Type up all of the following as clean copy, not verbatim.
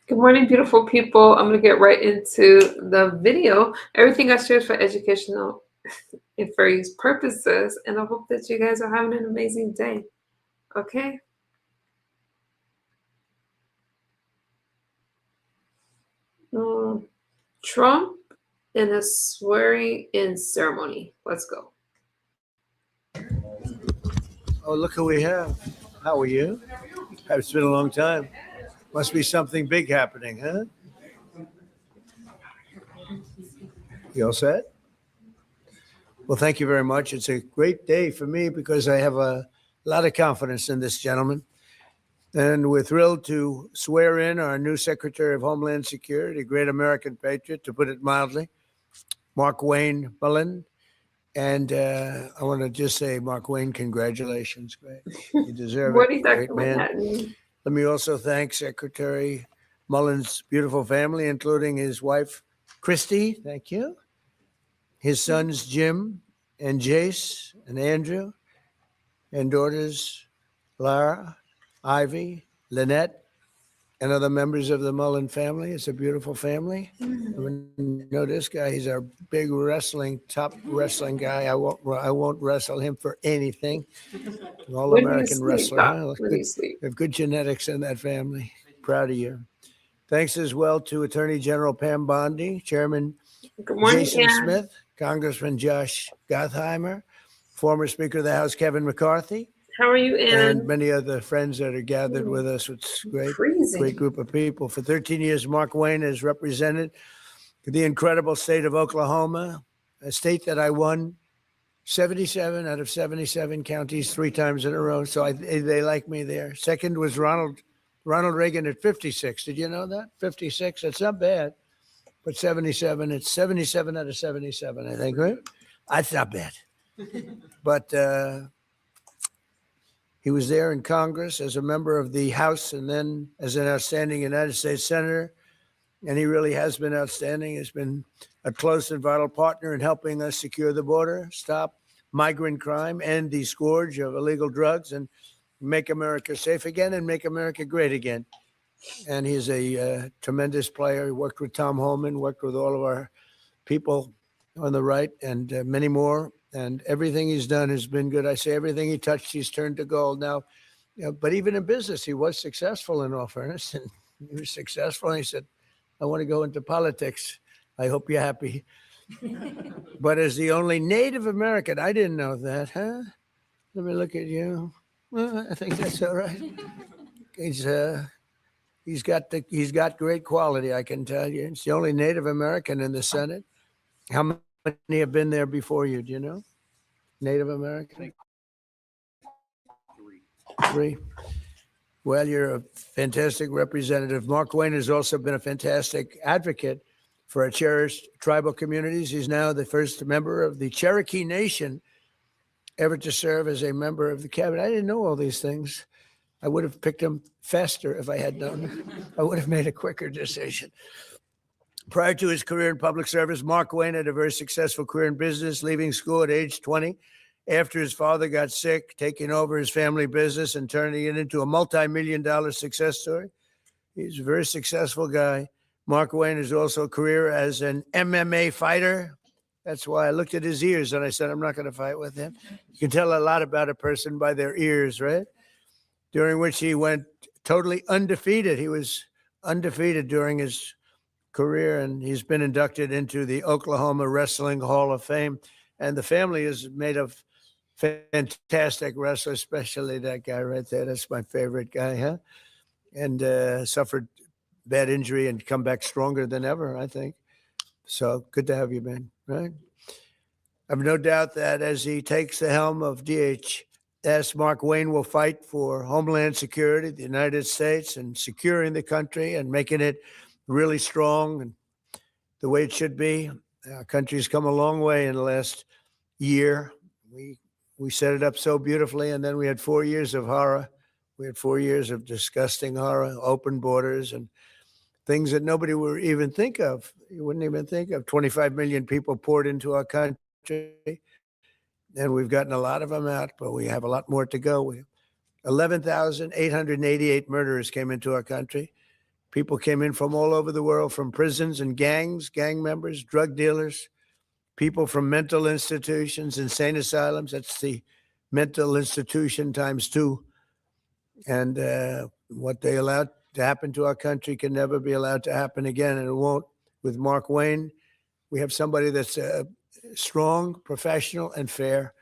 Good morning, beautiful people. I'm going to get right into the video. Everything I share is for educational and for use purposes, and I hope that you guys are having an amazing day. Okay? Trump in a swearing-in ceremony. Let's go. Oh, look who we have. How are you? It's been a long time. Must be something big happening, huh? You all set? Well, thank you very much. It's a great day for me because I have a lot of confidence in this gentleman. And we're thrilled to swear in our new Secretary of Homeland Security, a great American patriot, to put it mildly, Mark Wayne Mullen. And I want to just say, Mark Wayne, congratulations. Great. You deserve What it. is that Great coming man. at me? Let me also thank Secretary Mullen's beautiful family, including his wife, Christy. Thank you. His sons, Jim and Jace and Andrew, and daughters, Lara, Ivy, Lynette, and other members of the Mullen family. It's a beautiful family. You know this guy. He's our big top wrestling guy. I won't wrestle him for anything. An all-American wrestler. Huh? When do you sleep? We have good genetics in that family. Proud of you. Thanks as well to Attorney General Pam Bondi, Chairman Good morning, Jason Ann. Smith, Congressman Josh Gottheimer, former Speaker of the House Kevin McCarthy, How are you, Ann? and many other friends that are gathered with us. It's great group of people. For 13 years, Mark Wayne has represented the incredible state of Oklahoma, a state that I won 77 out of 77 counties 3 times in a row. So they like me there. Second was Ronald Reagan at 56. Did you know that? 56. That's not bad. But 77, it's 77 out of 77, I think, right? That's not bad. But he was there in Congress as a member of the House and then as an outstanding United States Senator. And he really has been outstanding. He's been a close and vital partner in helping us secure the border, stop migrant crime, end the scourge of illegal drugs, and make America safe again and make America great again. And he's a tremendous player. He worked with Tom Homan, worked with all of our people on the right and many more. And everything he's done has been good. I say everything he touched, he's turned to gold. Now, but even in business, he was successful in all fairness. And he was successful. And he said, I want to go into politics. I hope you're happy. But as the only Native American, I didn't know that, huh? Let me look at you. Well, I think that's all right. He's got great quality, I can tell you. It's the only Native American in the Senate. How many have been there before you? Do you know? Native American? 3. Well, you're a fantastic representative. Mark Wayne has also been a fantastic advocate for our cherished tribal communities. He's now the first member of the Cherokee Nation ever to serve as a member of the cabinet. I didn't know all these things. I would have picked him faster if I had known. I would have made a quicker decision. Prior to his career in public service, Mark Wayne had a very successful career in business, leaving school at age 20 after his father got sick, taking over his family business and turning it into a multi-million-dollar success story. He's a very successful guy. Mark Wayne has also a career as an MMA fighter. That's why I looked at his ears and I said, I'm not going to fight with him. You can tell a lot about a person by their ears, right? During which he went totally undefeated. He was undefeated during his career, and he's been inducted into the Oklahoma Wrestling Hall of Fame. And the family is made of fantastic wrestlers, especially that guy right there. That's my favorite guy, huh? And suffered bad injury and come back stronger than ever, I think. So good to have you, man, right? I have no doubt that as he takes the helm of DHS, Mark Wayne will fight for Homeland Security, the United States, and securing the country and making it really strong and the way it should be. Our country's come a long way in the last year. We set it up so beautifully, and then we had 4 years of horror. We had 4 years of disgusting horror, open borders, and things that nobody would even think of. You wouldn't even think of. 25 million people poured into our country, and we've gotten a lot of them out, but we have a lot more to go. 11,888 murderers came into our country, People came in from all over the world, from prisons and gangs, gang members, drug dealers, people from mental institutions, insane asylums. That's the mental institution times two. And what they allowed to happen to our country can never be allowed to happen again. And it won't. With Mark Wayne, we have somebody that's strong, professional, and fair.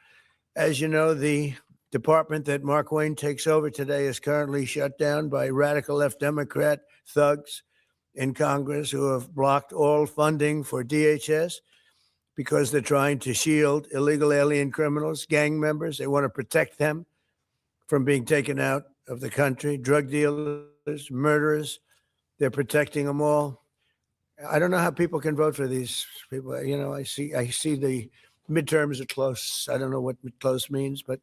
As you know, the department that Mark Wayne takes over today is currently shut down by radical left Democrat thugs in Congress who have blocked all funding for DHS because they're trying to shield illegal alien criminals, gang members. They want to protect them from being taken out of the country, drug dealers, murderers. They're protecting them all. I don't know how people can vote for these people. You know, I see the midterms are close. I don't know what close means, but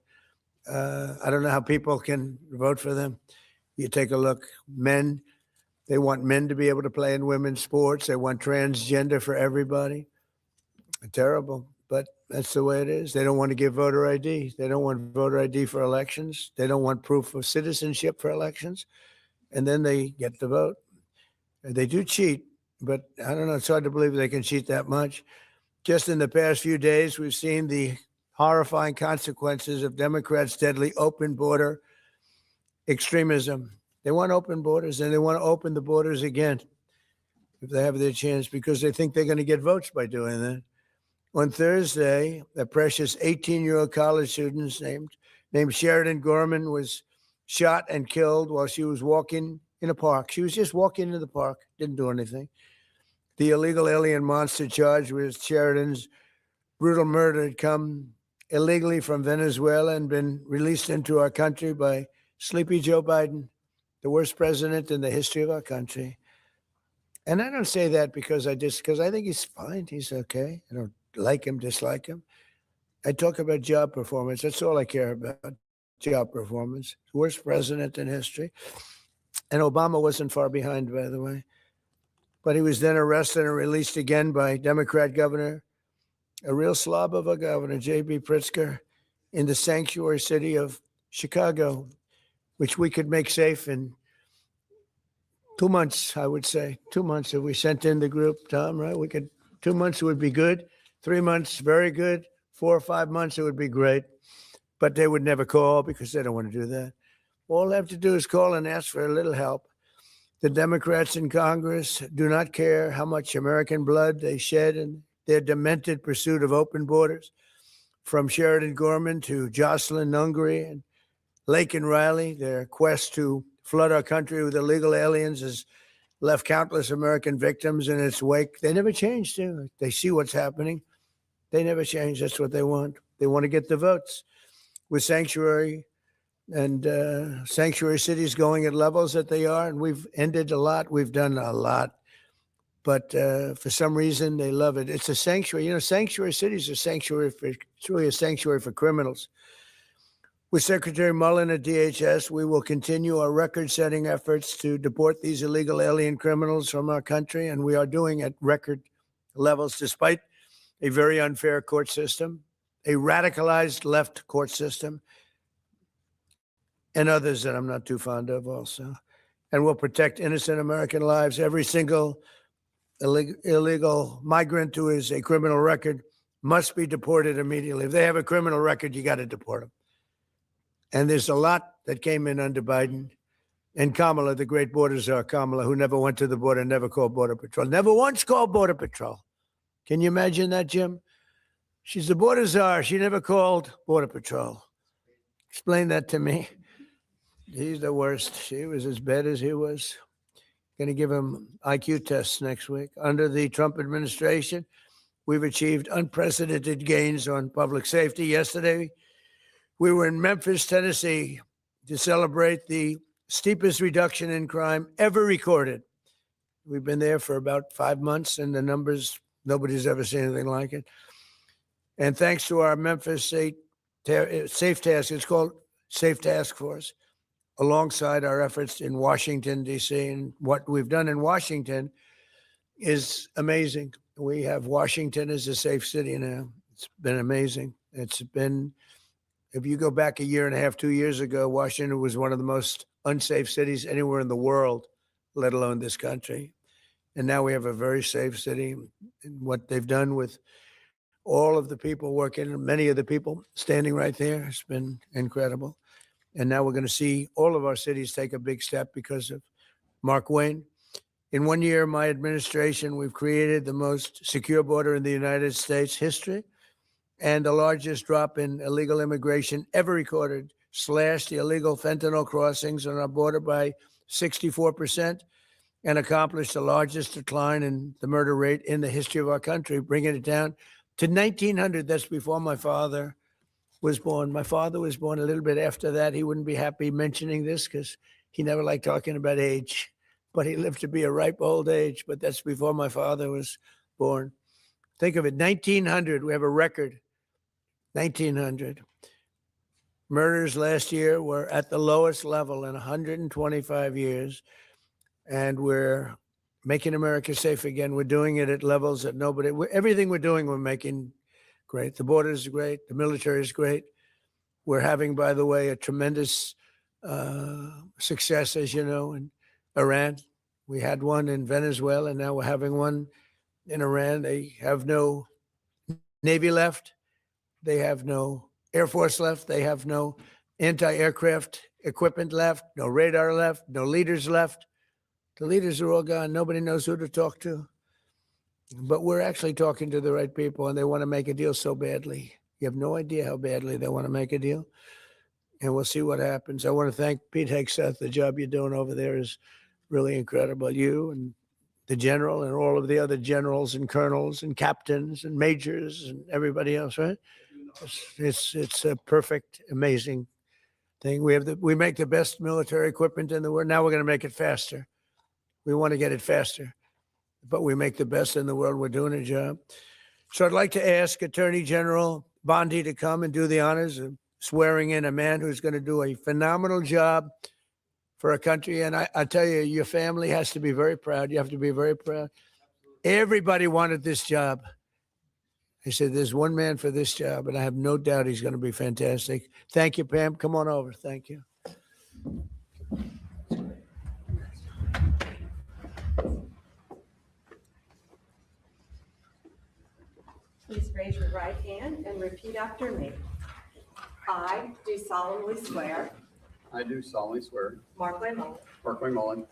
I don't know how people can vote for them. You take a look, men, they want men to be able to play in women's sports. They want transgender for everybody. Terrible, but that's the way it is. They don't want to give voter ID. They don't want voter ID for elections. They don't want proof of citizenship for elections. And then they get the vote. They do cheat, but I don't know. It's hard to believe they can cheat that much. Just in the past few days, we've seen the horrifying consequences of Democrats' deadly open border extremism. They want open borders, and they want to open the borders again if they have their chance, because they think they're going to get votes by doing that. On Thursday, a precious 18-year-old college student named Sheridan Gorman was shot and killed while she was walking in a park. She was just walking in the park, didn't do anything. The illegal alien monster charged with Sheridan's brutal murder had come illegally from Venezuela and been released into our country by sleepy Joe Biden, the worst president in the history of our country. And I don't say that because I think he's fine. He's okay. I don't like him, dislike him. I talk about job performance. That's all I care about, job performance. Worst president in history. And Obama wasn't far behind, by the way. But he was then arrested and released again by Democrat governor, a real slob of a governor, J.B. Pritzker, in the sanctuary city of Chicago, which we could make safe in 2 months, I would say. 2 months if we sent in the group, Tom, right? 2 months would be good. 3 months, very good. 4 or 5 months, it would be great. But they would never call because they don't want to do that. All they have to do is call and ask for a little help. The Democrats in Congress do not care how much American blood they shed in their demented pursuit of open borders. From Sheridan Gorman to Jocelyn Nungary and Laken Riley, their quest to flood our country with illegal aliens has left countless American victims in its wake. They never changed. They see what's happening. They never change. That's what they want. They want to get the votes. With sanctuary and sanctuary cities going at levels that they are, and we've ended a lot. We've done a lot. But for some reason, they love it. It's a sanctuary. You know, sanctuary cities are sanctuary for, it's really a sanctuary for criminals. With Secretary Mullen at DHS, we will continue our record-setting efforts to deport these illegal alien criminals from our country, and we are doing at record levels despite a very unfair court system, a radicalized left court system, and others that I'm not too fond of also. And we'll protect innocent American lives. Every single illegal migrant who is a criminal record must be deported immediately. If they have a criminal record, you got to deport them. And there's a lot that came in under Biden. And Kamala, the great border czar, Kamala, who never went to the border, never called Border Patrol, never once called Border Patrol. Can you imagine that, Jim? She's the border czar. She never called Border Patrol. Explain that to me. He's the worst. She was as bad as he was. Going to give him IQ tests next week. Under the Trump administration, we've achieved unprecedented gains on public safety. Yesterday, we were in Memphis, Tennessee, to celebrate the steepest reduction in crime ever recorded. We've been there for about 5 months, and the numbers, nobody's ever seen anything like it. And thanks to our Memphis Safe Task, it's called Safe Task Force, alongside our efforts in Washington, D.C. And what we've done in Washington is amazing. We have Washington as a safe city now. It's been amazing. It's been, if you go back a year and a half, 2 years ago, Washington was one of the most unsafe cities anywhere in the world. let alone this country. And now we have a very safe city. And what they've done with all of the people working, many of the people standing right there, has been incredible. And now we're going to see all of our cities take a big step because of Mark Wayne. In 1 year, my administration, we've created the most secure border in the United States history and the largest drop in illegal immigration ever recorded, slashed the illegal fentanyl crossings on our border by 64%, and accomplished the largest decline in the murder rate in the history of our country, bringing it down to 1900. That's before my father was born. My father was born a little bit after that. He wouldn't be happy mentioning this because he never liked talking about age, but he lived to be a ripe old age. But that's before my father was born. Think of it, 1900, we have a record, 1900. Murders last year were at the lowest level in 125 years, and we're making America safe again. We're doing it at levels that everything we're doing, we're making great. The border is great. The military is great. We're having, by the way, a tremendous success, as you know, in Iran. We had one in Venezuela, and now we're having one in Iran. They have no Navy left. They have no Air Force left. They have no anti-aircraft equipment left, no radar left, no leaders left. The leaders are all gone. Nobody knows who to talk to. But we're actually talking to the right people, and they want to make a deal so badly. You have no idea how badly they want to make a deal. And we'll see what happens. I want to thank Pete Hegseth. The job you're doing over there is really incredible. You and the general and all of the other generals and colonels and captains and majors and everybody else, right? It's a perfect, amazing thing. We make the best military equipment in the world. Now we're going to make it faster. We want to get it faster, but we make the best in the world. We're doing a job. So I'd like to ask Attorney General Bondi to come and do the honors of swearing in a man who's going to do a phenomenal job for our country. And I tell you, your family has to be very proud. You have to be very proud. Everybody wanted this job. I said, there's one man for this job, and I have no doubt he's going to be fantastic. Thank you, Pam. Come on over. Thank you. Please raise your right hand and repeat after me. I do solemnly swear, I do solemnly swear, Mark Wayne Mullin, Mark Wayne Mullin,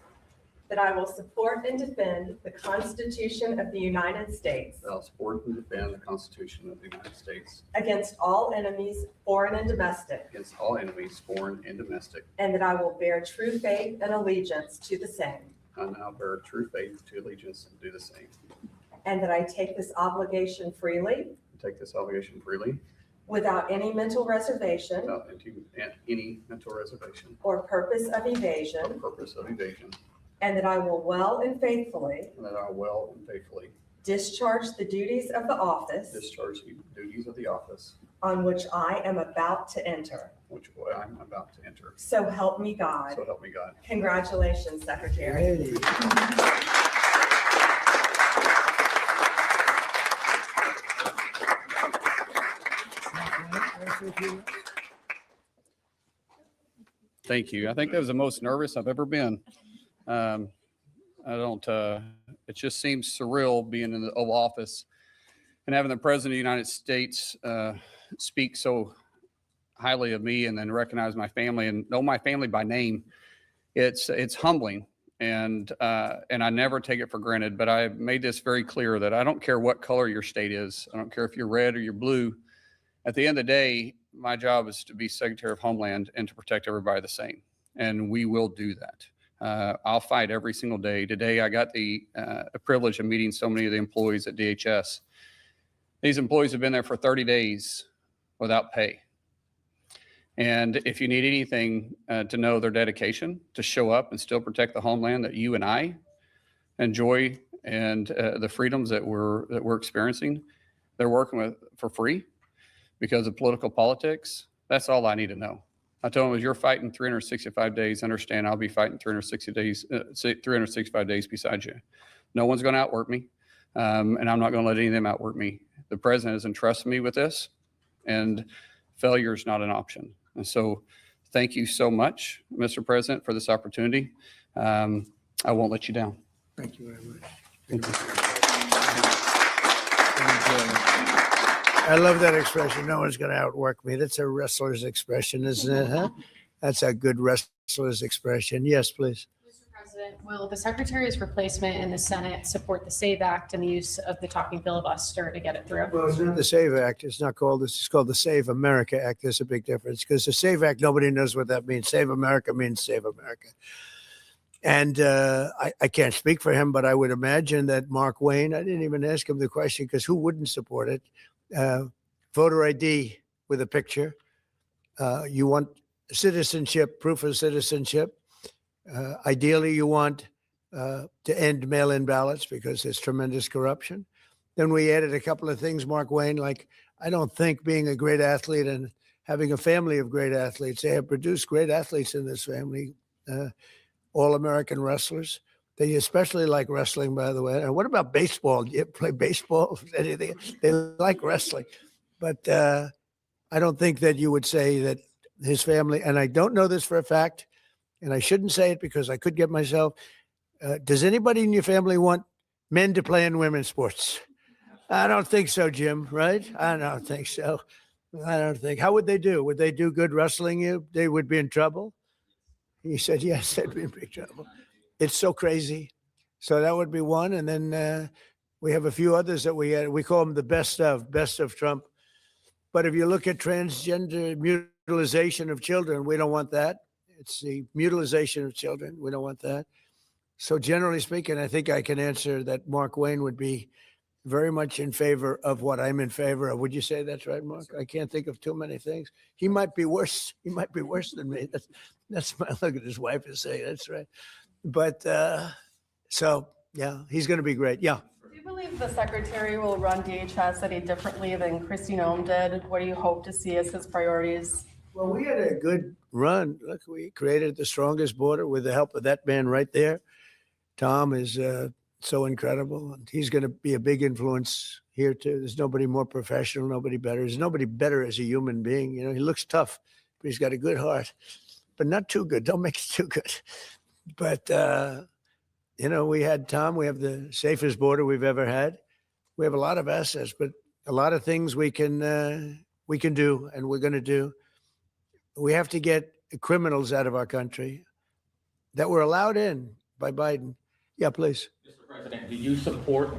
that I will support and defend the Constitution of the United States that I will support and defend the Constitution of the United States against all enemies, foreign and domestic, against all enemies, foreign and domestic, and that I will bear true faith and allegiance to the same, and I bear true faith to allegiance and do the same. and that I take this obligation freely, Take this obligation freely, without any mental reservation without any mental reservation or purpose of or evasion, purpose of evasion, and that I will well and faithfully and that I will well and faithfully discharge the duties of the office discharge the duties of the office on which I am about to enter. which I'm about to enter. So help me God. So help me God. Congratulations, Secretary. Hey. Thank you. I think that was the most nervous I've ever been. I don't, it just seems surreal being in the Oval Office and having the President of the United States speak so highly of me and then recognize my family and know my family by name. It's humbling, and I never take it for granted, but I've made this very clear that I don't care what color your state is. I don't care if you're red or you're blue. At the end of the day, my job is to be Secretary of Homeland and to protect everybody the same. And we will do that. I'll fight every single day. Today, I got the privilege of meeting so many of the employees at DHS. These employees have been there for 30 days without pay. And if you need anything to know their dedication to show up and still protect the homeland that you and I enjoy and the freedoms that we're experiencing, they're working with for free because of political politics. That's all I need to know. I told them, as you're fighting 365 days, understand I'll be fighting 365 days beside you. No one's going to outwork me, and I'm not going to let any of them outwork me. The president has entrusted me with this, and failure is not an option. And so thank you so much, Mr. President, for this opportunity. I won't let you down. Thank you very much. Thank you. I love that expression. No one's going to outwork me. That's a wrestler's expression, isn't it? Huh? That's a good wrestler's expression. Yes, please. Mr. President, will the Secretary's replacement in the Senate support the SAVE Act and the use of the talking filibuster to get it through? Well, it's not the SAVE Act. It's not called this. It's called the Save America Act. There's a big difference because the SAVE Act, nobody knows what that means. Save America means Save America. And I can't speak for him, but I would imagine that Mark Wayne, I didn't even ask him the question because who wouldn't support it? Voter ID with a picture. You want citizenship, proof of citizenship. Ideally, you want to end mail-in ballots because there's tremendous corruption. Then we added a couple of things, Mark Wayne, like I don't think being a great athlete and having a family of great athletes, they have produced great athletes in this family, all-American wrestlers. They especially like wrestling, by the way. And what about baseball? Do you play baseball? Anything? They like wrestling. But I don't think that you would say that his family, and I don't know this for a fact, and I shouldn't say it because I could get myself. Does anybody in your family want men to play in women's sports? I don't think so, Jim, right? I don't think so. I don't think. How would they do? Would they do good wrestling you? They would be in trouble? He said, yes, they'd be in big trouble. It's so crazy. So that would be one. And then we have a few others that we call them the best of Trump. But if you look at transgender mutilization of children, we don't want that. It's the mutilization of children. We don't want that. So generally speaking, I think I can answer that Mark Wayne would be very much in favor of what I'm in favor of. Would you say that's right, Mark? I can't think of too many things. He might be worse. He might be worse than me. That's my look at his wife is saying. That's right. But so, yeah, he's going to be great. Yeah. Do you believe the Secretary will run DHS any differently than Kristi Noem did? What do you hope to see as his priorities? Well, we had a good run. Look, we created the strongest border with the help of that man right there. Tom is so incredible. And he's going to be a big influence here, too. There's nobody more professional, nobody better. There's nobody better as a human being. You know, he looks tough, but he's got a good heart, but not too good. Don't make it too good. But, you know, we had Tom. We have the safest border we've ever had. We have a lot of assets, but a lot of things we can do, and we're going to do. We have to get criminals out of our country that were allowed in by Biden. Yeah, please. Mr. President, do you support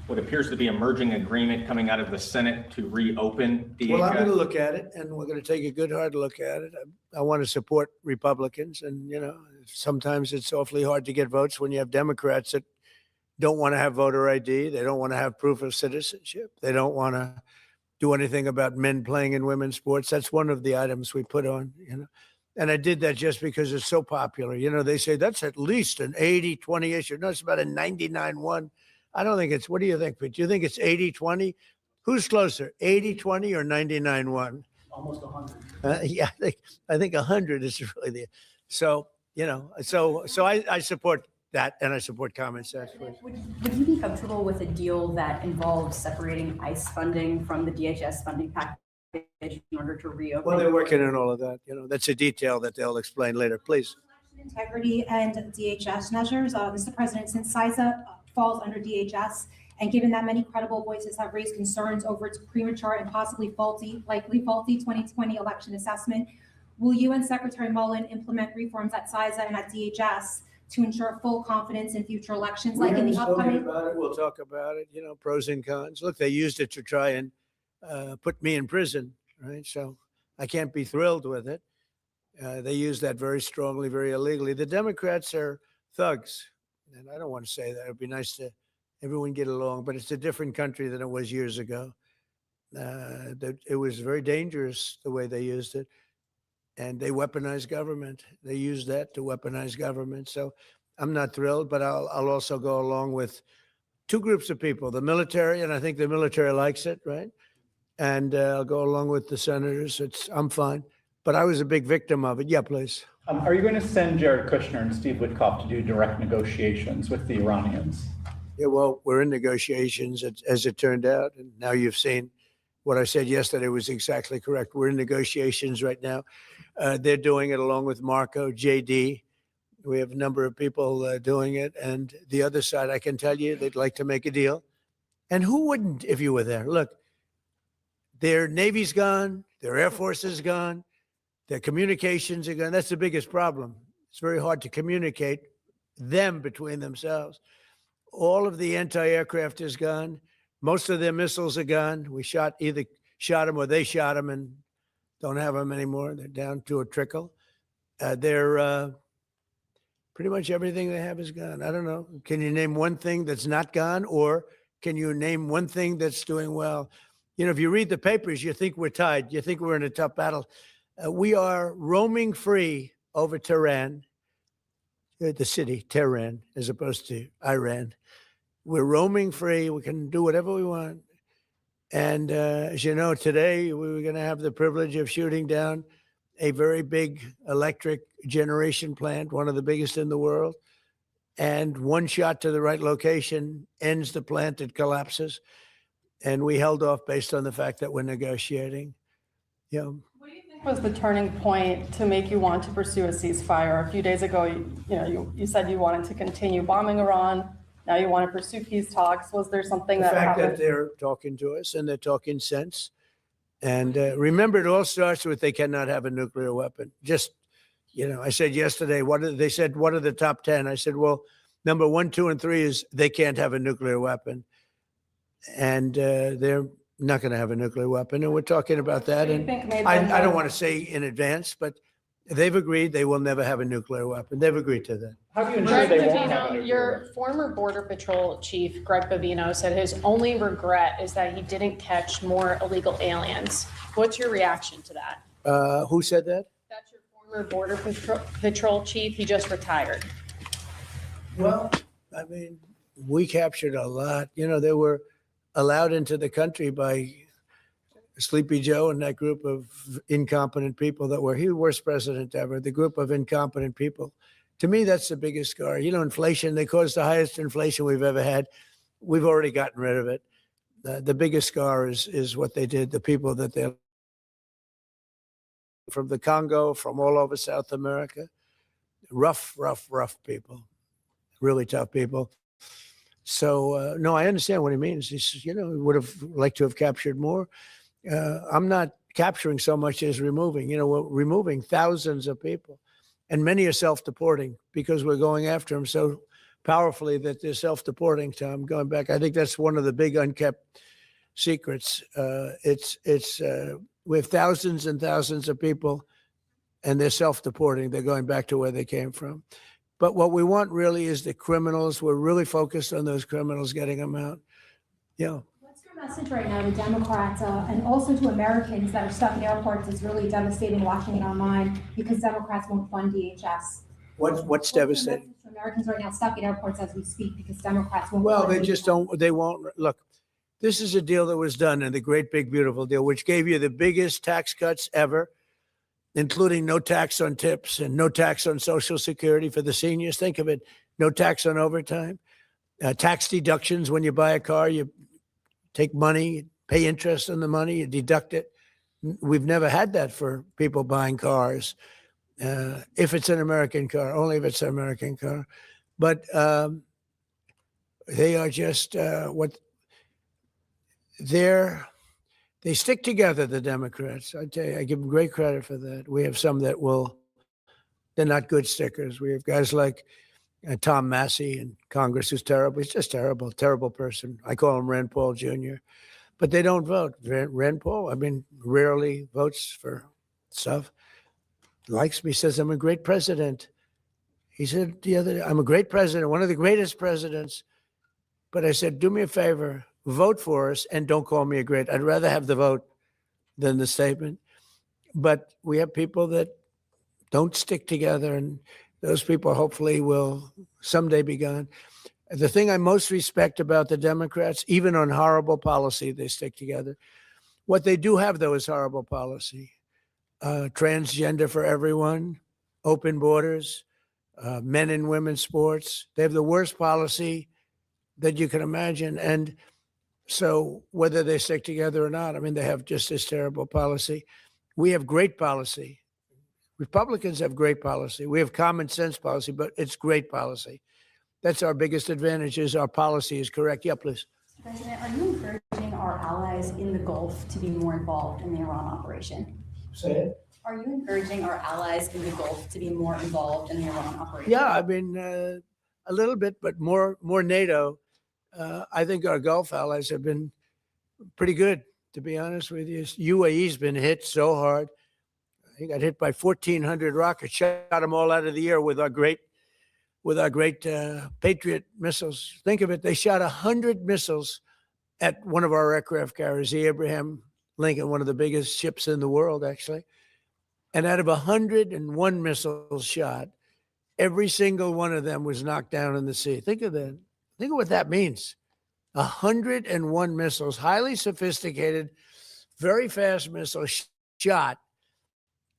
what appears to be a merging agreement coming out of the Senate to reopen DHS? Well, I'm going to look at it, and we're going to take a good hard look at it. I want to support Republicans, and you know, sometimes it's awfully hard to get votes when you have Democrats that don't want to have voter ID. They don't want to have proof of citizenship. They don't want to do anything about men playing in women's sports. That's one of the items we put on, you know. And I did that just because it's so popular. You know, they say that's at least an 80-20 issue. No, it's about a 99-1. I don't think it's, what do you think, Pete? Do you think it's 80-20? Who's closer, 80-20 or 99-1? Almost 100. Yeah, I think 100 is really the, so, you know, so I support that, and I support common sense. Would you be comfortable with a deal that involves separating ICE funding from the DHS funding package in order to reopen? Well, they're working on all of that. You know, that's a detail that they'll explain later. Please. Integrity and DHS measures. Mr. President, since CISA falls under DHS, and given that many credible voices have raised concerns over its premature and possibly likely faulty 2020 election assessment, will you and Secretary Mullen implement reforms at CISA and at DHS to ensure full confidence in future elections, like in the upcoming? We'll talk about it, you know, pros and cons. Look, they used it to try and put me in prison, right? So I can't be thrilled with it. They use that very strongly, very illegally. The Democrats are thugs, and I don't want to say that. It'd be nice to everyone get along, but it's a different country than it was years ago. It was very dangerous the way they used it, and they weaponized government. They used that to weaponize government. So I'm not thrilled, but I'll also go along with two groups of people, the military, and I think the military likes it, right? And I'll go along with the senators. I'm fine. But I was a big victim of it. Yeah, please. Are you going to send Jared Kushner and Steve Witkoff to do direct negotiations with the Iranians? Yeah, well, we're in negotiations, as it turned out. And now you've seen what I said yesterday was exactly correct. We're in negotiations right now. They're doing it along with Marco, JD, We have a number of people doing it. And the other side, I can tell you, they'd like to make a deal. And who wouldn't if you were there? Look, their Navy's gone, their Air Force is gone, their communications are gone. That's the biggest problem. It's very hard to communicate them between themselves. All of the anti-aircraft is gone. Most of their missiles are gone. We either shot them or they shot them and don't have them anymore. They're down to a trickle. They're pretty much everything they have is gone. I don't know. Can you name one thing that's not gone, or can you name one thing that's doing well? You know, if you read the papers, you think we're tied. You think we're in a tough battle. We are roaming free over Tehran, the city, Tehran, as opposed to Iran. We're roaming free. We can do whatever we want. And as you know, today we were going to have the privilege of shooting down a very big electric generation plant, one of the biggest in the world. And one shot to the right location ends the plant, it collapses. And we held off based on the fact that we're negotiating. You know, What do you think was the turning point to make you want to pursue a ceasefire? A few days ago, you said you wanted to continue bombing Iran. Now you want to pursue peace talks. Was there something the that fact happened? that they're talking to us and they're talking sense. And remember, it all starts with they cannot have a nuclear weapon. Just, you know, I said yesterday, they said, what are the top 10? I said, well, number 1, 2, and 3 is they can't have a nuclear weapon. And they're not going to have a nuclear weapon. And we're talking about that. And I don't want to say in advance, but they've agreed they will never have a nuclear weapon. They've agreed to that. How do you ensure Greg they won't have a Bovino, nuclear your weapon? former Border Patrol chief, Greg Bovino, said his only regret is that he didn't catch more illegal aliens. What's your reaction to that? Who said that? That's your former Border Patrol chief. He just retired. Well, I mean, we captured a lot. You know, they were allowed into the country by Sleepy Joe and that group of incompetent people that were, he was the worst president ever, the group of incompetent people. To me, that's the biggest scar. You know, inflation, they caused the highest inflation we've ever had. We've already gotten rid of it. The biggest scar is what they did, the people that they're from the Congo, from all over South America. Rough people, really tough people. So, no, I understand what he means. He says, you know, he would have liked to have captured more. I'm not capturing so much as removing. You know, we're removing thousands of people, and many are self-deporting because we're going after them so powerfully that they're self-deporting. Tom, going back, I think that's one of the big unkept secrets. We have thousands and thousands of people, and they're self-deporting. They're going back to where they came from. But what we want really is the criminals. We're really focused on those criminals, getting them out. Yeah. What's your message right now to Democrats and also to Americans that are stuck in airports is really devastating, watching it online because Democrats won't fund DHS? What's devastating? For Americans right now stuck in airports as we speak because Democrats won't. Well, fund they just don't. They won't look. This is a deal that was done in the great big beautiful deal, which gave you the biggest tax cuts ever, including no tax on tips and no tax on Social Security for the seniors. Think of it, no tax on overtime, tax deductions when you buy a car, you take money, pay interest on the money, you deduct it. We've never had that for people buying cars. If it's an American car, only if it's an American car. But they are just they stick together, the Democrats. I tell you, I give them great credit for that. We have some that they're not good stickers. We have guys like Tom Massey in Congress, who's terrible. He's just terrible person. I call him Rand Paul Jr., but they don't vote. Rand Paul, I mean, rarely votes for stuff. Likes me, says I'm a great president. He said the other day, I'm a great president, one of the greatest presidents. But I said, do me a favor, vote for us and don't call me a great. I'd rather have the vote than the statement. But we have people that don't stick together, and those people hopefully will someday be gone. The thing I most respect about the Democrats, even on horrible policy, they stick together. What they do have, though, is horrible policy. Transgender for everyone, open borders, men and women's sports. They have the worst policy that you can imagine. And so whether they stick together or not, I mean, they have just this terrible policy. We have great policy. Republicans have great policy. We have common sense policy, but it's great policy. That's our biggest advantage is our policy is correct. Yeah, please. President, are you encouraging our allies in the Gulf to be more involved in the Iran operation? Say it. Are you encouraging our allies in the Gulf to be more involved in the Iran operation? Yeah, I mean, a little bit, but more NATO. I think our Gulf allies have been pretty good, to be honest with you. UAE's been hit so hard. He got hit by 1,400 rockets, shot them all out of the air with our great Patriot missiles. Think of it, they shot 100 missiles at one of our aircraft carriers, the Abraham Lincoln, one of the biggest ships in the world, actually. And out of 101 missiles shot, every single one of them was knocked down in the sea. Think of that. Think of what that means. 101 missiles, highly sophisticated, very fast missiles shot.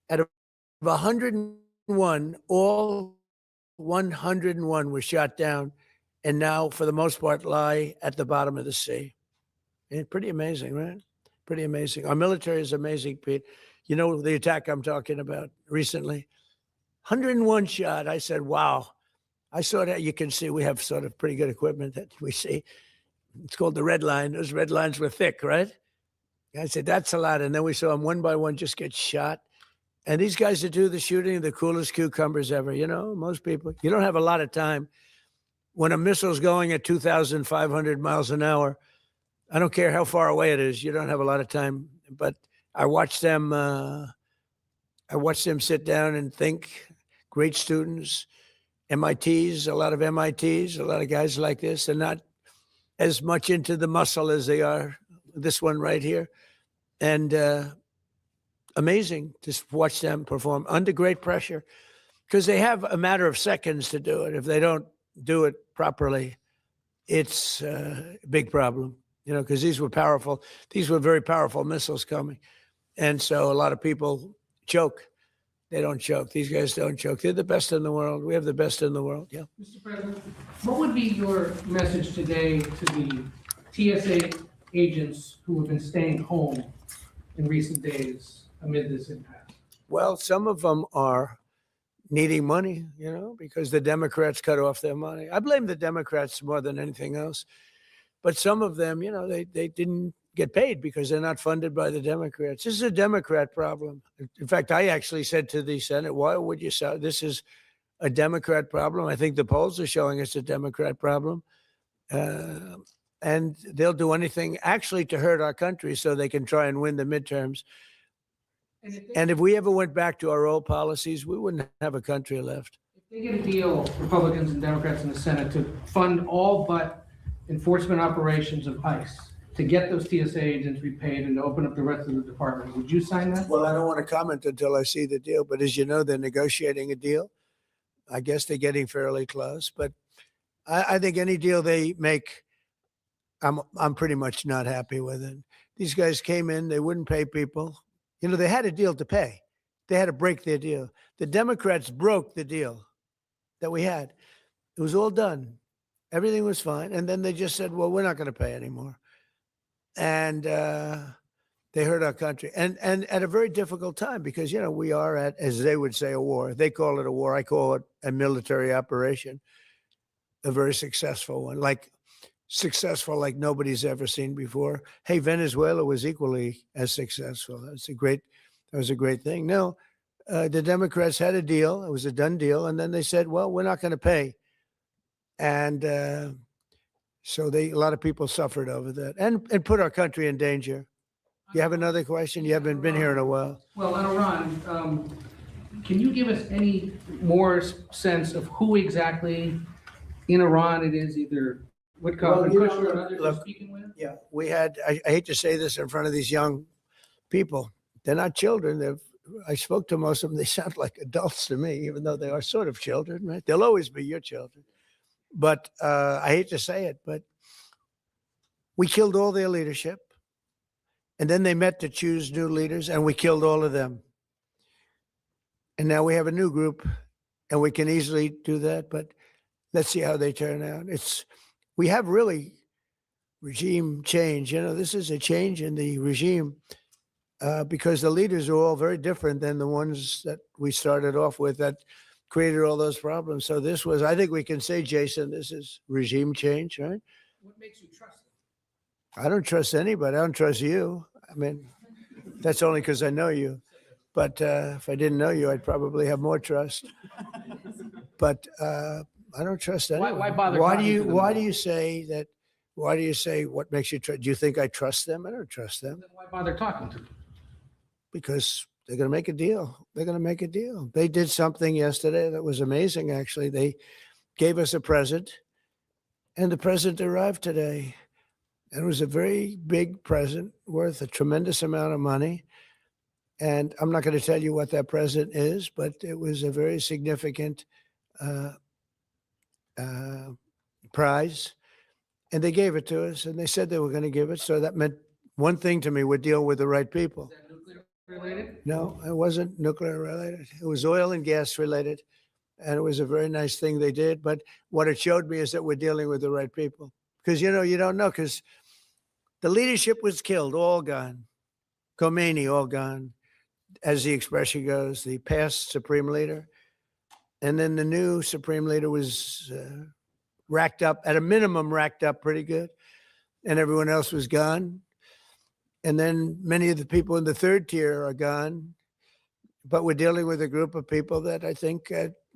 Out of 101, all 101 were shot down, and now, for the most part, lie at the bottom of the sea. And pretty amazing, right? Pretty amazing. Our military is amazing, Pete. You know the attack I'm talking about recently? 101 shot. I said, wow. I saw that. You can see we have sort of pretty good equipment that we see. It's called the red line. Those red lines were thick, right? I said, that's a lot. And then we saw them one by one just get shot. And these guys that do the shooting, the coolest cucumbers ever. You know, most people, you don't have a lot of time. When a missile's going at 2,500 miles an hour, I don't care how far away it is, you don't have a lot of time. But I watched them sit down and think. Great students, MITs, a lot of MITs, a lot of guys like this. They're not as much into the muscle as they are this one right here. And amazing to watch them perform under great pressure because they have a matter of seconds to do it. If they don't do it properly, it's a big problem, you know, because these were powerful. These were very powerful missiles coming. And so a lot of people choke. They don't choke. These guys don't choke. They're the best in the world. We have the best in the world. Yeah. Mr. President, what would be your message today to the TSA agents who have been staying home in recent days amid this impasse? Well, some of them are needing money, you know, because the Democrats cut off their money. I blame the Democrats more than anything else. But some of them, you know, they didn't get paid because they're not funded by the Democrats. This is a Democrat problem. In fact, I actually said to the Senate, why would you say this is a Democrat problem? I think the polls are showing it's a Democrat problem. And they'll do anything actually to hurt our country so they can try and win the midterms. And if we ever went back to our old policies, we wouldn't have a country left. If they get a deal, Republicans and Democrats in the Senate, to fund all but enforcement operations of ICE, to get those TSA agents repaid and to open up the rest of the department, would you sign that? Well, I don't want to comment until I see the deal, but as you know, they're negotiating a deal. I guess they're getting fairly close, but I think any deal they make, I'm pretty much not happy with it. These guys came in, they wouldn't pay people. You know, they had a deal to pay. They had to break their deal. The Democrats broke the deal that we had. It was all done. Everything was fine. And then they just said, well, we're not going to pay anymore. And they hurt our country. And at a very difficult time because, you know, we are at, as they would say, a war. They call it a war. I call it a military operation, a very successful one, like successful like nobody's ever seen before. Hey, Venezuela was equally as successful. That was a great thing. No, the Democrats had a deal. It was a done deal. And then they said, well, we're not going to pay. And so a lot of people suffered over that and put our country in danger. You have another question? You haven't been here in a while. Well, on Iran, can you give us any more sense of who exactly in Iran it is, either Witkoff and Kushner and others are speaking with? Yeah, we had, I hate to say this in front of these young people. They're not children. I spoke to most of them. They sound like adults to me, even though they are sort of children, right? They'll always be your children. But I hate to say it, but we killed all their leadership. And then they met to choose new leaders, and we killed all of them. And now we have a new group, and we can easily do that. But let's see how they turn out. We have really regime change. You know, this is a change in the regime. because the leaders are all very different than the ones that we started off with that created all those problems. So this was, I think we can say, Jason, this is regime change, right? What makes you trust them? I don't trust anybody. I don't trust you. I mean, that's only because I know you. But if I didn't know you, I'd probably have more trust. But I don't trust anyone. Why bother Why do talking you? to them Why then? do you say that? Why do you say what makes you trust? Do you think I trust them? I don't trust them Then why bother talking to them? because they're going to make a deal. They're going to make a deal. They did something yesterday that was amazing. Actually, they gave us a present, and the present arrived today. And it was a very big present worth a tremendous amount of money. And I'm not going to tell you what that present is, but it was a very significant uh, uh, prize. And they gave it to us, and they said they were going to give it. So that meant one thing to me: we're dealing with the right people. Is that nuclear related? No, it wasn't nuclear related. It was oil and gas related. And it was a very nice thing they did. But what it showed me is that we're dealing with the right people. Because, you know, you don't know, because the leadership was killed, all gone. Khomeini, all gone, as the expression goes, the past supreme leader. And then the new supreme leader was racked up, at a minimum, racked up pretty good. And everyone else was gone. And then many of the people in the third tier are gone. But we're dealing with a group of people that I think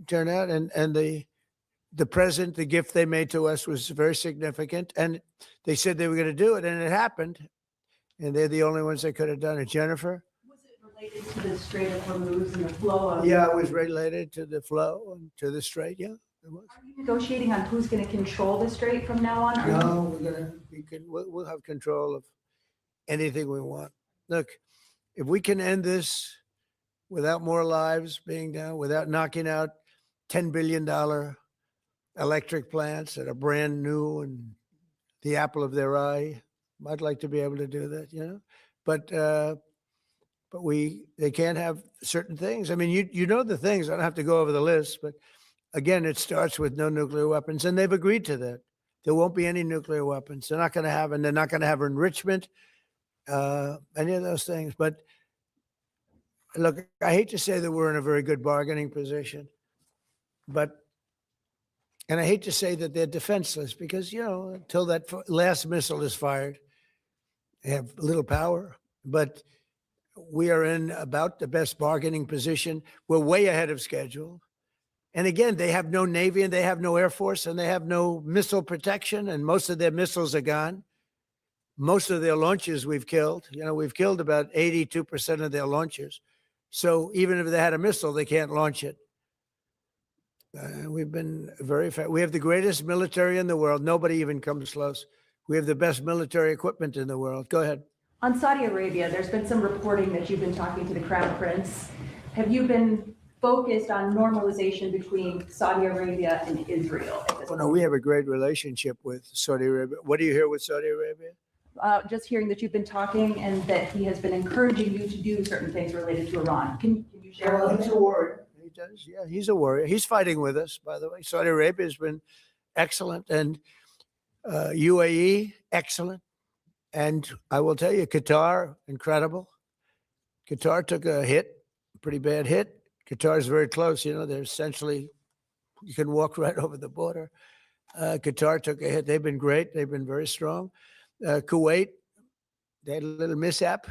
turn out. And the present, the gift they made to us was very significant. And they said they were going to do it, and it happened. And they're the only ones that could have done it. Jennifer? Was it related to the Strait of Hormuz and the flow of? Yeah, it was related to the flow and to the strait. Yeah, it was. Are you negotiating on who's going to control the strait from now on? Are you- No, we'll have control of anything we want. Look, if we can end this without more lives being down, without knocking out $10 billion electric plants that are brand new and the apple of their eye, I'd like to be able to do that, you know. But they can't have certain things. I mean, you know the things. I don't have to go over the list, but again, it starts with no nuclear weapons, and they've agreed to that. There won't be any nuclear weapons. They're not going to have, and they're not going to have enrichment, any of those things. But look, I hate to say that we're in a very good bargaining position, and I hate to say that they're defenseless because, you know, until that last missile is fired, they have little power. But we are in about the best bargaining position. We're way ahead of schedule. And again, they have no Navy and they have no Air Force and they have no missile protection, and most of their missiles are gone. Most of their launchers we've killed. You know, we've killed about 82% of their launchers. So even if they had a missile, they can't launch it. We've been very fast. We have the greatest military in the world. Nobody even comes close. We have the best military equipment in the world. Go ahead. On Saudi Arabia, there's been some reporting that you've been talking to the Crown Prince. Have you been focused on normalization between Saudi Arabia and Israel at this Oh, no, we have a great relationship with Saudi Arabia. What do you hear with Saudi Arabia? Just hearing that you've been talking and that he has been encouraging you to do certain things related to Iran. Can you share a little bit? He's a warrior. He does. Yeah, he's a warrior. He's fighting with us, by the way. Saudi Arabia has been excellent, and UAE, excellent. And I will tell you, Qatar, incredible. Qatar took a hit, a pretty bad hit. Qatar is very close. You know, they're essentially, you can walk right over the border. Qatar took a hit. They've been great. They've been very strong. Kuwait, they had a little mishap.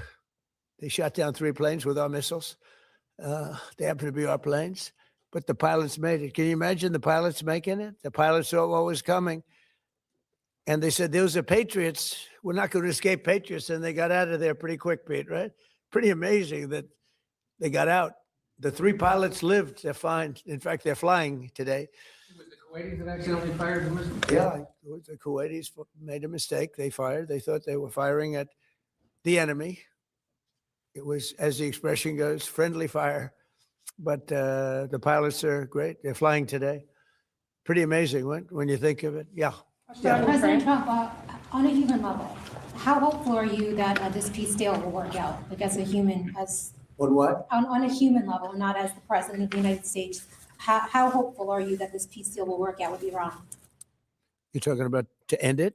They shot down 3 planes with our missiles. They happen to be our planes, but the pilots made it. Can you imagine the pilots making it? The pilots saw what was coming. And they said, those are Patriots. We're not going to escape Patriots. And they got out of there pretty quick, Pete, right? Pretty amazing that they got out. The 3 pilots lived. They're fine. In fact, they're flying today. Was the Kuwaitis that accidentally fired the missile? Yeah, the Kuwaitis made a mistake. They fired. They thought they were firing at the enemy. It was, as the expression goes, friendly fire. But the pilots are great. They're flying today. Pretty amazing when you think of it. Yeah. President Trump, on a human level, how hopeful are you that this peace deal will work out? Like as a human, On what? on a human level, not as the president of the United States, how hopeful are you that this peace deal will work out with Iran? You're talking about to end it?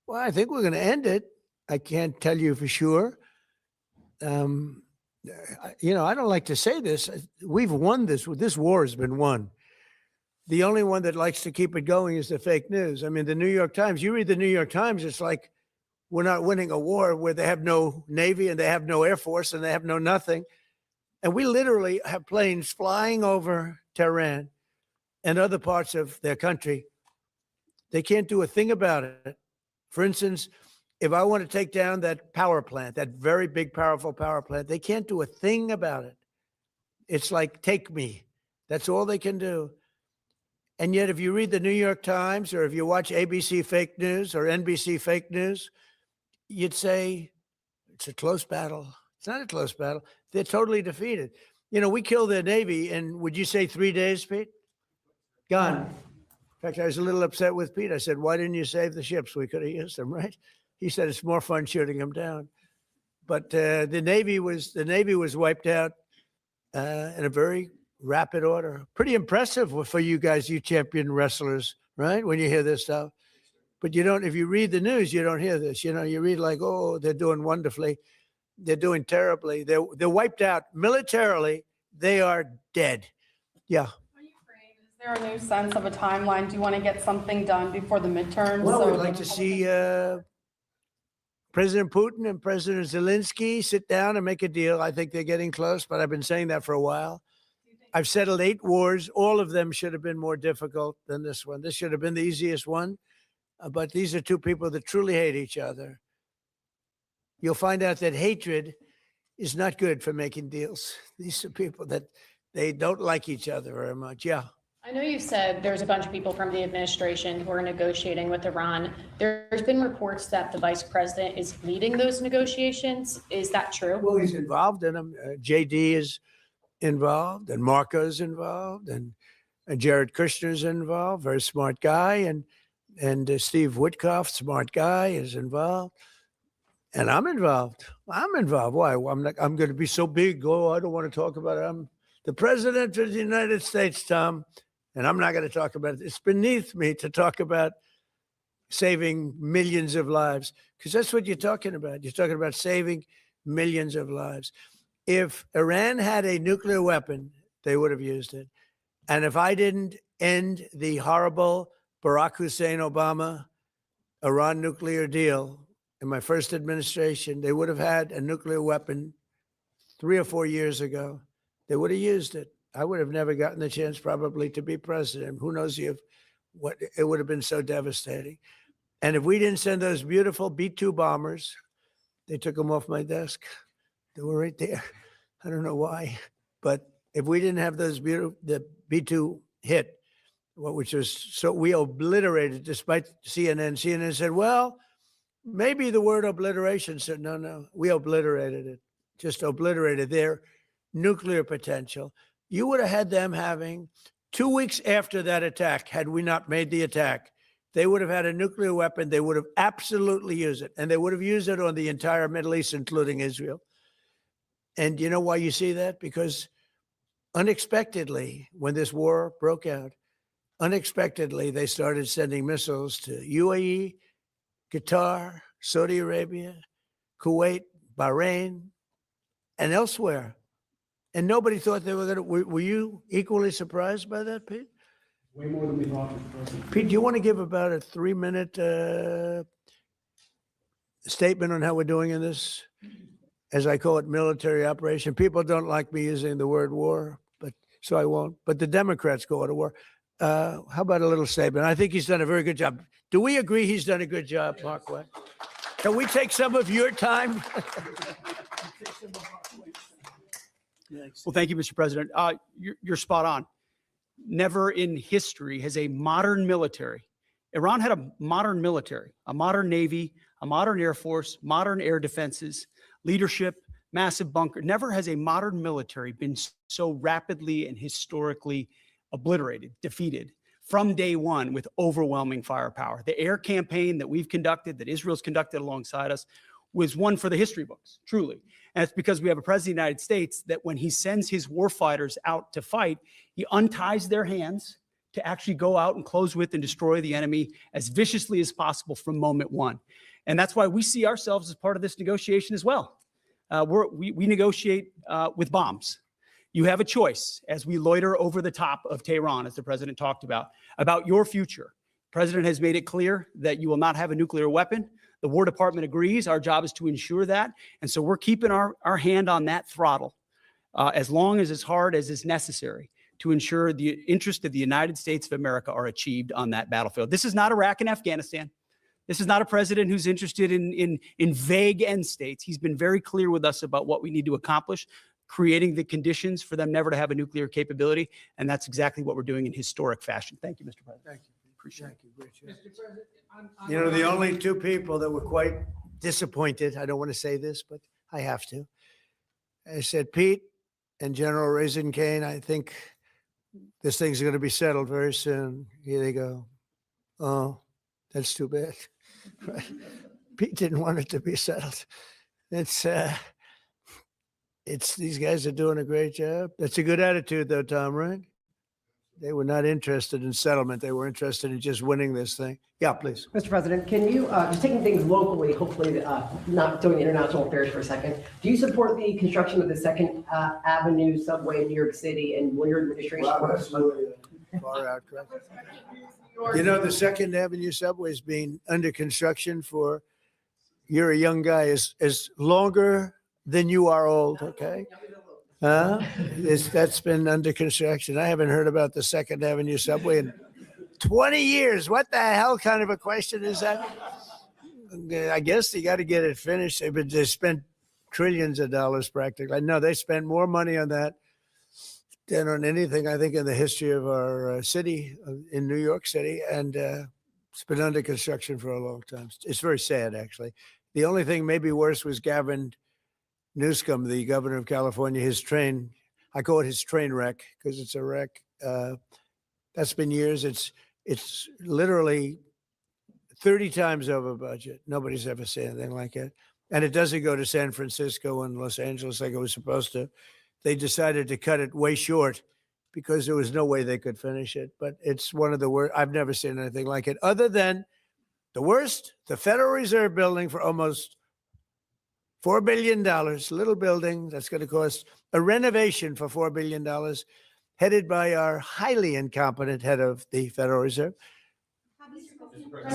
Well, I think we're going to end it. I can't tell you for sure. you know, I don't like to say this. We've won this. This war has been won. The only one that likes to keep it going is the fake news. I mean, the New York Times, you read the New York Times, it's like we're not winning a war where they have no Navy and they have no Air Force and they have no nothing. And we literally have planes flying over Tehran and other parts of their country. They can't do a thing about it. For instance, if I want to take down that power plant, that very big, powerful power plant, they can't do a thing about it. It's like, take me. That's all they can do. And yet, if you read the New York Times or if you watch ABC fake news or NBC fake news, you'd say it's a close battle. It's not a close battle. They're totally defeated. You know, we killed their Navy in, would you say 3 days, Pete? Gone. In fact, I was a little upset with Pete. I said, why didn't you save the ships? We could have used them, right? He said, it's more fun shooting them down. But the Navy was wiped out in a very rapid order. Pretty impressive for you guys, you champion wrestlers, right? When you hear this stuff. But you don't, if you read the news, you don't hear this. You know, you read like, oh, they're doing wonderfully. They're doing terribly. They're wiped out militarily. They are dead. Yeah. Is there a new sense of a timeline? Do you want to get something done before the midterms? Well, we'd like to see President Putin and President Zelensky sit down and make a deal. I think they're getting close, but I've been saying that for a while. I've settled 8 wars. All of them should have been more difficult than this one. This should have been the easiest one. But these are 2 people that truly hate each other. You'll find out that hatred is not good for making deals. These are people that they don't like each other very much. Yeah. I know you said there's a bunch of people from the administration who are negotiating with Iran. There's been reports that the vice president is leading those negotiations. Is that true? Well, he's involved in them. JD is involved, and Marco's involved, and Jared Kushner's involved, very smart guy, and Steve Witkoff, smart guy, is involved. And I'm involved. I'm involved. Why? I'm going to be so big. Oh, I don't want to talk about it. I'm the president of the United States, Tom, and I'm not going to talk about it. It's beneath me to talk about saving millions of lives, because that's what you're talking about. You're talking about saving millions of lives. If Iran had a nuclear weapon, they would have used it. And if I didn't end the horrible Barack Hussein Obama Iran nuclear deal in my first administration, they would have had a nuclear weapon 3 or 4 years ago. They would have used it. I would have never gotten the chance probably to be president. Who knows what it would have been so devastating. And if we didn't send those beautiful B-2 bombers, they took them off my desk. They were right there. I don't know why. But if we didn't have those beautiful, the B-2 hit, which was so we obliterated, despite CNN. CNN said, well, maybe the word obliteration said, no, we obliterated it, just obliterated their nuclear potential. You would have had them having 2 weeks after that attack, had we not made the attack, they would have had a nuclear weapon. They would have absolutely used it. And they would have used it on the entire Middle East, including Israel. And you know why you see that? Because unexpectedly, when this war broke out, unexpectedly, they started sending missiles to UAE, Qatar, Saudi Arabia, Kuwait, Bahrain, and elsewhere. And nobody thought they were going to. Were you equally surprised by that, Pete? Way more than we thought. Pete, do you want to give about a 3-minute statement on how we're doing in this, as I call it, military operation? People don't like me using the word war, but so I won't. But the Democrats go to war. How about a little statement? I think he's done a very good job. Do we agree he's done a good job, Mark? What? Can we take some of your time? Well, thank you, Mr. President. You're spot on. Never in history has a modern military, Iran had a modern military, a modern Navy, a modern Air Force, modern air defenses, leadership, massive bunker. Never has a modern military been so rapidly and historically obliterated, defeated from day one with overwhelming firepower. The air campaign that we've conducted, that Israel's conducted alongside us, was one for the history books, truly. And it's because we have a president of the United States that when he sends his warfighters out to fight, he unties their hands to actually go out and close with and destroy the enemy as viciously as possible from moment one. And that's why we see ourselves as part of this negotiation as well. we negotiate with bombs. You have a choice as we loiter over the top of Tehran, as the president talked about your future. The president has made it clear that you will not have a nuclear weapon. The War Department agrees. Our job is to ensure that. And so we're keeping our hand on that throttle as long as hard as is necessary to ensure the interests of the United States of America are achieved on that battlefield. This is not Iraq and Afghanistan. This is not a president who's interested in vague end states. He's been very clear with us about what we need to accomplish, creating the conditions for them never to have a nuclear capability. And that's exactly what we're doing in historic fashion. Thank you, Mr. President. Thank you. Appreciate it. Thank you. Great job. Mr. President, You know, the only two people that were quite disappointed, I don't want to say this, but I have to. I said, Pete and General Raisin Kane, I think this thing's going to be settled very soon. Here they go. Oh, that's too bad. Pete didn't want it to be settled. It's these guys are doing a great job. That's a good attitude, though, Tom, right? They were not interested in settlement. They were interested in just winning this thing. Yeah, please. Mr. President, can you, just taking things locally, hopefully not doing international affairs for a second, do you support the construction of the Second Avenue subway in New York City, and will your administration? Wow, that's really far out, correct? You know, the Second Avenue subway has been under construction for, you're a young guy, is longer than you are old, okay? That's been under construction. I haven't heard about the Second Avenue subway in 20 years. What the hell kind of a question is that? I guess they got to get it finished. They spent trillions of dollars practically. No, they spent more money on that than on anything, I think, in the history of our city, in New York City. And it's been under construction for a long time. It's very sad, actually. The only thing maybe worse was Gavin Newsom, the governor of California, his train, I call it his train wreck because it's a wreck. That's been years. It's literally 30 times over budget. Nobody's ever seen anything like it. And it doesn't go to San Francisco and Los Angeles like it was supposed to. They decided to cut it way short because there was no way they could finish it. But it's one of the worst. I've never seen anything like it other than the worst, the Federal Reserve building for almost $4 billion, little building that's going to cost a renovation for $4 billion, headed by our highly incompetent head of the Federal Reserve.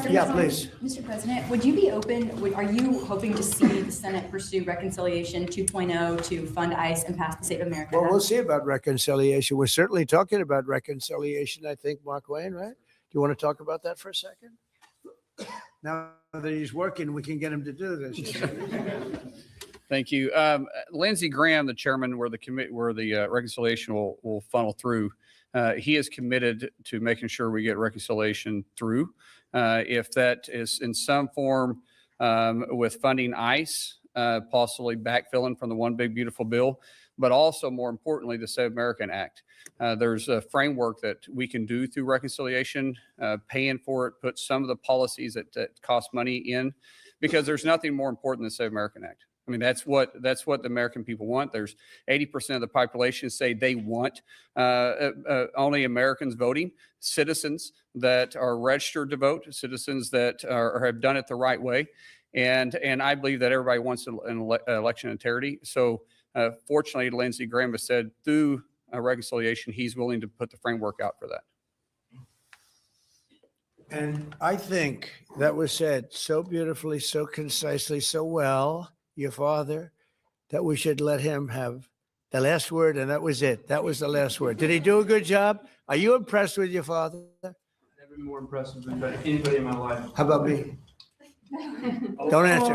Yeah, please. Mr. President, would you be open, are you hoping to see the Senate pursue Reconciliation 2.0 to fund ICE and pass the Save America Well, Act? we'll see about reconciliation. We're certainly talking about reconciliation, I think, Mark Wayne, right? Do you want to talk about that for a second? Now that he's working, we can get him to do this. Thank you. Lindsey Graham, the chairman where the reconciliation will funnel through, he is committed to making sure we get reconciliation through. If that is in some form with funding ICE, possibly backfilling from the One Big Beautiful Bill, but also more importantly, the Save American Act. There's a framework that we can do through reconciliation, paying for it, put some of the policies that cost money in, because there's nothing more important than the Save American Act. I mean, that's what the American people want. There's 80% of the population say they want only Americans voting, citizens that are registered to vote, citizens that have done it the right way. And I believe that everybody wants an election integrity. So fortunately, Lindsey Graham has said through reconciliation, he's willing to put the framework out for that. And I think that was said so beautifully, so concisely, so well, your father, that we should let him have the last word, and that was it. That was the last word. Did he do a good job? Are you impressed with your father? Never been more impressive than anybody in my life. How about me? Don't answer.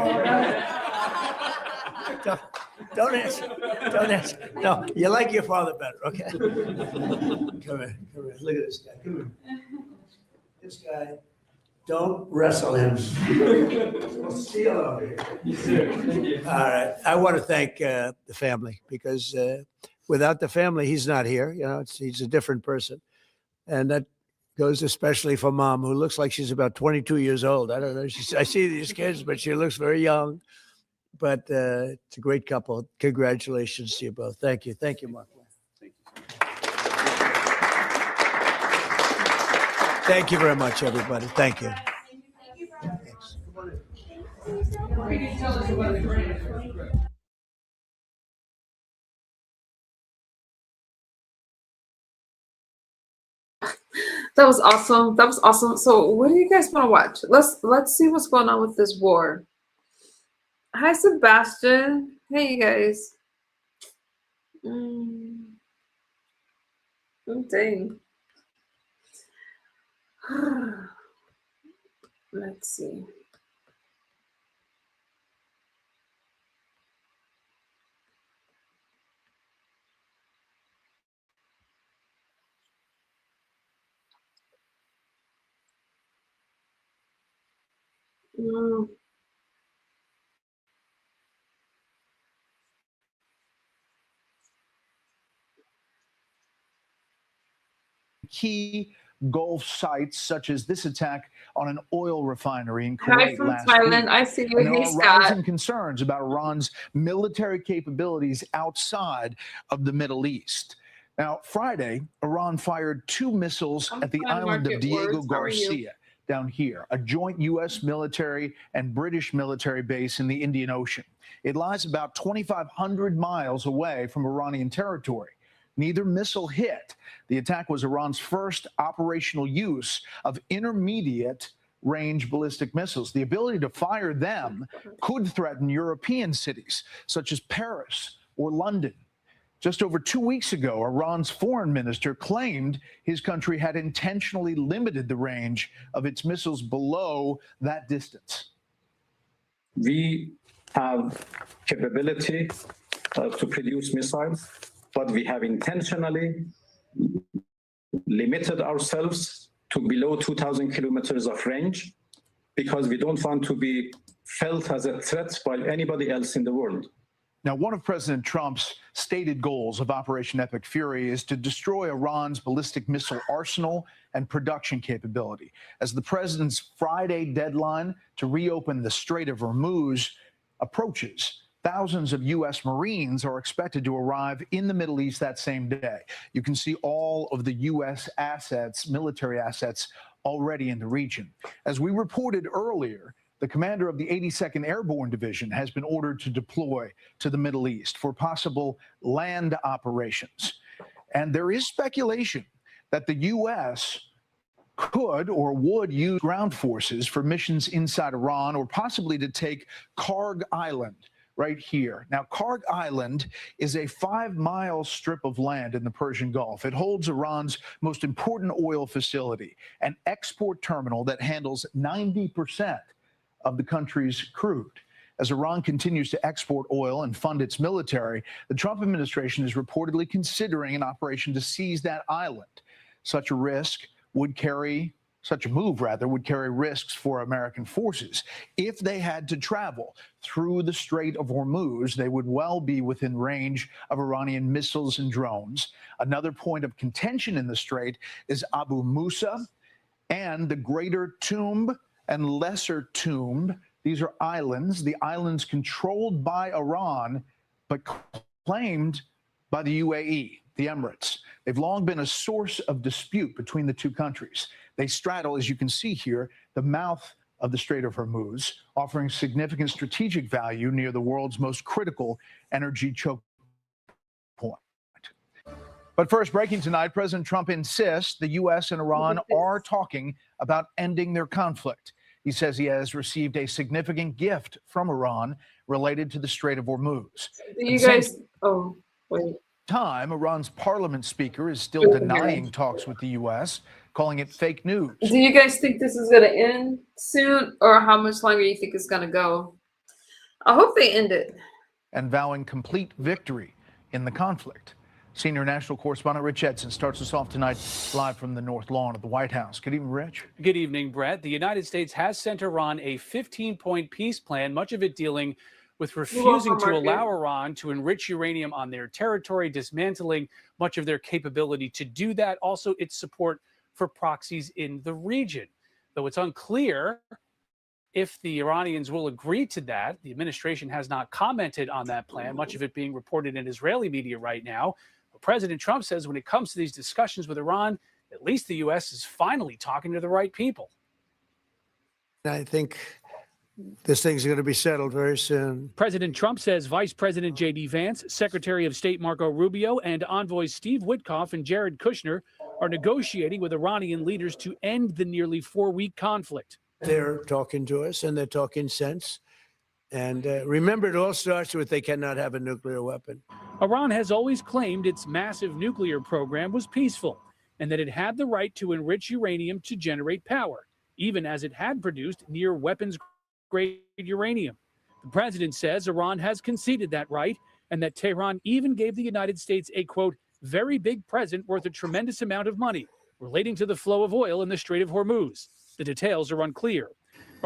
Don't answer. Don't answer. No, you like your father better, okay? Come here. Look at this guy. Come here. This guy, don't wrestle him. We'll steal over here. Yes, sir. Thank you. All right. I want to thank the family because without the family, he's not here. You know, he's a different person. And that goes especially for Mom, who looks like she's about 22 years old. I don't know. I see these kids, but she looks very young. But it's a great couple. Congratulations to you both. Thank you. Thank you, Mark. Thank you. Thank you very much, everybody. Thank you. Thanks. Can you tell us about the grant? That was awesome. That was awesome. So what do you guys want to watch? Let's see what's going on with this war. Hi, Sebastian. Hey, you guys. Oh, dang. Let's see. Key Gulf sites, such as this attack on an oil refinery in Hi Kuwait from last Thailand. week. I see you. And there Hey, are Scott. rising concerns about Iran's military capabilities outside of the Middle East. Now, Friday, Iran fired 2 missiles at the fine, island of Market Diego Words. How are you? Garcia down here, a joint U.S. military and British military base in the Indian Ocean. It lies about 2,500 miles away from Iranian territory. Neither missile hit. The attack was Iran's first operational use of intermediate range ballistic missiles. The ability to fire them could threaten European cities such as Paris or London. Just over 2 weeks ago, Iran's foreign minister claimed his country had intentionally limited the range of its missiles below that distance. We have capability to produce missiles, but we have intentionally limited ourselves to below 2,000 kilometers of range because we don't want to be felt as a threat by anybody else in the world. Now, one of President Trump's stated goals of Operation Epic Fury is to destroy Iran's ballistic missile arsenal and production capability. As the president's Friday deadline to reopen the Strait of Hormuz approaches, thousands of U.S. Marines are expected to arrive in the Middle East that same day. You can see all of the U.S. assets, military assets, already in the region. As we reported earlier, the commander of the 82nd Airborne Division has been ordered to deploy to the Middle East for possible land operations. And there is speculation that the U.S. could or would use ground forces for missions inside Iran or possibly to take Karg Island right here. Now, Karg Island is a 5-mile strip of land in the Persian Gulf. It holds Iran's most important oil facility, an export terminal that handles 90% of the country's crude. As Iran continues to export oil and fund its military, the Trump administration is reportedly considering an operation to seize that island. Such a move would carry risks for American forces. If they had to travel through the Strait of Hormuz, they would well be within range of Iranian missiles and drones. Another point of contention in the strait is Abu Musa and the Greater Tomb and Lesser Tomb. These are islands, the islands controlled by Iran, but claimed by the UAE, the Emirates. They've long been a source of dispute between the two countries. They straddle, as you can see here, the mouth of the Strait of Hormuz, offering significant strategic value near the world's most critical energy choke point. But first, breaking tonight, President Trump insists the U.S. and Iran are talking about ending their conflict. He says he has received a significant gift from Iran related to the Strait of Hormuz. You guys, oh, wait. Time, Iran's parliament speaker is still denying talks with the U.S., calling it fake news. Do you guys think this is going to end soon, or how much longer you think it's going to go? I hope they end it. And vowing complete victory in the conflict. Senior national correspondent Rich Edson starts us off tonight live from the North Lawn of the White House. Good evening, Rich. Good evening, Brett. The United States has sent Iran a 15-point peace plan, much of it dealing with refusing to allow Iran to enrich uranium on their territory, dismantling much of their capability to do that. Also, its support for proxies in the region. Though it's unclear if the Iranians will agree to that. The administration has not commented on that plan, much of it being reported in Israeli media right now. But President Trump says when it comes to these discussions with Iran, at least the U.S. is finally talking to the right people. I think this thing's going to be settled very soon. President Trump says Vice President J.D. Vance, Secretary of State Marco Rubio, and envoys Steve Witkoff and Jared Kushner are negotiating with Iranian leaders to end the nearly 4-week conflict. They're talking to us and they're talking sense. And remember, it all starts with they cannot have a nuclear weapon. Iran has always claimed its massive nuclear program was peaceful and that it had the right to enrich uranium to generate power, even as it had produced near weapons-grade uranium. The president says Iran has conceded that right and that Tehran even gave the United States a, quote, very big present worth a tremendous amount of money relating to the flow of oil in the Strait of Hormuz. The details are unclear.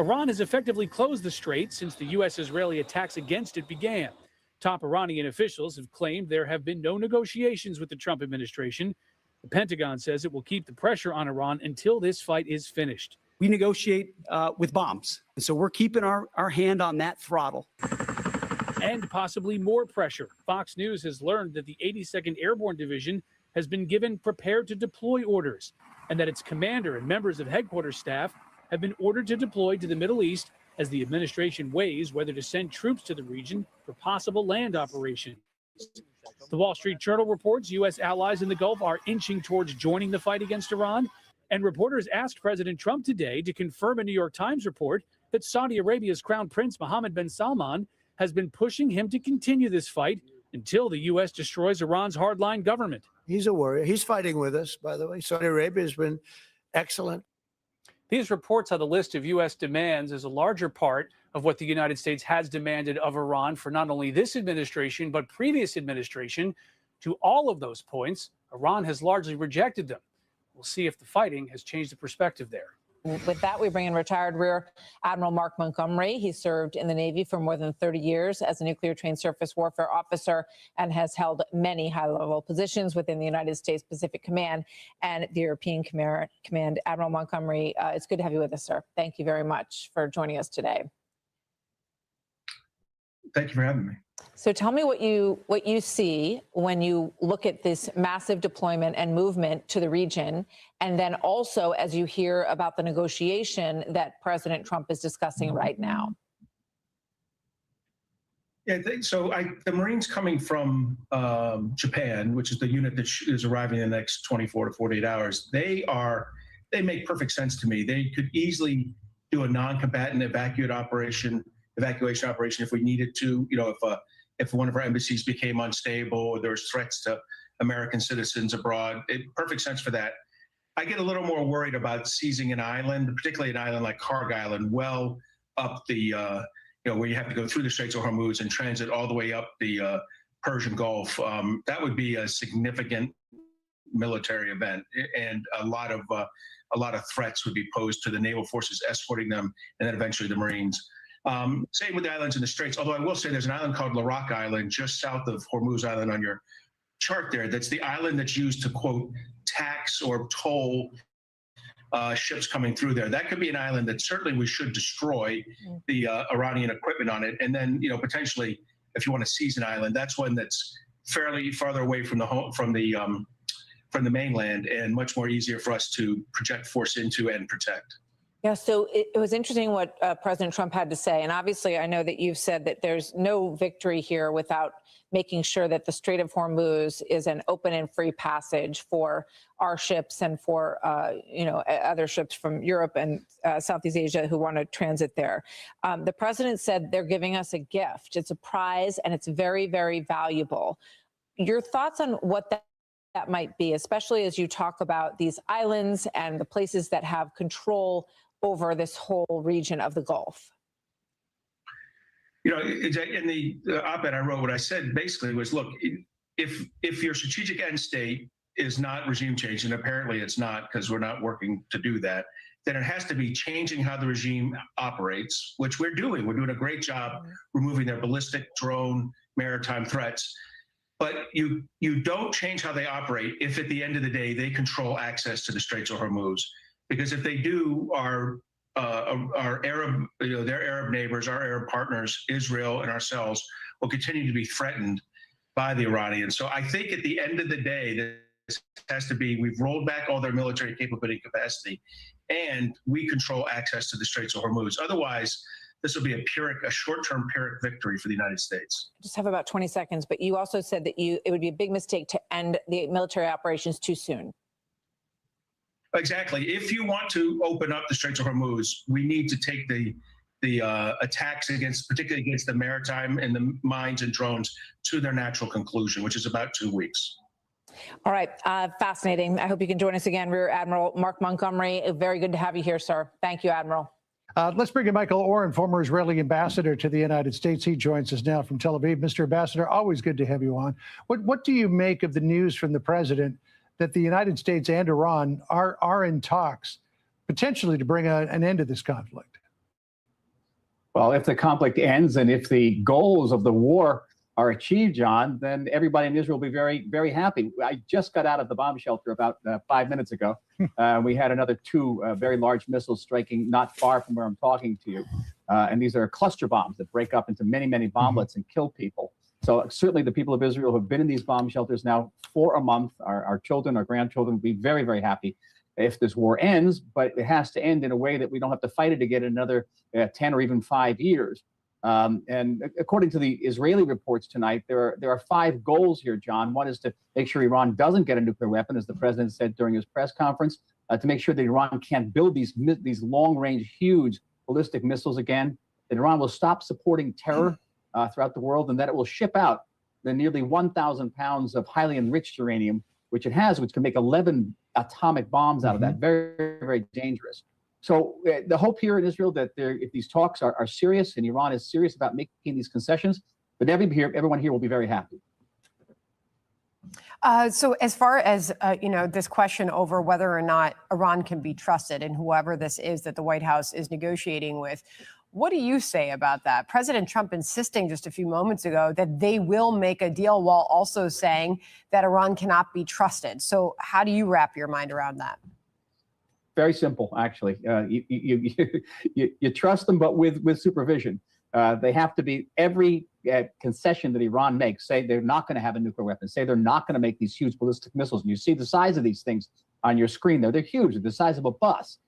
Iran has effectively closed the strait since the U.S.-Israeli attacks against it began. Top Iranian officials have claimed there have been no negotiations with the Trump administration. The Pentagon says it will keep the pressure on Iran until this fight is finished. We negotiate with bombs. And so we're keeping our hand on that throttle. And possibly more pressure. Fox News has learned that the 82nd Airborne Division has been given prepared to deploy orders and that its commander and members of headquarters staff have been ordered to deploy to the Middle East as the administration weighs whether to send troops to the region for possible land operations. The Wall Street Journal reports U.S. allies in the Gulf are inching towards joining the fight against Iran, and reporters asked President Trump today to confirm a New York Times report that Saudi Arabia's Crown Prince Mohammed bin Salman has been pushing him to continue this fight until the U.S. destroys Iran's hardline government. He's a warrior. He's fighting with us, by the way. Saudi Arabia has been excellent. These reports on the list of U.S. demands is a larger part of what the United States has demanded of Iran for not only this administration, but previous administration. To all of those points, Iran has largely rejected them. We'll see if the fighting has changed the perspective there. With that, we bring in retired Rear Admiral Mark Montgomery. He served in the Navy for more than 30 years as a nuclear-trained surface warfare officer and has held many high-level positions within the United States Pacific Command and the European Command. Admiral Montgomery, it's good to have you with us, sir. Thank you very much for joining us today. Thank you for having me. So tell me what you see when you look at this massive deployment and movement to the region, and then also as you hear about the negotiation that President Trump is discussing right now. Yeah, the Marines coming from Japan, which is the unit that is arriving in the next 24 to 48 hours, they make perfect sense to me. They could easily do a non-combatant evacuation operation if we needed to. You know, if one of our embassies became unstable or there was threats to American citizens abroad, perfect sense for that. I get a little more worried about seizing an island, particularly an island like Karg Island, well up the, where you have to go through the Straits of Hormuz and transit all the way up the Persian Gulf. That would be a significant military event, and a lot of threats would be posed to the naval forces escorting them, and then eventually the Marines. Same with the islands in the Straits, although I will say there's an island called Larak Island just south of Hormuz Island on your chart there. That's the island that's used to, quote, tax or toll ships coming through there. That could be an island that certainly we should destroy the Iranian equipment on it. And then, potentially, if you want to seize an island, that's one that's fairly farther away from the mainland and much more easier for us to project force into and protect. Yeah, so it was interesting what President Trump had to say. And obviously, I know that you've said that there's no victory here without making sure that the Strait of Hormuz is an open and free passage for our ships and for, other ships from Europe and Southeast Asia who want to transit there. The president said they're giving us a gift. It's a prize, and it's very, very valuable. Your thoughts on what that might be, especially as you talk about these islands and the places that have control over this whole region of the Gulf? In the op-ed I wrote, what I said basically was, look, if your strategic end state is not regime change, and apparently it's not because we're not working to do that, then it has to be changing how the regime operates, which we're doing. We're doing a great job removing their ballistic, drone, maritime threats. But you don't change how they operate if at the end of the day they control access to the Straits of Hormuz. Because if they do, our Arab, their Arab neighbors, our Arab partners, Israel and ourselves, will continue to be threatened by the Iranians. So I think at the end of the day, this has to be, we've rolled back all their military capability and capacity, and we control access to the Straits of Hormuz. Otherwise, this will be a short-term Pyrrhic victory for the United States. I just have about 20 seconds, but you also said that it would be a big mistake to end the military operations too soon. Exactly. If you want to open up the Straits of Hormuz, we need to take the attacks particularly against the maritime and the mines and drones to their natural conclusion, which is about 2 weeks. All right, fascinating. I hope you can join us again, Rear Admiral Mark Montgomery. Very good to have you here, sir. Thank you, Admiral. Let's bring in Michael Oren, former Israeli ambassador to the United States. He joins us now from Tel Aviv. Mr. Ambassador, always good to have you on. What do you make of the news from the president that the United States and Iran are in talks potentially to bring an end to this conflict? Well, if the conflict ends and if the goals of the war are achieved, John, then everybody in Israel will be very, very happy. I just got out of the bomb shelter about 5 minutes ago. We had another 2 very large missiles striking not far from where I'm talking to you. And these are cluster bombs that break up into many, many bomblets and kill people. So certainly the people of Israel who have been in these bomb shelters now for a month, our children, our grandchildren will be very, very happy if this war ends, but it has to end in a way that we don't have to fight it again another 10 or even 5 years. And according to the Israeli reports tonight, there are 5 goals here, John. One is to make sure Iran doesn't get a nuclear weapon, as the president said during his press conference, to make sure that Iran can't build these long-range, huge ballistic missiles again, that Iran will stop supporting terror throughout the world, and that it will ship out the nearly 1,000 pounds of highly enriched uranium, which it has, which can make 11 atomic bombs out of that. Very, very dangerous. So the hope here in Israel that if these talks are serious and Iran is serious about making these concessions, then everyone here will be very happy. So as far as, this question over whether or not Iran can be trusted and whoever this is that the White House is negotiating with, what do you say about that? President Trump insisting just a few moments ago that they will make a deal while also saying that Iran cannot be trusted. So how do you wrap your mind around that? Very simple, actually. You trust them, but with supervision. They have to be every concession that Iran makes. Say they're not going to have a nuclear weapon. Say they're not going to make these huge ballistic missiles. And you see the size of these things on your screen there. They're huge. They're the size of a bus.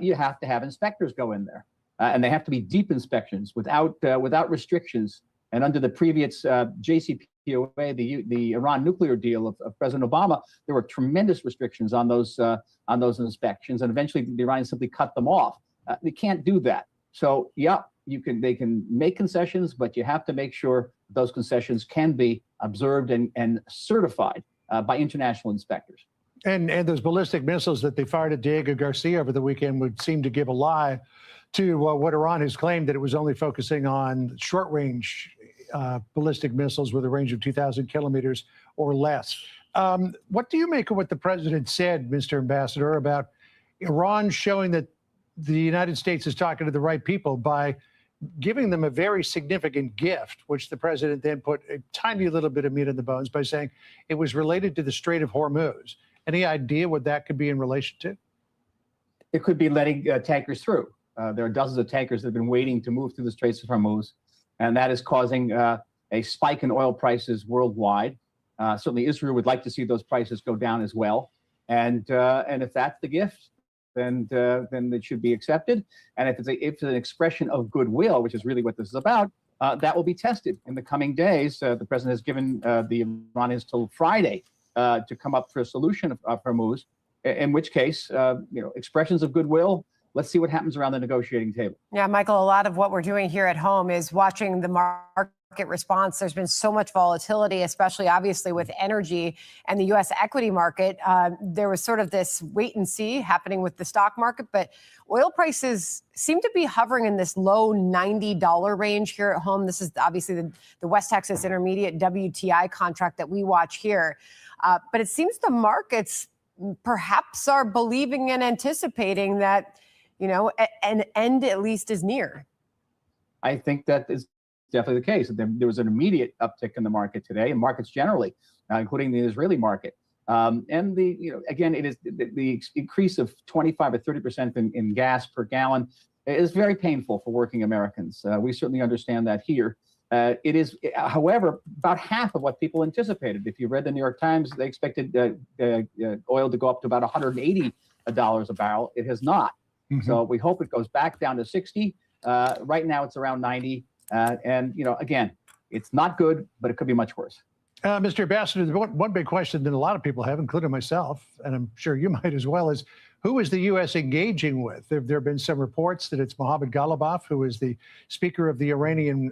You have to have inspectors go in there. And they have to be deep inspections without restrictions. And under the previous JCPOA, the Iran nuclear deal of President Obama, there were tremendous restrictions on those inspections, and eventually the Iranians simply cut them off. They can't do that. So yeah, they can make concessions, but you have to make sure those concessions can be observed and certified by international inspectors. And those ballistic missiles that they fired at Diego Garcia over the weekend would seem to give a lie to what Iran has claimed, that it was only focusing on short-range ballistic missiles with a range of 2,000 kilometers or less. What do you make of what the president said, Mr. Ambassador, about Iran showing that the United States is talking to the right people by giving them a very significant gift, which the president then put a tiny little bit of meat on the bones by saying it was related to the Strait of Hormuz? Any idea what that could be in relation to? It could be letting tankers through. There are dozens of tankers that have been waiting to move through the Straits of Hormuz, and that is causing a spike in oil prices worldwide. Certainly Israel would like to see those prices go down as well. And if that's the gift, then it should be accepted. And if it's an expression of goodwill, which is really what this is about, that will be tested in the coming days. The president has given the Iranians till Friday to come up for a solution of Hormuz, in which case, expressions of goodwill. Let's see what happens around the negotiating table. Yeah, Michael, a lot of what we're doing here at home is watching the market response. There's been so much volatility, especially obviously with energy and the U.S. equity market. There was sort of this wait and see happening with the stock market, but oil prices seem to be hovering in this low $90 range here at home. This is obviously the West Texas Intermediate WTI contract that we watch here. But it seems the markets perhaps are believing and anticipating that an end at least is near. I think that is definitely the case. There was an immediate uptick in the market today, and markets generally, including the Israeli market. And again, it is the increase of 25 or 30% in gas per gallon is very painful for working Americans. We certainly understand that here. It is, however, about half of what people anticipated. If you read the New York Times, they expected oil to go up to about $180 a barrel. It has not. Mm-hmm. So we hope it goes back down to 60. Right now it's around 90. And again, it's not good, but it could be much worse. Mr. Ambassador, the one big question that a lot of people have, including myself, and I'm sure you might as well, is who is the U.S. engaging with? There have been some reports that it's Mohammad Ghalibaf, who is the Speaker of the Iranian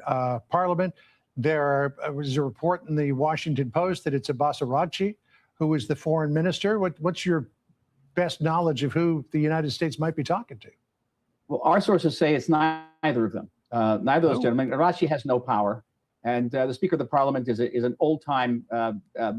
Parliament. There was a report in the Washington Post that it's Abbas Araghchi, who is the foreign minister. What's your best knowledge of who the United States might be talking to? Well, our sources say it's neither of them. Neither of those gentlemen. Araghchi has no power. And the Speaker of the Parliament is an old-time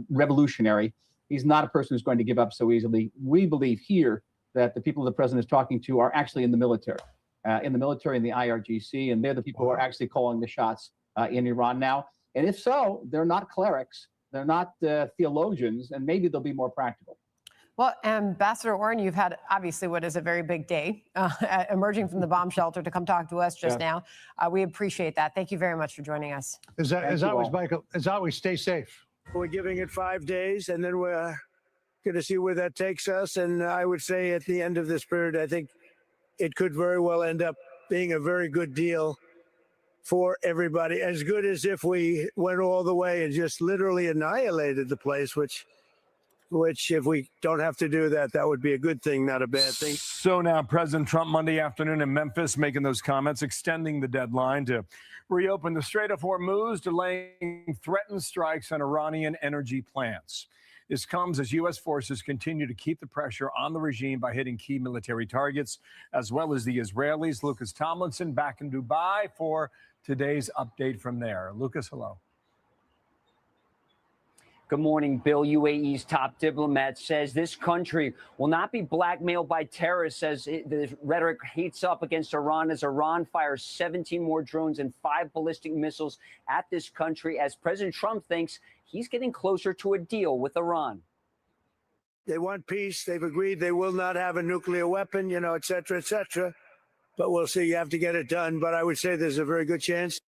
revolutionary. He's not a person who's going to give up so easily. We believe here that the people the president is talking to are actually in the military in the IRGC, and they're the people who are actually calling the shots in Iran now. And if so, they're not clerics, they're not theologians, and maybe they'll be more practical. Well, Ambassador Warren, you've had obviously what is a very big day emerging from the bomb shelter to come talk to us just now. We appreciate that. Thank you very much for joining us. As always, Michael, as always, stay safe. We're giving it 5 days, and then we're going to see where that takes us. And I would say at the end of this period, I think it could very well end up being a very good deal for everybody. As good as if we went all the way and just literally annihilated the place, which if we don't have to do that, that would be a good thing, not a bad thing. So now President Trump Monday afternoon in Memphis making those comments, extending the deadline to reopen the Strait of Hormuz, delaying threatened strikes on Iranian energy plants. This comes as U.S. forces continue to keep the pressure on the regime by hitting key military targets, as well as the Israelis. Lucas Tomlinson back in Dubai for today's update from there. Lucas, hello. Good morning, Bill. UAE's top diplomat says this country will not be blackmailed by terrorists as the rhetoric heats up against Iran as Iran fires 17 more drones and 5 ballistic missiles at this country as President Trump thinks he's getting closer to a deal with Iran. They want peace. They've agreed they will not have a nuclear weapon, et cetera, et cetera. But we'll see. You have to get it done. But I would say there's a very good chance.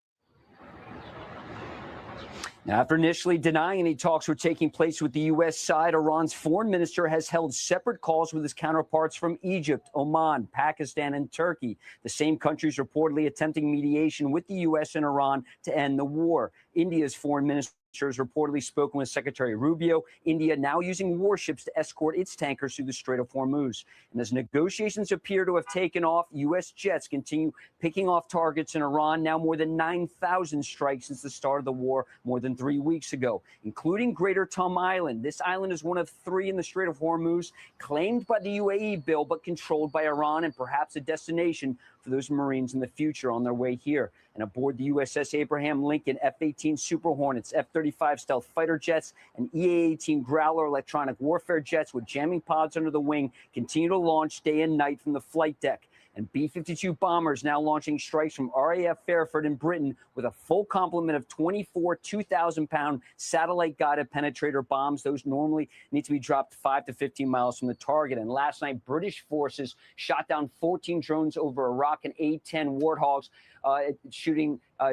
Now, after initially denying any talks were taking place with the U.S. side, Iran's foreign minister has held separate calls with his counterparts from Egypt, Oman, Pakistan, and Turkey, the same countries reportedly attempting mediation with the U.S. and Iran to end the war. India's foreign minister has reportedly spoken with Secretary Rubio. India now using warships to escort its tankers through the Strait of Hormuz. And as negotiations appear to have taken off, U.S. jets continue picking off targets in Iran. Now more than 9,000 strikes since the start of the war more than 3 weeks ago, including Greater Tum Island. This island is one of 3 in the Strait of Hormuz, claimed by the UAE, Bill, but controlled by Iran, and perhaps a destination for those Marines in the future on their way here. And aboard the USS Abraham Lincoln, F-18 Super Hornets, F-35 stealth fighter jets, and EA-18 Growler electronic warfare jets with jamming pods under the wing continue to launch day and night from the flight deck. And B-52 bombers now launching strikes from RAF Fairford in Britain with a full complement of 24 2,000-pound satellite-guided penetrator bombs. Those normally need to be dropped 5 to 15 miles from the target. And last night, British forces shot down 14 drones over Iraq and A-10 Warthogs,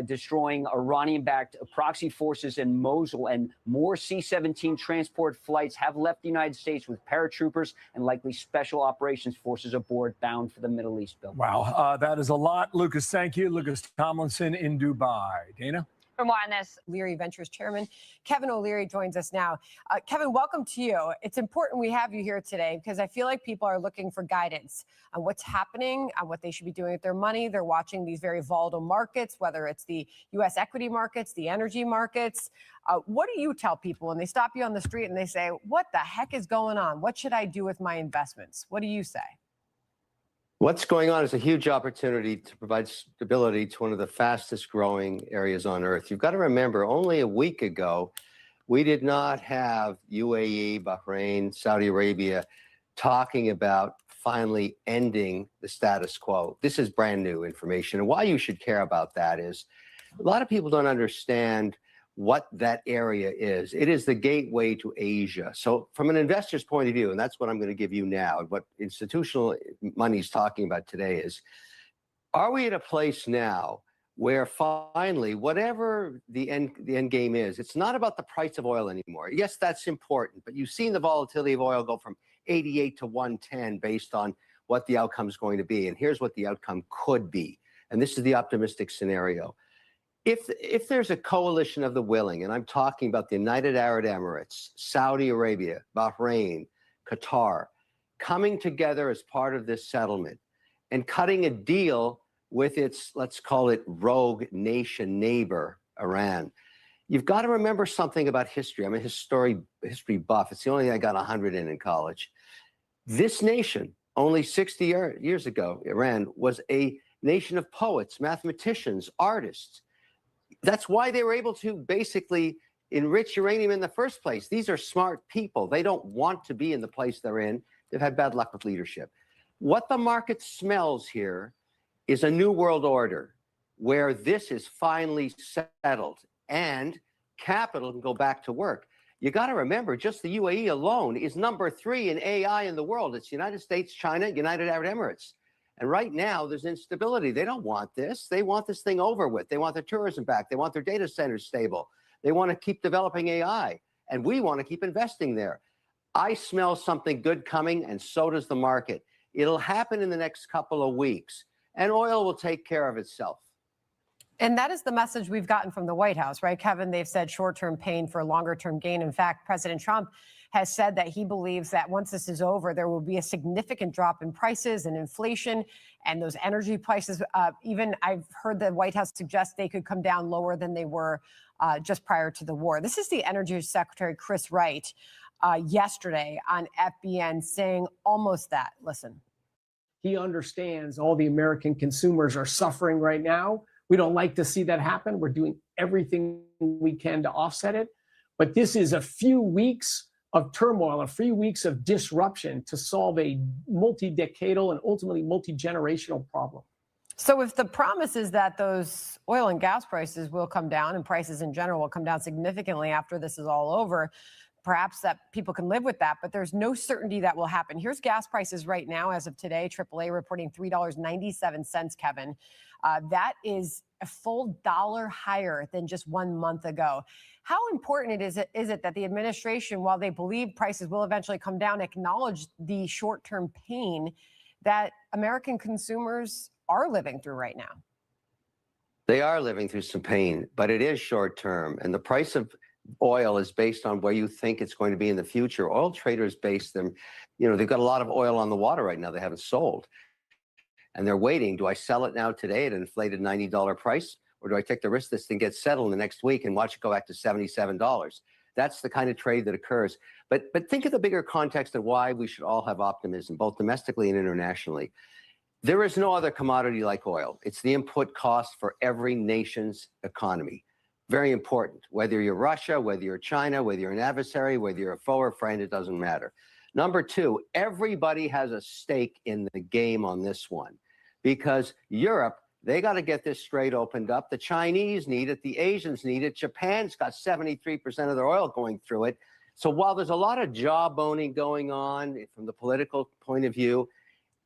destroying Iranian-backed proxy forces in Mosul. And more C-17 transport flights have left the United States with paratroopers and likely special operations forces aboard bound for the Middle East, Bill. Wow, that is a lot. Lucas, thank you. Lucas Tomlinson in Dubai. Dana? For more on this, Leary Ventures Chairman Kevin O'Leary joins us now. Kevin, welcome to you. It's important we have you here today because I feel like people are looking for guidance on what's happening, on what they should be doing with their money. They're watching these very volatile markets, whether it's the U.S. equity markets, the energy markets. What do you tell people when they stop you on the street and they say, what the heck is going on? What should I do with my investments? What do you say? What's going on is a huge opportunity to provide stability to one of the fastest growing areas on Earth. You've got to remember, only a week ago, we did not have UAE, Bahrain, Saudi Arabia talking about finally ending the status quo. This is brand new information. And why you should care about that is a lot of people don't understand what that area is. It is the gateway to Asia. So from an investor's point of view, and that's what I'm going to give you now, what institutional money is talking about today is, are we at a place now where finally, whatever the end game is, it's not about the price of oil anymore. Yes, that's important, but you've seen the volatility of oil go from 88 to 110 based on what the outcome is going to be. And here's what the outcome could be. And this is the optimistic scenario. If there's a coalition of the willing, and I'm talking about the United Arab Emirates, Saudi Arabia, Bahrain, Qatar, coming together as part of this settlement and cutting a deal with its, let's call it, rogue nation neighbor, Iran, you've got to remember something about history. I'm a history buff. It's the only thing I got 100 in college. This nation, only 60 years ago, Iran, was a nation of poets, mathematicians, artists. That's why they were able to basically enrich uranium in the first place. These are smart people. They don't want to be in the place they're in. They've had bad luck with leadership. What the market smells here is a new world order where this is finally settled and capital can go back to work. You got to remember, just the UAE alone is number 3 in AI in the world. It's United States, China, United Arab Emirates. And right now, there's instability. They don't want this. They want this thing over with. They want their tourism back. They want their data centers stable. They want to keep developing AI. And we want to keep investing there. I smell something good coming, and so does the market. It'll happen in the next couple of weeks, and oil will take care of itself. And that is the message we've gotten from the White House, right, Kevin? They've said short-term pain for longer-term gain. In fact, President Trump has said that he believes that once this is over, there will be a significant drop in prices and inflation and those energy prices. Even I've heard the White House suggest they could come down lower than they were just prior to the war. This is the Energy Secretary, Chris Wright, yesterday on FBN saying almost that. Listen. He understands all the American consumers are suffering right now. We don't like to see that happen. We're doing everything we can to offset it. But this is a few weeks of turmoil, a few weeks of disruption to solve a multi-decadal and ultimately multi-generational problem. So if the promise is that those oil and gas prices will come down and prices in general will come down significantly after this is all over, perhaps that people can live with that, but there's no certainty that will happen. Here's gas prices right now as of today. AAA reporting $3.97, Kevin. That is a full $1 higher than just 1 month ago. How important is it that the administration, while they believe prices will eventually come down, acknowledge the short-term pain that American consumers are living through right now? They are living through some pain, but it is short-term. And the price of oil is based on where you think it's going to be in the future. Oil traders base them, they've got a lot of oil on the water right now they haven't sold. And they're waiting. Do I sell it now today at an inflated $90 price? Or do I take the risk this thing gets settled in the next week and watch it go back to $77? That's the kind of trade that occurs. But think of the bigger context of why we should all have optimism, both domestically and internationally. There is no other commodity like oil. It's the input cost for every nation's economy. Very important. Whether you're Russia, whether you're China, whether you're an adversary, whether you're a foe or friend, it doesn't matter. Number 2, everybody has a stake in the game on this one because Europe, they got to get this strait opened up. The Chinese need it. The Asians need it. Japan's got 73% of their oil going through it. So while there's a lot of jawboning going on from the political point of view,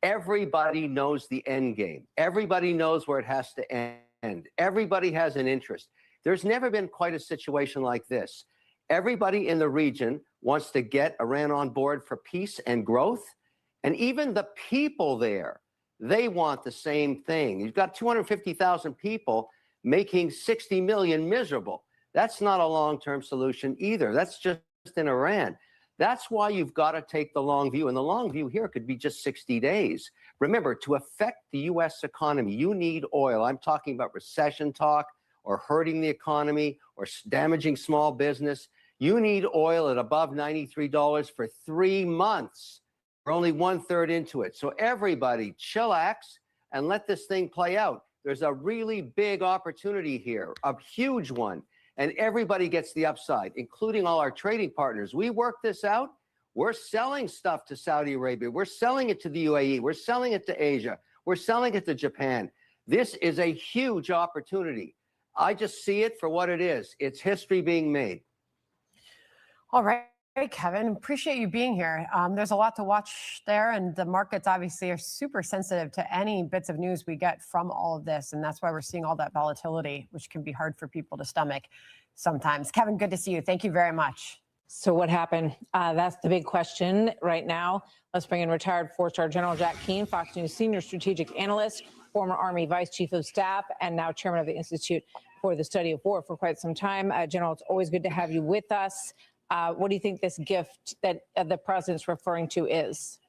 everybody knows the end game. Everybody knows where it has to end. Everybody has an interest. There's never been quite a situation like this. Everybody in the region wants to get Iran on board for peace and growth. And even the people there, they want the same thing. You've got 250,000 people making 60 million miserable. That's not a long-term solution either. That's just in Iran. That's why you've got to take the long view. And the long view here could be just 60 days. Remember, to affect the U.S. economy, you need oil. I'm talking about recession talk or hurting the economy or damaging small business. You need oil at above $93 for 3 months. We're only 1/3 into it. So everybody chillax and let this thing play out. There's a really big opportunity here, a huge one. And everybody gets the upside, including all our trading partners. We work this out. We're selling stuff to Saudi Arabia. We're selling it to the UAE. We're selling it to Asia. We're selling it to Japan. This is a huge opportunity. I just see it for what it is. It's history being made. All right, Kevin, appreciate you being here. There's a lot to watch there, and the markets obviously are super sensitive to any bits of news we get from all of this, and that's why we're seeing all that volatility, which can be hard for people to stomach sometimes. Kevin, good to see you. Thank you very much. So what happened? That's the big question right now. Let's bring in retired 4-star General Jack Keane, Fox News senior strategic analyst, former Army Vice Chief of Staff, and now chairman of the Institute for the study of war for quite some time. General, it's always good to have you with us. What do you think this gift that the president's referring to is?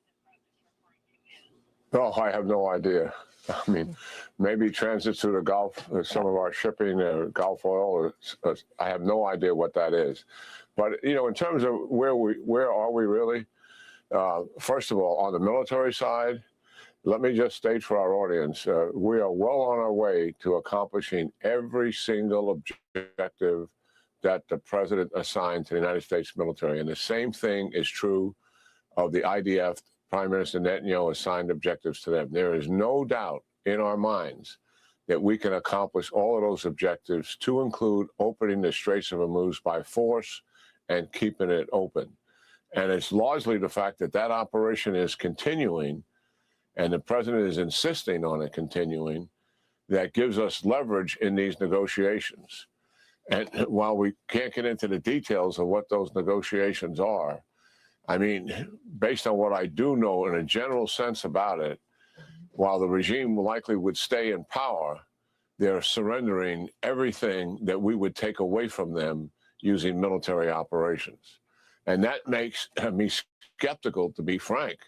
No, I have no idea. I mean, maybe transit through the Gulf, some of our shipping, Gulf oil, I have no idea what that is. But, you know, in terms of where are we really? First of all, on the military side, let me just state for our audience, we are well on our way to accomplishing every single objective that the president assigned to the United States military. And the same thing is true of the IDF. Prime Minister Netanyahu assigned objectives to them. There is no doubt in our minds that we can accomplish all of those objectives, to include opening the Straits of Hormuz by force and keeping it open. And it's largely the fact that that operation is continuing, and the president is insisting on it continuing, that gives us leverage in these negotiations. And while we can't get into the details of what those negotiations are, I mean, based on what I do know in a general sense about it, while the regime likely would stay in power, they're surrendering everything that we would take away from them using military operations. And that makes me skeptical, to be frank.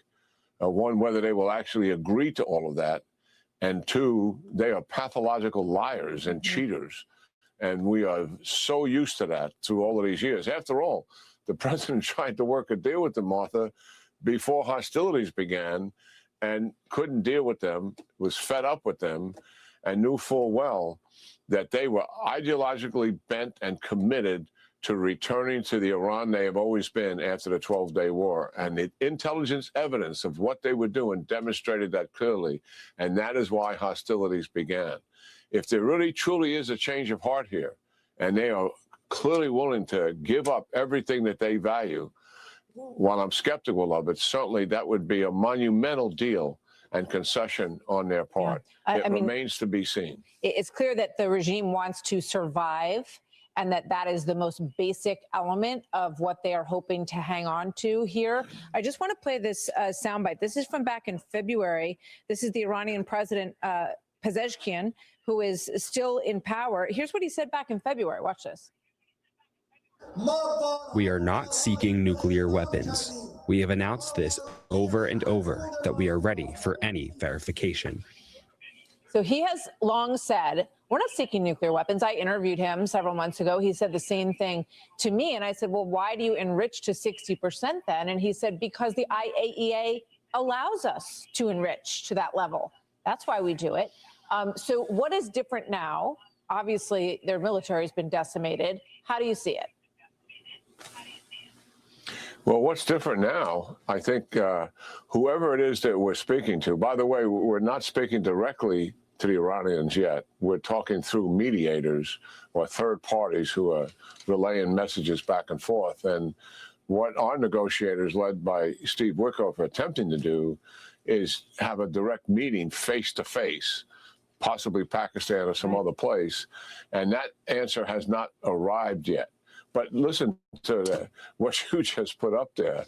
One, whether they will actually agree to all of that. And two, they are pathological liars and cheaters. And we are so used to that through all of these years. After all, the president tried to work a deal with them, Martha, before hostilities began, and couldn't deal with them, was fed up with them, and knew full well that they were ideologically bent and committed to returning to the Iran they have always been after the 12-day war. And the intelligence evidence of what they were doing demonstrated that clearly, and that is why hostilities began. If there really truly is a change of heart here, and they are clearly willing to give up everything that they value, while I'm skeptical of it, certainly that would be a monumental deal and concession on their part. Yeah. It remains to be seen. It's clear that the regime wants to survive, and that is the most basic element of what they are hoping to hang on to here. I just want to play this soundbite. This is from back in February. This is the Iranian president, Pezeshkian, who is still in power. Here's what he said back in February. Watch this. We are not seeking nuclear weapons. We have announced this over and over, that we are ready for any verification. So he has long said, we're not seeking nuclear weapons. I interviewed him several months ago. He said the same thing to me. And I said, well, why do you enrich to 60% then? And he said, because the IAEA allows us to enrich to that level. That's why we do it. So what is different now? Obviously, their military has been decimated. How do you see it? Well, what's different now, I think whoever it is that we're speaking to, by the way, we're not speaking directly to the Iranians yet. We're talking through mediators or third parties who are relaying messages back and forth. And what our negotiators, led by Steve Witkoff, are attempting to do is have a direct meeting face-to-face, possibly Pakistan or some other place. And that answer has not arrived yet. But listen to what you just put up there.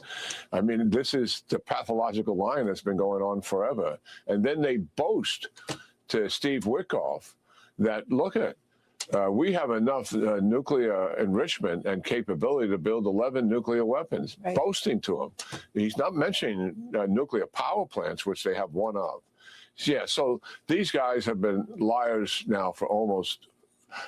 I mean, this is the pathological line that's been going on forever. And then they boast to Steve Witkoff that, look at, we have enough nuclear enrichment and capability to build 11 nuclear weapons, boasting to him. He's not mentioning nuclear power plants, which they have one of. Yeah, so these guys have been liars now for almost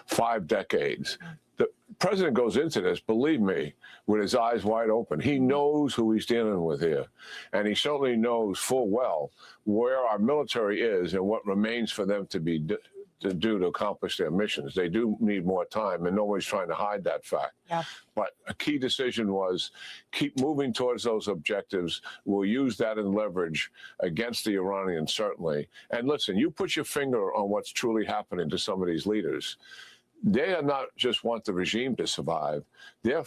5 decades. The president goes into this, believe me, with his eyes wide open. He knows who he's dealing with here. And he certainly knows full well where our military is and what remains for them to do to accomplish their missions. They do need more time, and nobody's trying to hide that fact. Yeah. But a key decision was keep moving towards those objectives. We'll use that in leverage against the Iranians, certainly. And listen, you put your finger on what's truly happening to some of these leaders. They are not just want the regime to survive. They're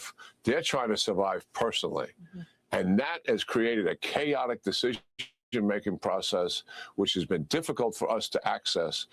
trying to survive personally. Mm-hmm. And that has created a chaotic decision-making process, which has been difficult for us to access.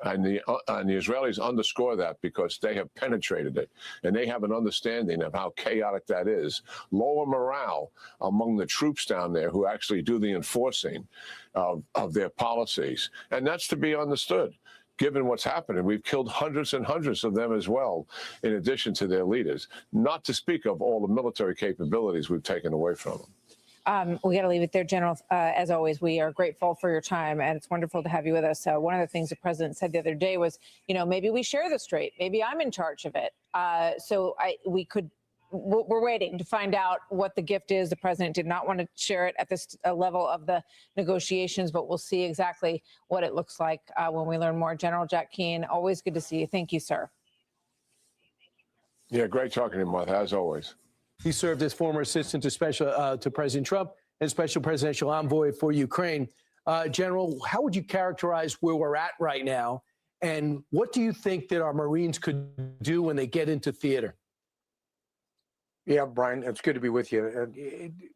And the Israelis underscore that because they have penetrated it. And they have an understanding of how chaotic that is. Lower morale among the troops down there who actually do the enforcing of their policies. And that's to be understood. given what's happening. We've killed hundreds and hundreds of them as well, in addition to their leaders, not to speak of all the military capabilities we've taken away from them. We got to leave it there, General. As always, we are grateful for your time, and it's wonderful to have you with us. One of the things the president said the other day was, you know, maybe we share the strait. Maybe I'm in charge of it. We're waiting to find out what the gift is. The president did not want to share it at this level of the negotiations, but we'll see exactly what it looks like when we learn more. General Jack Keane, always good to see you. Thank you, sir. Yeah, great talking to you, Martha, as always. He served as former assistant to President Trump and special presidential envoy for Ukraine. General, how would you characterize where we're at right now? And what do you think that our Marines could do when they get into theater? Yeah, Brian, it's good to be with you.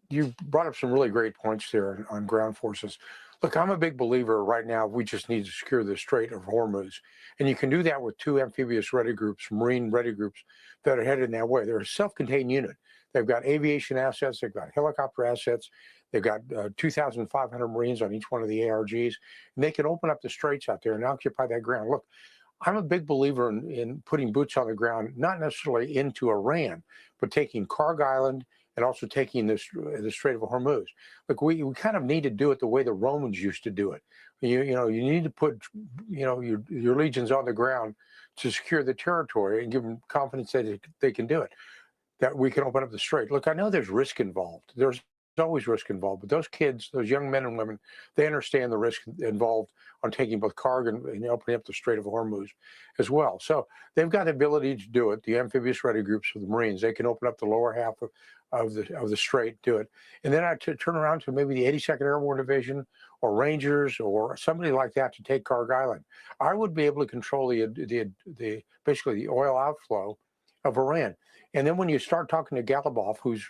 You brought up some really great points there on ground forces. Look, I'm a big believer right now, we just need to secure the Strait of Hormuz. And you can do that with 2 amphibious ready groups, Marine ready groups that are headed in that way. They're a self-contained unit. They've got aviation assets, they've got helicopter assets, they've got 2,500 Marines on each one of the ARGs, and they can open up the straits out there and occupy that ground. Look, I'm a big believer in putting boots on the ground, not necessarily into Iran, but taking Karg Island and also taking the Strait of Hormuz. Look, we kind of need to do it the way the Romans used to do it. You need to put your legions on the ground to secure the territory and give them confidence that they can do it, that we can open up the strait. Look, I know there's risk involved. There's always risk involved, but those kids, those young men and women, they understand the risk involved on taking both Karg and opening up the Strait of Hormuz as well. So they've got the ability to do it. The amphibious ready groups for the Marines, they can open up the lower half of the strait, do it. And then I turn around to maybe the 82nd Airborne Division or Rangers or somebody like that to take Karg Island. I would be able to control basically the oil outflow of Iran. And then when you start talking to Galibov, who's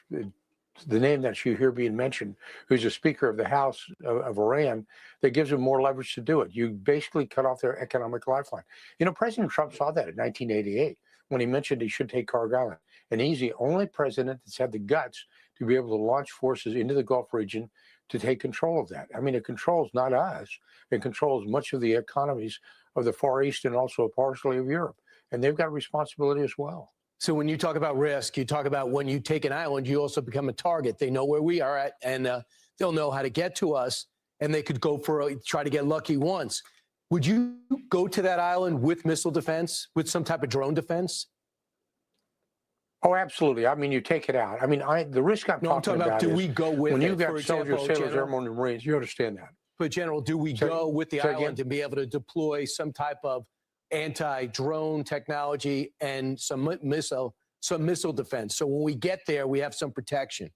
the name that you hear being mentioned, who's a Speaker of the House of Iran, that gives them more leverage to do it. You basically cut off their economic lifeline. You know, President Trump saw that in 1988 when he mentioned he should take Karg Island. And he's the only president that's had the guts to be able to launch forces into the Gulf region to take control of that. I mean, it controls not us, it controls much of the economies of the Far East and also partially of Europe. And they've got responsibility as well. So when you talk about risk, you talk about when you take an island, you also become a target. They know where we are at, and they'll know how to get to us, and they could go try to get lucky once. Would you go to that island with missile defense, with some type of drone defense? Oh, absolutely. I mean, you take it out. I mean, the risk I'm talking about do is we go with when it, you've got for soldiers, example, sailors, General? airmen, and Marines, you understand that. But General, do we go with the say island again? and be able to deploy some type of anti-drone technology and some missile defense? So when we get there, we have some protection.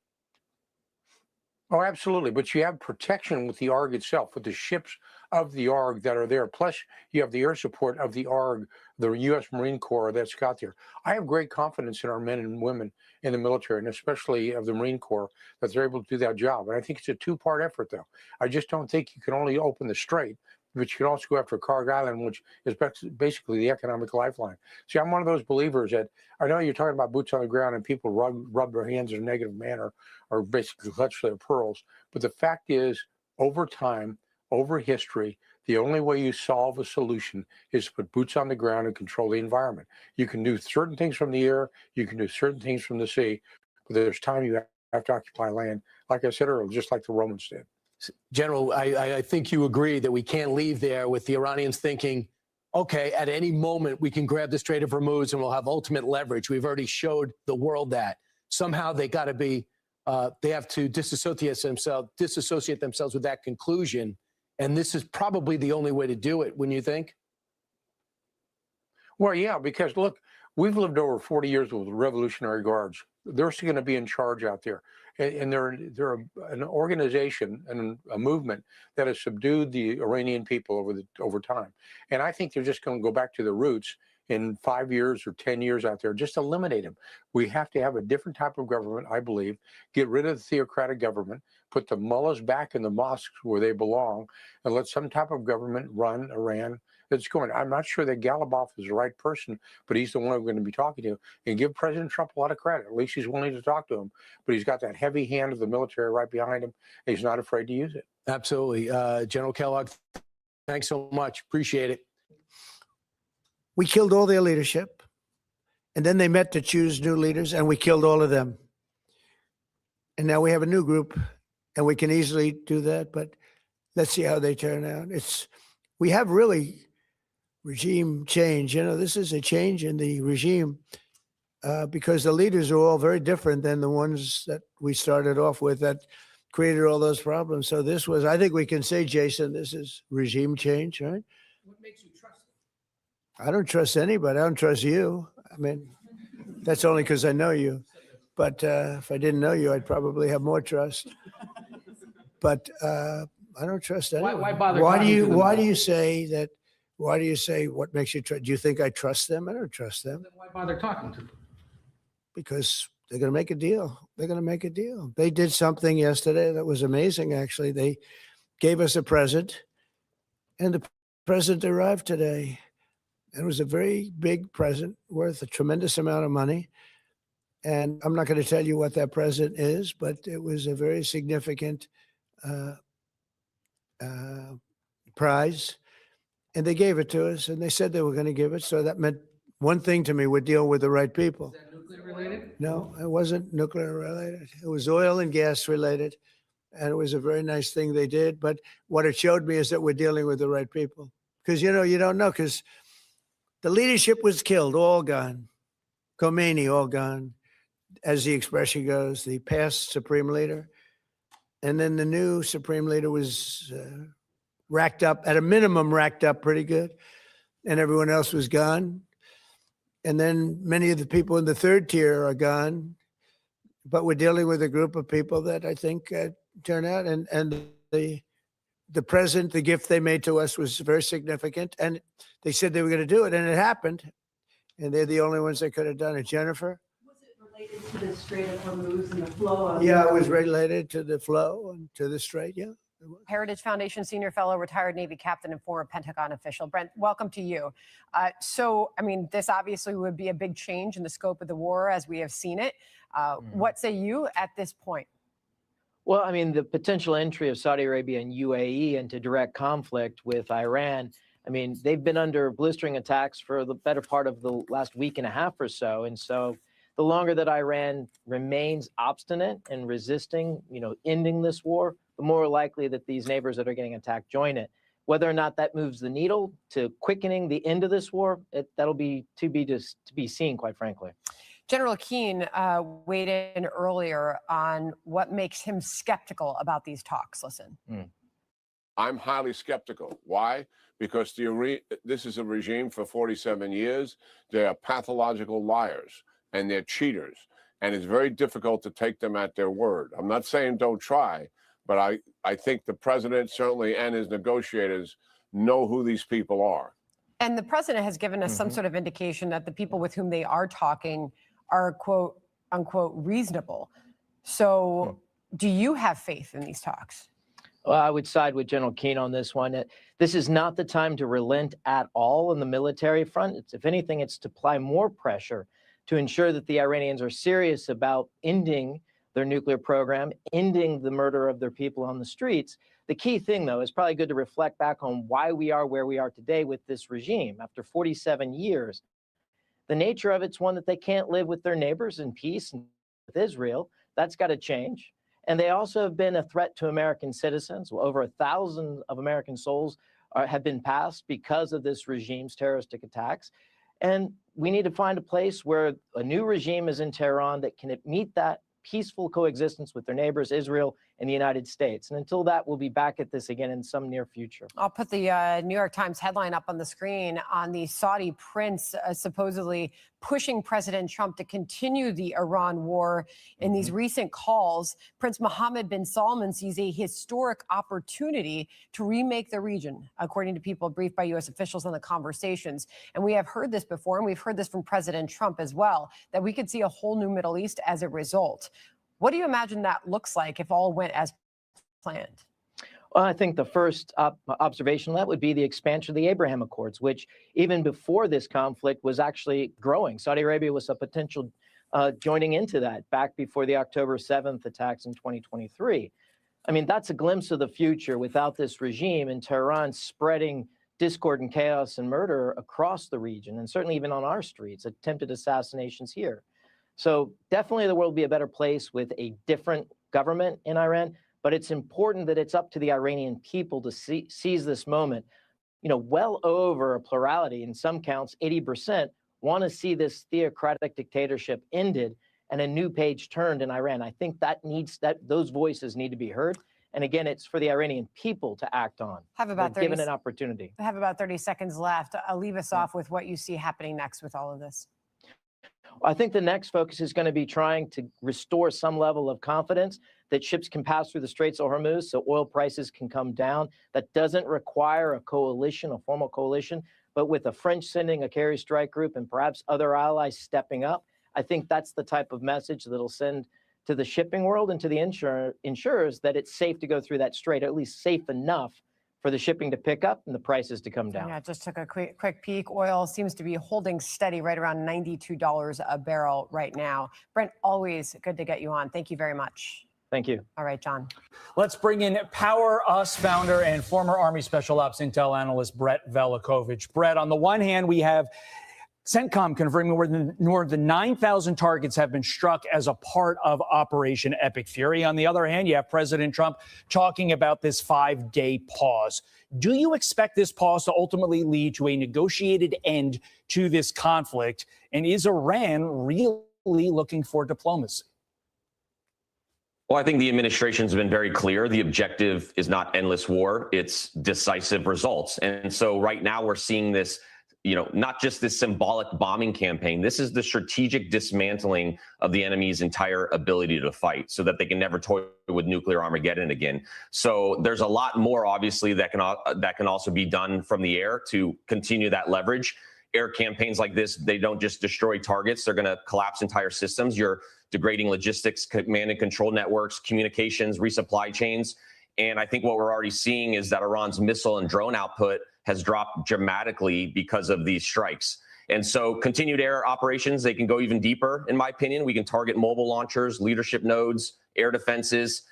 Oh, absolutely. But you have protection with the ARG itself, with the ships of the ARG that are there. Plus, you have the air support of the ARG, the U.S. Marine Corps that's got there. I have great confidence in our men and women in the military, and especially of the Marine Corps, that they're able to do that job. And I think it's a two-part effort, though. I just don't think you can only open the strait, but you can also go after Karg Island, which is basically the economic lifeline. See, I'm one of those believers that I know you're talking about boots on the ground and people rub their hands in a negative manner or basically clutch their pearls. But the fact is, over time, over history, the only way you solve a solution is to put boots on the ground and control the environment. You can do certain things from the air, you can do certain things from the sea, but there's time you have to occupy land, like I said earlier, just like the Romans did. General, I think you agree that we can't leave there with the Iranians thinking, okay, at any moment we can grab the Strait of Hormuz and we'll have ultimate leverage. We've already showed the world that. Somehow they got to be, they have to disassociate themselves with that conclusion. And this is probably the only way to do it, wouldn't you think? Well, yeah, because look, we've lived over 40 years with Revolutionary Guards. They're still going to be in charge out there. And they're an organization and a movement that has subdued the Iranian people over time. And I think they're just going to go back to the roots in 5 years or 10 years out there, just eliminate them. We have to have a different type of government, I believe, get rid of the theocratic government, put the mullahs back in the mosques where they belong, and let some type of government run Iran that's going. I'm not sure that Galibov is the right person, but he's the one we're going to be talking to. And give President Trump a lot of credit. At least he's willing to talk to him. But he's got that heavy hand of the military right behind him, and he's not afraid to use it. Absolutely. General Kellogg, thanks so much. Appreciate it. We killed all their leadership. And then they met to choose new leaders, and we killed all of them. And now we have a new group, and we can easily do that. But let's see how they turn out. We have really regime change. You know, this is a change in the regime because the leaders are all very different than the ones that we started off with that created all those problems. So this was, I think we can say, Jason, this is regime change, right? What makes you trust them? I don't trust anybody. I don't trust you. I mean, that's only because I know you. But if I didn't know you, I'd probably have more trust. But I don't trust anyone. Why bother Why do talking you? to them? Why do you say that? Why do you say what makes you trust? Do you think I trust them? I don't trust them Then why bother talking to them? because they're going to make a deal. They're going to make a deal. They did something yesterday that was amazing. Actually, they gave us a present, and the present arrived today. It was a very big present worth a tremendous amount of money. And I'm not going to tell you what that present is, but it was a very significant prize. And they gave it to us, and they said they were going to give it. So that meant one thing to me: we're dealing with the right people. Is that nuclear related? No, it wasn't nuclear related. It was oil and gas related. And it was a very nice thing they did. But what it showed me is that we're dealing with the right people. Because, you know, you don't know, because the leadership was killed, all gone. Khomeini, all gone. As the expression goes, the past supreme leader. And then the new supreme leader was racked up, at a minimum, racked up pretty good. And everyone else was gone. And then many of the people in the third tier are gone. But we're dealing with a group of people that I think turn out. And the present, the gift they made to us was very significant. And they said they were going to do it, and it happened. And they're the only ones that could have done it. Jennifer? Related to the Strait of Hormuz and the flow of... Yeah, it was related to the flow and to the strait, yeah. Heritage Foundation senior fellow, retired Navy captain, and former Pentagon official. Brent, welcome to you. So, I mean, this obviously would be a big change in the scope of the war as we have seen it. What say you at this point? Well, I mean, the potential entry of Saudi Arabia and UAE into direct conflict with Iran, I mean, they've been under blistering attacks for the better part of the last week and a half or so. And so the longer that Iran remains obstinate and resisting, you know, ending this war, the more likely that these neighbors that are getting attacked join it. Whether or not that moves the needle to quickening the end of this war, that'll be to be seen, quite frankly. General Keane weighed in earlier on what makes him skeptical about these talks. Listen. I'm highly skeptical. Why? Because this is a regime for 47 years. They are pathological liars and they're cheaters. And it's very difficult to take them at their word. I'm not saying don't try, but I think the president certainly and his negotiators know who these people are. And the president has given us some sort of indication that the people with whom they are talking are, quote unquote, reasonable. So do you have faith in these talks? Well, I would side with General Keane on this one. This is not the time to relent at all on the military front. If anything, it's to apply more pressure to ensure that the Iranians are serious about ending their nuclear program, ending the murder of their people on the streets. The key thing, though, is probably good to reflect back on why we are where we are today with this regime. After 47 years, the nature of it's one that they can't live with their neighbors in peace and with Israel. That's got to change. And they also have been a threat to American citizens. Well, over 1,000 of American souls have been passed because of this regime's terroristic attacks. And we need to find a place where a new regime is in Tehran that can meet that peaceful coexistence with their neighbors, Israel and the United States. And until that, we'll be back at this again in some near future. I'll put the New York Times headline up on the screen on the Saudi prince supposedly pushing President Trump to continue the Iran war. In these recent calls, Prince Mohammed bin Salman sees a historic opportunity to remake the region, according to people briefed by U.S. officials on the conversations. And we have heard this before, and we've heard this from President Trump as well, that we could see a whole new Middle East as a result. What do you imagine that looks like if all went as planned? Well, I think the first observation of that would be the expansion of the Abraham Accords, which even before this conflict was actually growing. Saudi Arabia was a potential joining into that back before the October 7th attacks in 2023. I mean, that's a glimpse of the future without this regime in Tehran spreading discord and chaos and murder across the region, and certainly even on our streets, attempted assassinations here. So definitely the world will be a better place with a different government in Iran, but it's important that it's up to the Iranian people to seize this moment. You know, well over a plurality, in some counts, 80%, want to see this theocratic dictatorship ended and a new page turned in Iran. I think those voices need to be heard. And again, it's for the Iranian people to act on. Have about They're given an opportunity. I have about 30 seconds left. I'll leave us off with what you see happening next with all of this. I think the next focus is going to be trying to restore some level of confidence that ships can pass through the Straits of Hormuz so oil prices can come down. That doesn't require a coalition, a formal coalition, but with the French sending a carry strike group and perhaps other allies stepping up, I think that's the type of message that'll send to the shipping world and to the insurers that it's safe to go through that strait, or at least safe enough for the shipping to pick up and the prices to come down. Yeah, just took a quick peek. Oil seems to be holding steady right around $92 a barrel right now. Brent, always good to get you on. Thank you very much. Thank you. All right, John. Let's bring in Power Us founder and former Army Special Ops Intel analyst Brett Velikovich. Brett, on the one hand, we have CENTCOM confirming more than 9,000 targets have been struck as a part of Operation Epic Fury. On the other hand, you have President Trump talking about this 5-day pause. Do you expect this pause to ultimately lead to a negotiated end to this conflict? And is Iran really looking for diplomacy? Well, I think the administration's been very clear. The objective is not endless war, it's decisive results. And so right now we're seeing this, not just this symbolic bombing campaign. This is the strategic dismantling of the enemy's entire ability to fight so that they can never toy with nuclear Armageddon again. So there's a lot more, obviously, that can also be done from the air to continue that leverage. Air campaigns like this, they don't just destroy targets. They're going to collapse entire systems. You're degrading logistics, command and control networks, communications, resupply chains. And I think what we're already seeing is that Iran's missile and drone output has dropped dramatically because of these strikes. And so continued air operations, they can go even deeper, in my opinion. We can target mobile launchers, leadership nodes, air defenses,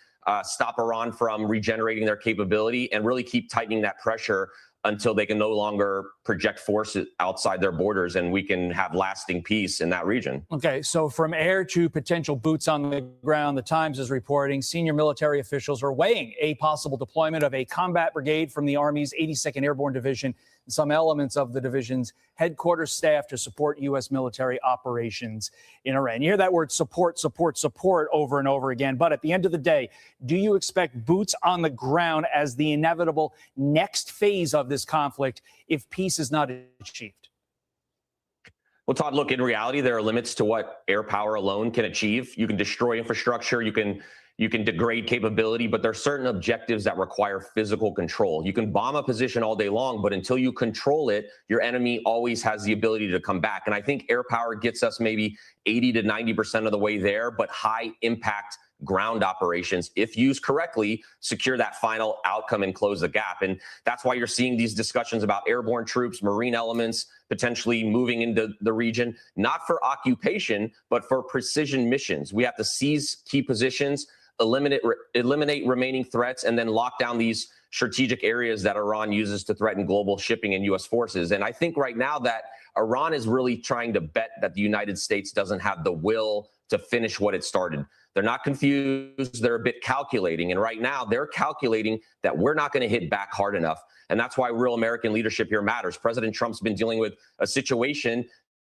stop Iran from regenerating their capability, and really keep tightening that pressure until they can no longer project forces outside their borders and we can have lasting peace in that region. Okay, so from air to potential boots on the ground, the Times is reporting senior military officials are weighing a possible deployment of a combat brigade from the Army's 82nd Airborne Division and some elements of the division's headquarters staff to support U.S. military operations in Iran. You hear that word support, support, support over and over again. But at the end of the day, do you expect boots on the ground as the inevitable next phase of this conflict if peace is not achieved? Well, Todd, look, in reality, there are limits to what air power alone can achieve. You can destroy infrastructure, you can degrade capability, but there are certain objectives that require physical control. You can bomb a position all day long, but until you control it, your enemy always has the ability to come back. And I think air power gets us maybe 80 to 90% of the way there, but high impact ground operations, if used correctly, secure that final outcome and close the gap. And that's why you're seeing these discussions about airborne troops, marine elements, potentially moving into the region, not for occupation, but for precision missions. We have to seize key positions, eliminate remaining threats, and then lock down these strategic areas that Iran uses to threaten global shipping and U.S. forces. And I think right now that Iran is really trying to bet that the United States doesn't have the will to finish what it started. They're not confused. They're a bit calculating. And right now they're calculating that we're not going to hit back hard enough. And that's why real American leadership here matters. President Trump's been dealing with a situation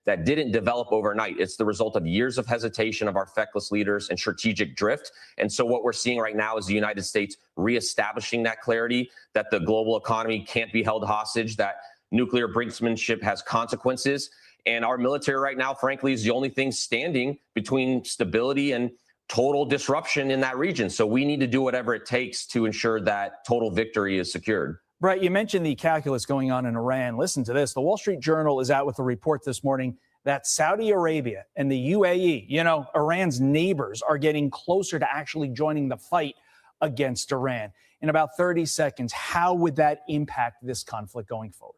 that didn't develop overnight. It's the result of years of hesitation of our feckless leaders and strategic drift. And so what we're seeing right now is the United States reestablishing that clarity, that the global economy can't be held hostage, that nuclear brinksmanship has consequences. And our military right now, frankly, is the only thing standing between stability and total disruption in that region. So we need to do whatever it takes to ensure that total victory is secured. Brett, you mentioned the calculus going on in Iran. Listen to this. The Wall Street Journal is out with a report this morning that Saudi Arabia and the UAE, Iran's neighbors, are getting closer to actually joining the fight against Iran. In about 30 seconds, how would that impact this conflict going forward?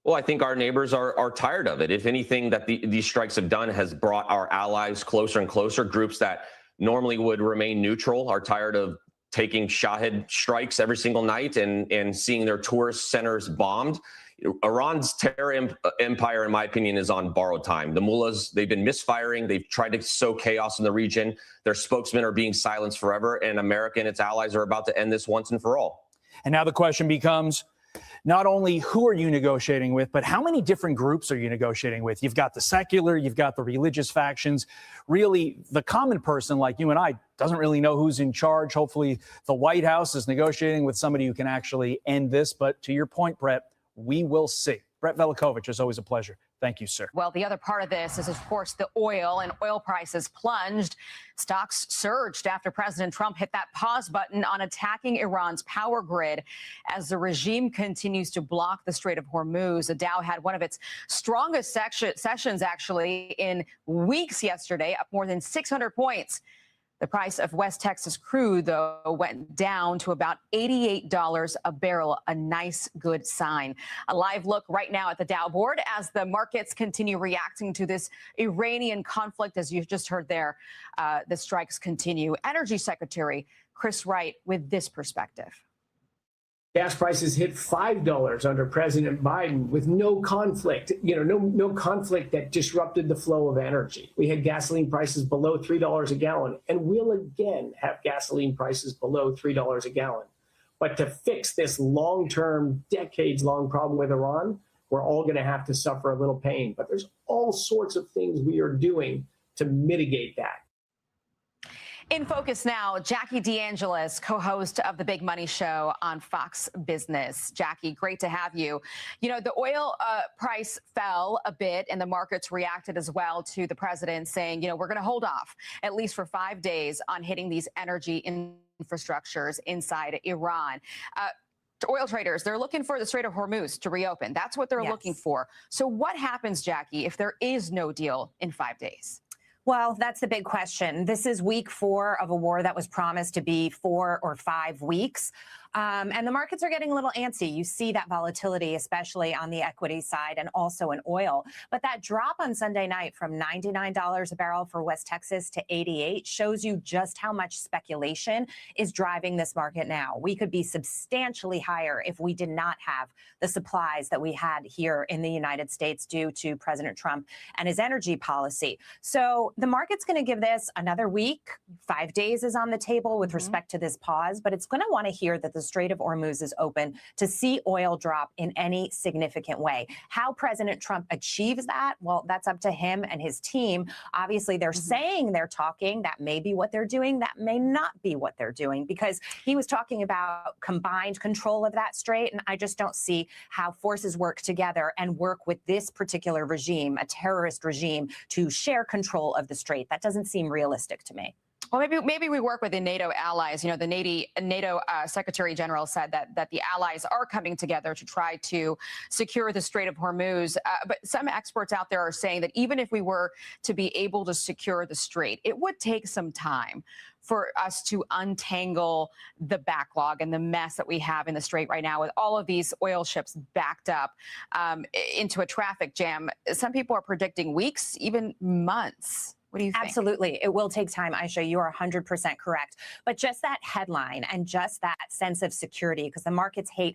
Well, I think our neighbors are tired of it. If anything that these strikes have done has brought our allies closer and closer. Groups that normally would remain neutral are tired of taking Shahid strikes every single night and seeing their tourist centers bombed. Iran's terror empire, in my opinion, is on borrowed time. The mullahs, they've been misfiring. They've tried to sow chaos in the region. Their spokesmen are being silenced forever, and America and its allies are about to end this once and for all. And now the question becomes, not only who are you negotiating with, but how many different groups are you negotiating with? You've got the secular, you've got the religious factions. Really, the common person like you and I doesn't really know who's in charge. Hopefully, the White House is negotiating with somebody who can actually end this. But to your point, Brett, we will see. Brett Velikovich, it's always a pleasure. Thank you, sir. Well, the other part of this is, of course, the oil, and oil prices plunged. Stocks surged after President Trump hit that pause button on attacking Iran's power grid. As the regime continues to block the Strait of Hormuz, the Dow had one of its strongest sessions, actually, in weeks yesterday, up more than 600 points. The price of West Texas crude, though, went down to about $88 a barrel, a nice, good sign. A live look right now at the Dow board as the markets continue reacting to this Iranian conflict. As you've just heard there, the strikes continue. Energy Secretary Chris Wright with this perspective. Gas prices hit $5 under President Biden with no conflict, no conflict that disrupted the flow of energy. We had gasoline prices below $3 a gallon, and we'll again have gasoline prices below $3 a gallon. But to fix this long-term, decades-long problem with Iran, we're all going to have to suffer a little pain. But there's all sorts of things we are doing to mitigate that. In focus now, Jackie DeAngelis, co-host of the Big Money Show on Fox Business. Jackie, great to have you. You know, the oil price fell a bit and the markets reacted as well to the president saying, we're going to hold off at least for 5 days on hitting these energy infrastructures inside Iran. Oil traders, they're looking for the Strait of Hormuz to reopen. That's what they're looking for. So what happens, Jackie, if there is no deal in 5 days? Well, that's the big question. This is week 4 of a war that was promised to be 4 or 5 weeks. And the markets are getting a little antsy. You see that volatility, especially on the equity side and also in oil. But that drop on Sunday night from $99 a barrel for West Texas to $88 shows you just how much speculation is driving this market now. We could be substantially higher if we did not have the supplies that we had here in the United States due to President Trump and his energy policy. So the market's going to give this another week. 5 days is on the table with respect to this pause, but it's going to want to hear that the Strait of Hormuz is open to see oil drop in any significant way. How President Trump achieves that, well, that's up to him and his team. Obviously, they're saying they're talking. That may be what they're doing. That may not be what they're doing, because he was talking about combined control of that strait. And I just don't see how forces work together and work with this particular regime, a terrorist regime, to share control of the strait. That doesn't seem realistic to me. Well, maybe we work with the NATO allies. The NATO Secretary General said that the allies are coming together to try to secure the Strait of Hormuz. But some experts out there are saying that even if we were to be able to secure the strait, it would take some time for us to untangle the backlog and the mess that we have in the strait right now with all of these oil ships backed up into a traffic jam. Some people are predicting weeks, even months. What do you think? Absolutely. It will take time, Aisha. You are 100% correct. But just that headline and just that sense of security, because the markets hate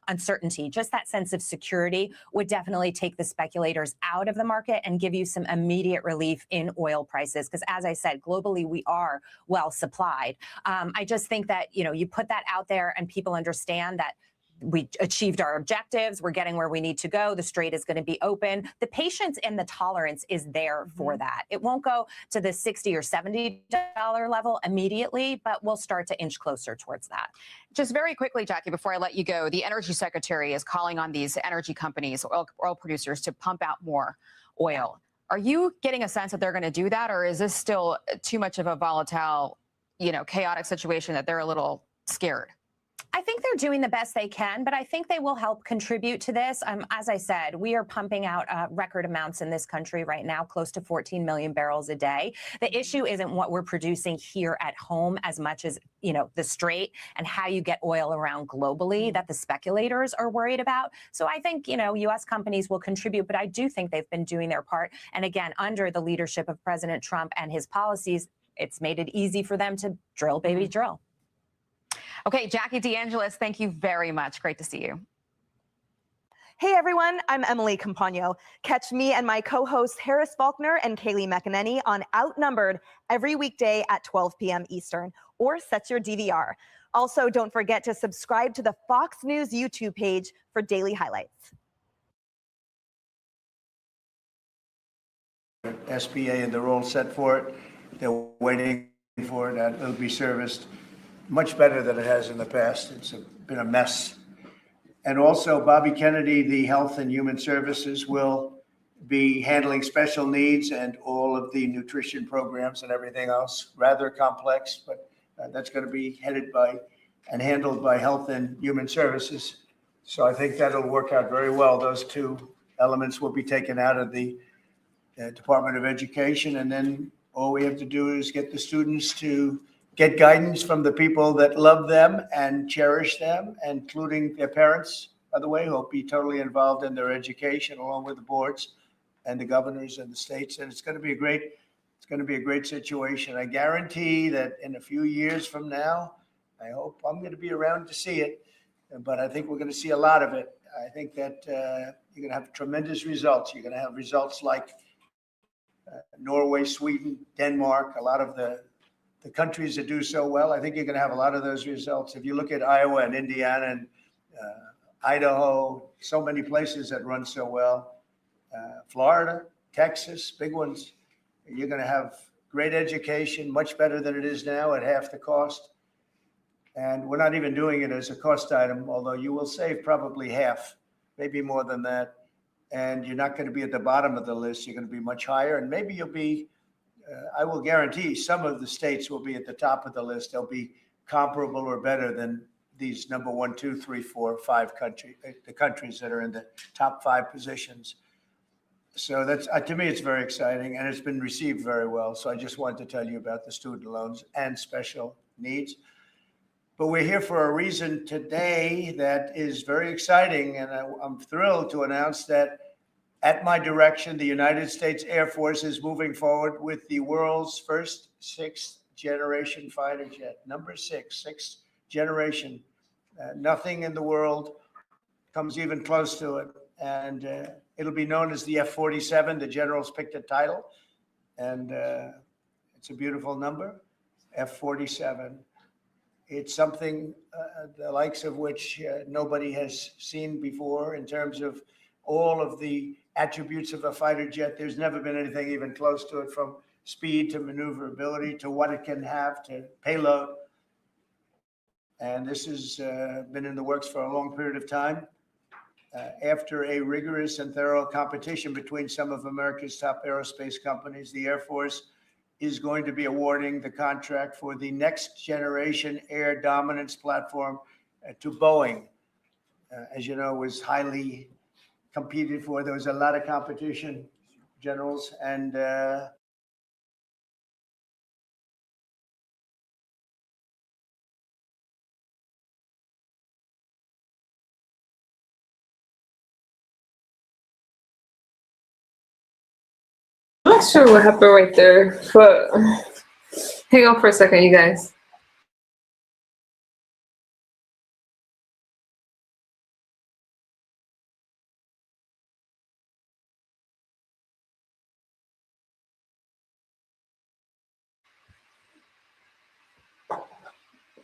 uncertainty, just that sense of security would definitely take the speculators out of the market and give you some immediate relief in oil prices. Because as I said, globally, we are well supplied. I just think that, you put that out there and people understand that we achieved our objectives. We're getting where we need to go. The strait is going to be open. The patience and the tolerance is there for that. It won't go to the $60 or $70 level immediately, but we'll start to inch closer towards that. Just very quickly, Jackie, before I let you go, the Energy Secretary is calling on these energy companies, oil producers, to pump out more oil. Are you getting a sense that they're going to do that, or is this still too much of a volatile, chaotic situation that they're a little scared? I think they're doing the best they can, but I think they will help contribute to this. As I said, we are pumping out record amounts in this country right now, close to 14 million barrels a day. The issue isn't what we're producing here at home as much as, the strait and how you get oil around globally that the speculators are worried about. So I think, U.S. companies will contribute, but I do think they've been doing their part. And again, under the leadership of President Trump and his policies, it's made it easy for them to drill, baby, drill. Okay, Jackie DeAngelis, thank you very much. Great to see you. Hey everyone, I'm Emily Campagno. Catch me and my co-hosts Harris Faulkner and Kaylee McEnany on Outnumbered every weekday at 12 p.m. Eastern, or set your DVR. Also, don't forget to subscribe to the Fox News YouTube page for daily highlights. SBA, and they're all set for it. They're waiting for it, and it'll be serviced much better than it has in the past. It's been a mess. And also, Bobby Kennedy, the Health and Human Services, will be handling special needs and all of the nutrition programs and everything else. Rather complex, but that's going to be headed by and handled by Health and Human Services. So I think that'll work out very well. Those two elements will be taken out of the Department of Education, and then all we have to do is get the students to get guidance from the people that love them and cherish them, including their parents, by the way, who will be totally involved in their education, along with the boards and the governors and the states. And it's going to be a great situation. I guarantee that in a few years from now, I hope I'm going to be around to see it, but I think we're going to see a lot of it. I think that you're going to have tremendous results. You're going to have results like Norway, Sweden, Denmark, a lot of the countries that do so well. I think you're going to have a lot of those results. If you look at Iowa and Indiana and Idaho, so many places that run so well, Florida, Texas, big ones, you're going to have great education, much better than it is now at half the cost. And we're not even doing it as a cost item, although you will save probably half, maybe more than that. And you're not going to be at the bottom of the list. You're going to be much higher. And maybe you'll be, I will guarantee some of the states will be at the top of the list. They'll be comparable or better than these number 1, 2, 3, 4, 5 countries, the countries that are in the top 5 positions. So that's, to me, it's very exciting, and it's been received very well. So I just wanted to tell you about the student loans and special needs. But we're here for a reason today that is very exciting, and I'm thrilled to announce that at my direction, the United States Air Force is moving forward with the world's first 6th generation fighter jet, number 6, 6th generation. Nothing in the world comes even close to it, and it'll be known as the F-47. The generals picked a title, and it's a beautiful number, F-47. It's something the likes of which nobody has seen before in terms of all of the attributes of a fighter jet. There's never been anything even close to it, from speed to maneuverability to what it can have to payload. And this has been in the works for a long period of time. After a rigorous and thorough competition between some of America's top aerospace companies, the Air Force is going to be awarding the contract for the next generation air dominance platform to Boeing. As you know, it was highly competed for. There was a lot of competition, generals, and I'm not sure what happened right there, but hang on for a second, you guys.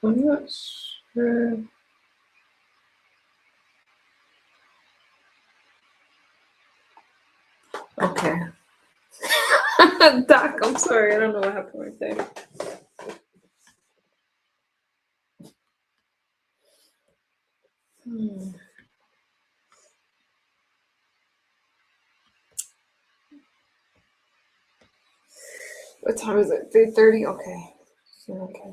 I'm not sure. Okay. Doc, I'm sorry. I don't know what happened right there. What time is it? 3:30? Okay. Okay.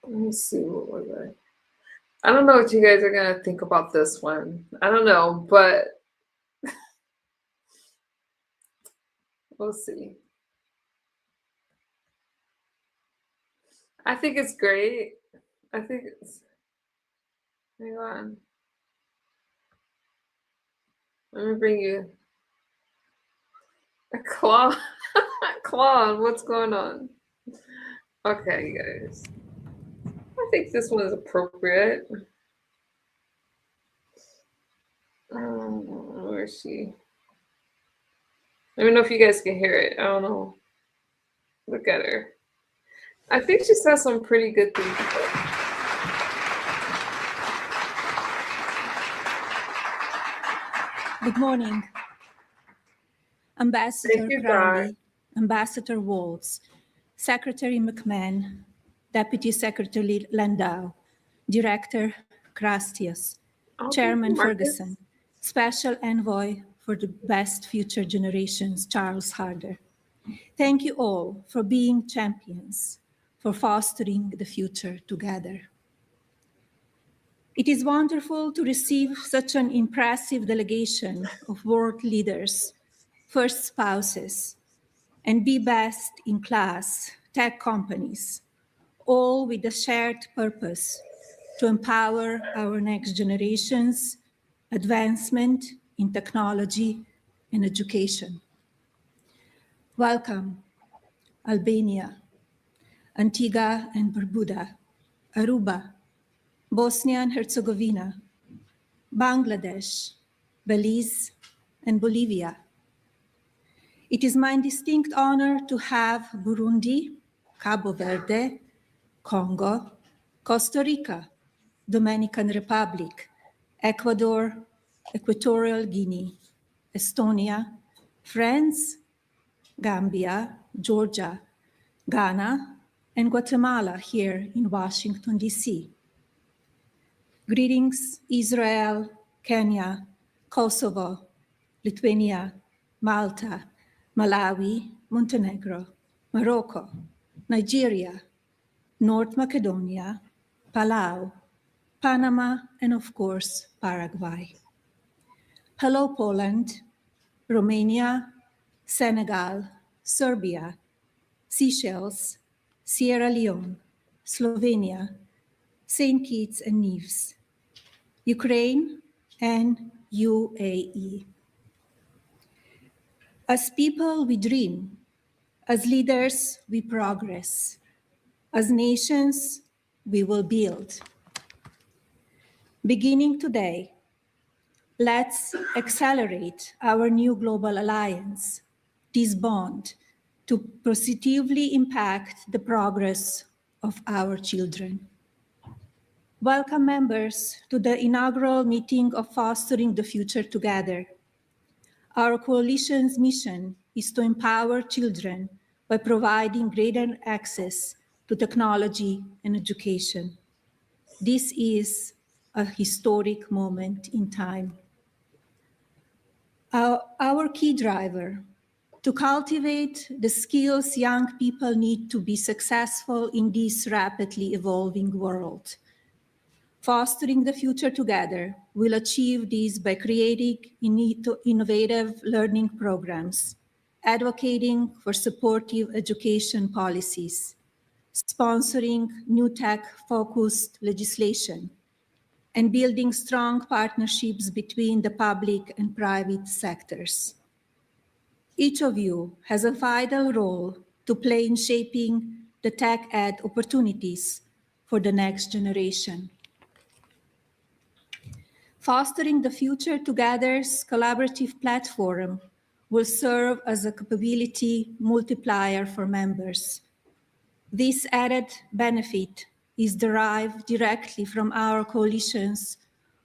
Let me see what was I don't know what you guys are gonna think about this one. I don't know, but we'll see. I think it's great. I think it's. Hang on. Let me bring you. Claude. Claude, what's going on? Okay, you guys. think this one is appropriate. Where is she? Let me know if you guys can hear it. I don't know. Look at her. I think she says some pretty good things. Good morning. Ambassador Crowley, Ambassador Waltz, Secretary McMahon, Deputy Secretary Landau, Director Crastius, Chairman Ferguson, Special Envoy for the Best Future Generations, Charles Harder. Thank you all for being champions, for fostering the future together. It is wonderful to receive such an impressive delegation of world leaders, first spouses, and be best in class tech companies, all with a shared purpose to empower our next generations, advancement in technology and education. Welcome, Albania, Antigua and Barbuda, Aruba, Bosnia and Herzegovina, Bangladesh, Belize, and Bolivia. It is my distinct honor to have Burundi, Cabo Verde, Congo, Costa Rica, Dominican Republic, Ecuador, Equatorial Guinea, Estonia, France, Gambia, Georgia, Ghana, and Guatemala here in Washington, D.C. Greetings, Israel, Kenya, Kosovo, Lithuania, Malta, Malawi, Montenegro, Morocco, Nigeria, North Macedonia, Palau, Panama, and of course, Paraguay. Hello, Poland, Romania, Senegal, Serbia, Seychelles, Sierra Leone, Slovenia, St. Kitts and Nevis, Ukraine, and UAE. As people, we dream. As leaders, we progress. As nations, we will build. Beginning today, let's accelerate our new global alliance, this bond, to positively impact the progress of our children. Welcome, members, to the inaugural meeting of Fostering the Future Together. Our coalition's mission is to empower children by providing greater access to technology and education. This is a historic moment in time. Our key driver, to cultivate the skills young people need to be successful in this rapidly evolving world. Fostering the Future Together will achieve this by creating innovative learning programs, advocating for supportive education policies, sponsoring new tech-focused legislation, and building strong partnerships between the public and private sectors. Each of you has a vital role to play in shaping the tech ed opportunities for the next generation. Fostering the Future Together's collaborative platform will serve as a capability multiplier for members. This added benefit is derived directly from our coalition's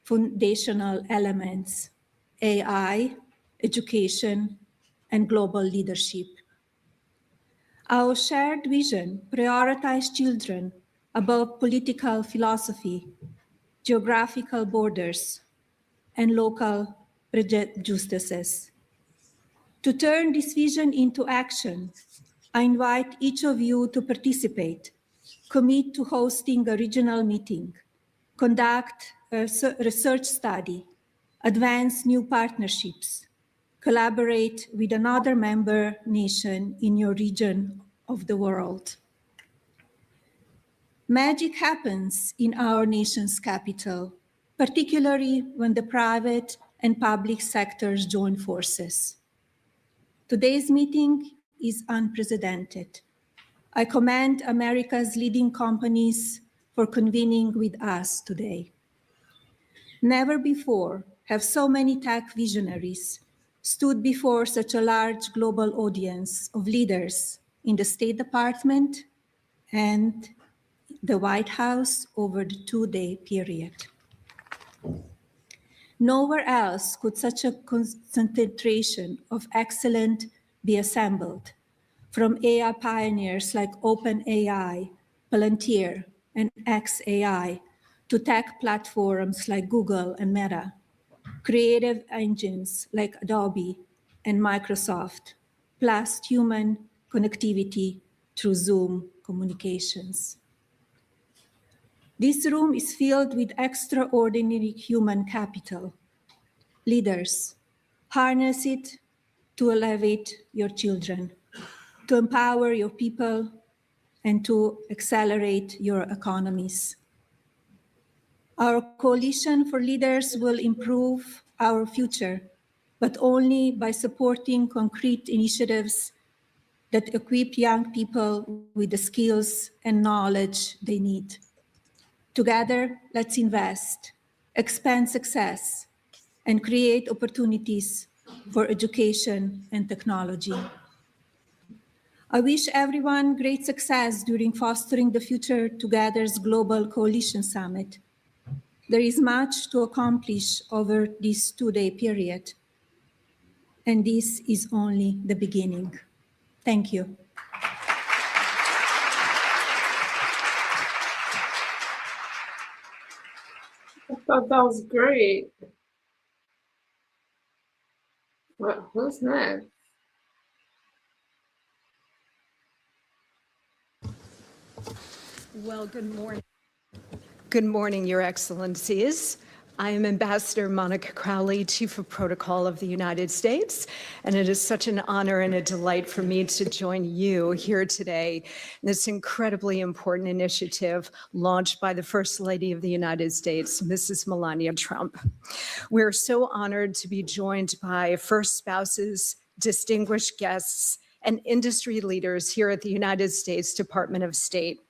foundational elements: AI, education, and global leadership. Our shared vision prioritizes children above political philosophy, geographical borders, and local prejudices. To turn this vision into action, I invite each of you to participate, commit to hosting a regional meeting, conduct a research study, advance new partnerships, collaborate with another member nation in your region of the world. Magic happens in our nation's capital, particularly when the private and public sectors join forces. Today's meeting is unprecedented. I commend America's leading companies for convening with us today. Never before have so many tech visionaries stood before such a large global audience of leaders in the State Department and the White House over the two-day period. Nowhere else could such a concentration of excellence be assembled, from AI pioneers like OpenAI, Palantir, and xAI, to tech platforms like Google and Meta, creative engines like Adobe and Microsoft, plus human connectivity through Zoom communications. This room is filled with extraordinary human capital. Leaders, harness it to elevate your children, to empower your people, and to accelerate your economies. Our Coalition for Leaders will improve our future, but only by supporting concrete initiatives that equip young people with the skills and knowledge they need. Together, let's invest, expand success, and create opportunities for education and technology. I wish everyone great success during Fostering the Future Together's Global Coalition Summit. There is much to accomplish over this two-day period, and this is only the beginning. Thank you. I thought that was great. What? Who's next? Well, good morning. Good morning, Your Excellencies. I am Ambassador Monica Crowley, Chief of Protocol of the United States, and it is such an honor and a delight for me to join you here today in this incredibly important initiative launched by the First Lady of the United States, Mrs. Melania Trump. We're so honored to be joined by first spouses, distinguished guests, and industry leaders here at the United States Department of State.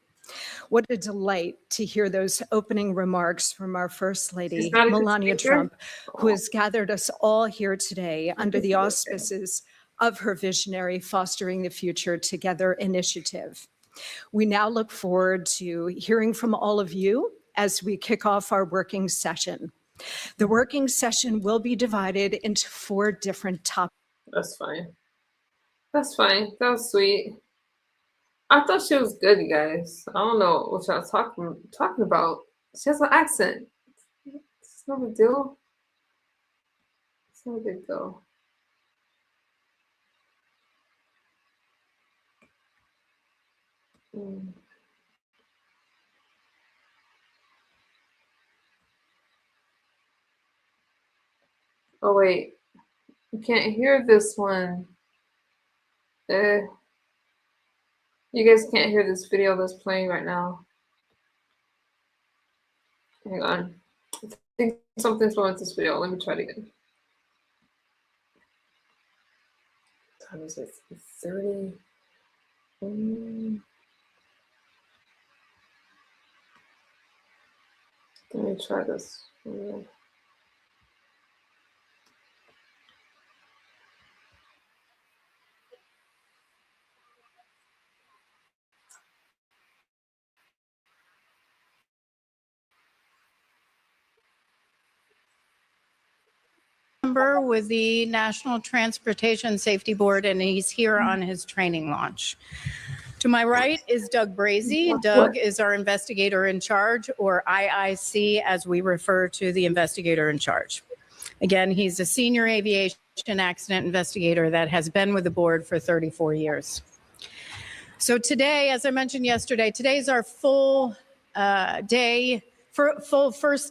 What a delight to hear those opening remarks from our First Lady, Melania Trump, who has gathered us all here today under the auspices of her visionary Fostering the Future Together initiative. We now look forward to hearing from all of you as we kick off our working session. The working session will be divided into 4 different topics. That's fine. That's fine. That was sweet. I thought she was good, you guys. I don't know what y'all talking about. She has an accent. It's no big deal. It's no big deal. Oh wait, you can't hear this one. You guys can't hear this video that's playing right now. Hang on. I think something's wrong with this video. Let me try it again. What time is it? 30. Let me try this. With the National Transportation Safety Board, and he's here on his training launch. To my right is Doug Brazy. Doug is our investigator in charge, or IIC, as we refer to the investigator in charge. Again, he's a senior aviation accident investigator that has been with the board for 34 years. So today, as I mentioned yesterday, today's our full first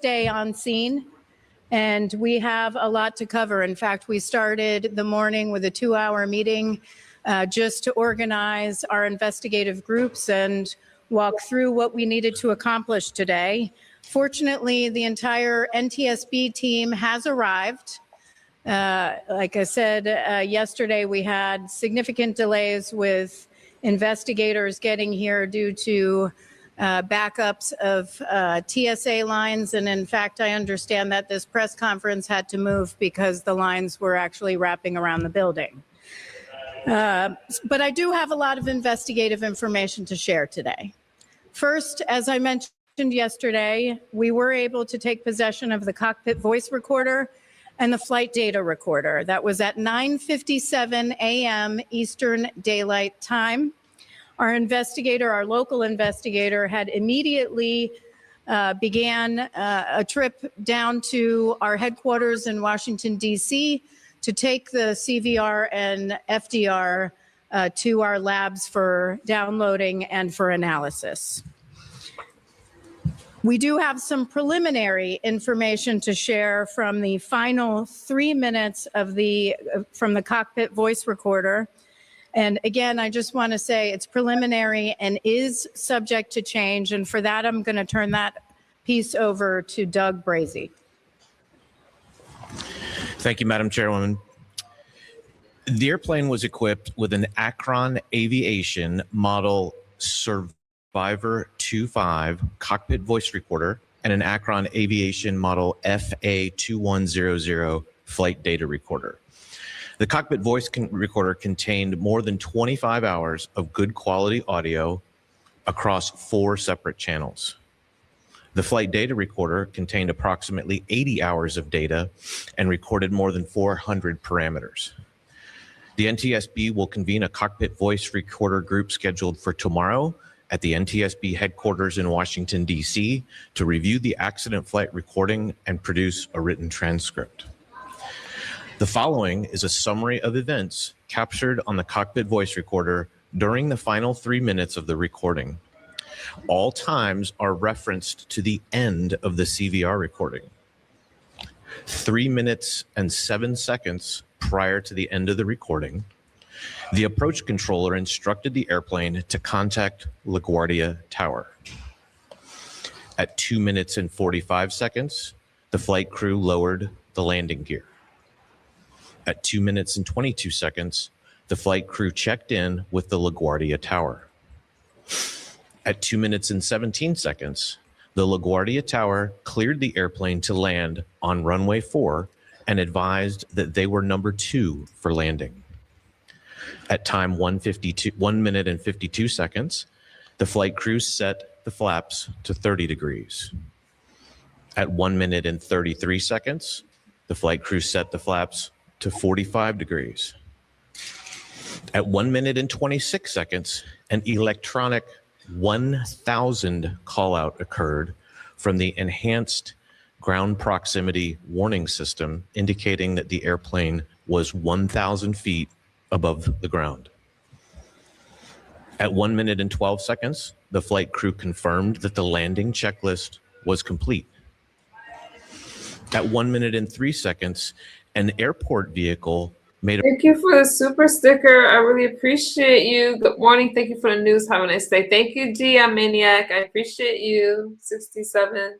day on scene. And we have a lot to cover. In fact, we started the morning with a 2-hour meeting just to organize our investigative groups and walk through what we needed to accomplish today. Fortunately, the entire NTSB team has arrived. Like I said, yesterday we had significant delays with investigators getting here due to backups of TSA lines. And in fact, I understand that this press conference had to move because the lines were actually wrapping around the building. But I do have a lot of investigative information to share today. First, as I mentioned yesterday, we were able to take possession of the cockpit voice recorder and the flight data recorder. That was at 9:57 a.m. Eastern Daylight Time. Our local investigator, had immediately began a trip down to our headquarters in Washington, D.C. to take the CVR and FDR to our labs for downloading and for analysis. We do have some preliminary information to share from the final 3 minutes of from the cockpit voice recorder. And again, I just want to say it's preliminary and is subject to change. And for that, I'm going to turn that piece over to Doug Brazy. Thank you, Madam Chairwoman. The airplane was equipped with an Akron Aviation Model Survivor 25 cockpit voice recorder and an Akron Aviation Model FA2100 flight data recorder. The cockpit voice recorder contained more than 25 hours of good quality audio across 4 separate channels. The flight data recorder contained approximately 80 hours of data and recorded more than 400 parameters. The NTSB will convene a cockpit voice recorder group scheduled for tomorrow at the NTSB headquarters in Washington, D.C. to review the accident flight recording and produce a written transcript. The following is a summary of events captured on the cockpit voice recorder during the final 3 minutes of the recording. All times are referenced to the end of the CVR recording. 3 minutes and 7 seconds prior to the end of the recording, the approach controller instructed the airplane to contact LaGuardia Tower. At 2 minutes and 45 seconds, the flight crew lowered the landing gear. At 2 minutes and 22 seconds, the flight crew checked in with the LaGuardia Tower. At 2 minutes and 17 seconds, the LaGuardia Tower cleared the airplane to land on runway 4 and advised that they were number 2 for landing. At time 1 minute and 52 seconds, the flight crew set the flaps to 30 degrees. At 1 minute and 33 seconds, the flight crew set the flaps to 45 degrees. At 1 minute and 26 seconds, an electronic 1,000 call out occurred from the enhanced ground proximity warning system, indicating that the airplane was 1,000 feet above the ground. At 1 minute and 12 seconds, the flight crew confirmed that the landing checklist was complete. At 1 minute and 3 seconds, an airport vehicle made a... Thank you for the super sticker. I really appreciate you. Good morning. Thank you for the news. Have a nice day. Thank you, Gia Maniac. I appreciate you. 67.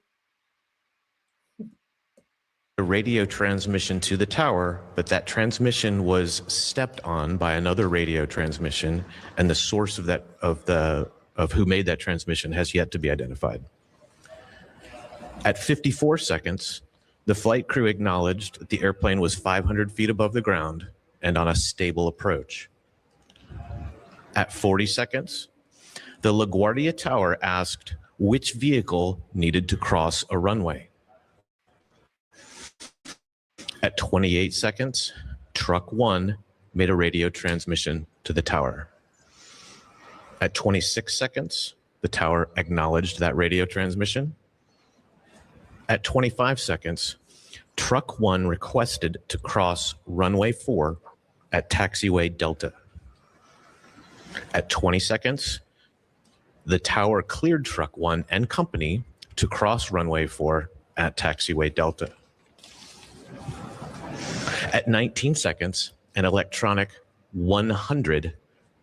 a radio transmission to the tower, but that transmission was stepped on by another radio transmission, and the source of that of who made that transmission has yet to be identified. At 54 seconds, the flight crew acknowledged that the airplane was 500 feet above the ground and on a stable approach. At 40 seconds, the LaGuardia Tower asked which vehicle needed to cross a runway. At 28 seconds, Truck 1 made a radio transmission to the tower. At 26 seconds, the tower acknowledged that radio transmission. At 25 seconds, Truck 1 requested to cross runway 4 at taxiway Delta. At 20 seconds, the tower cleared Truck 1 and company to cross runway 4 at taxiway Delta. At 19 seconds, an electronic 100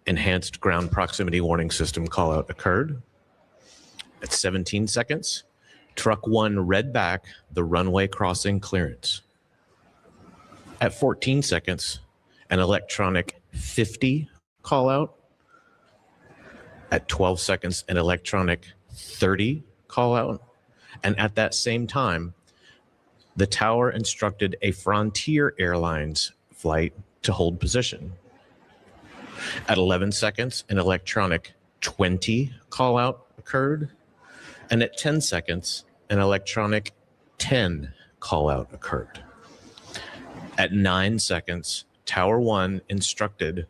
enhanced ground proximity warning system callout occurred. At 17 seconds, Truck 1 read back the runway crossing clearance. At 14 seconds, an electronic 50 callout. At 12 seconds, an electronic 30 call out. And at that same time, the tower instructed a Frontier Airlines flight to hold position. At 11 seconds, an electronic 20 call out occurred. And at 10 seconds, an electronic 10 call out occurred. At 9 seconds, the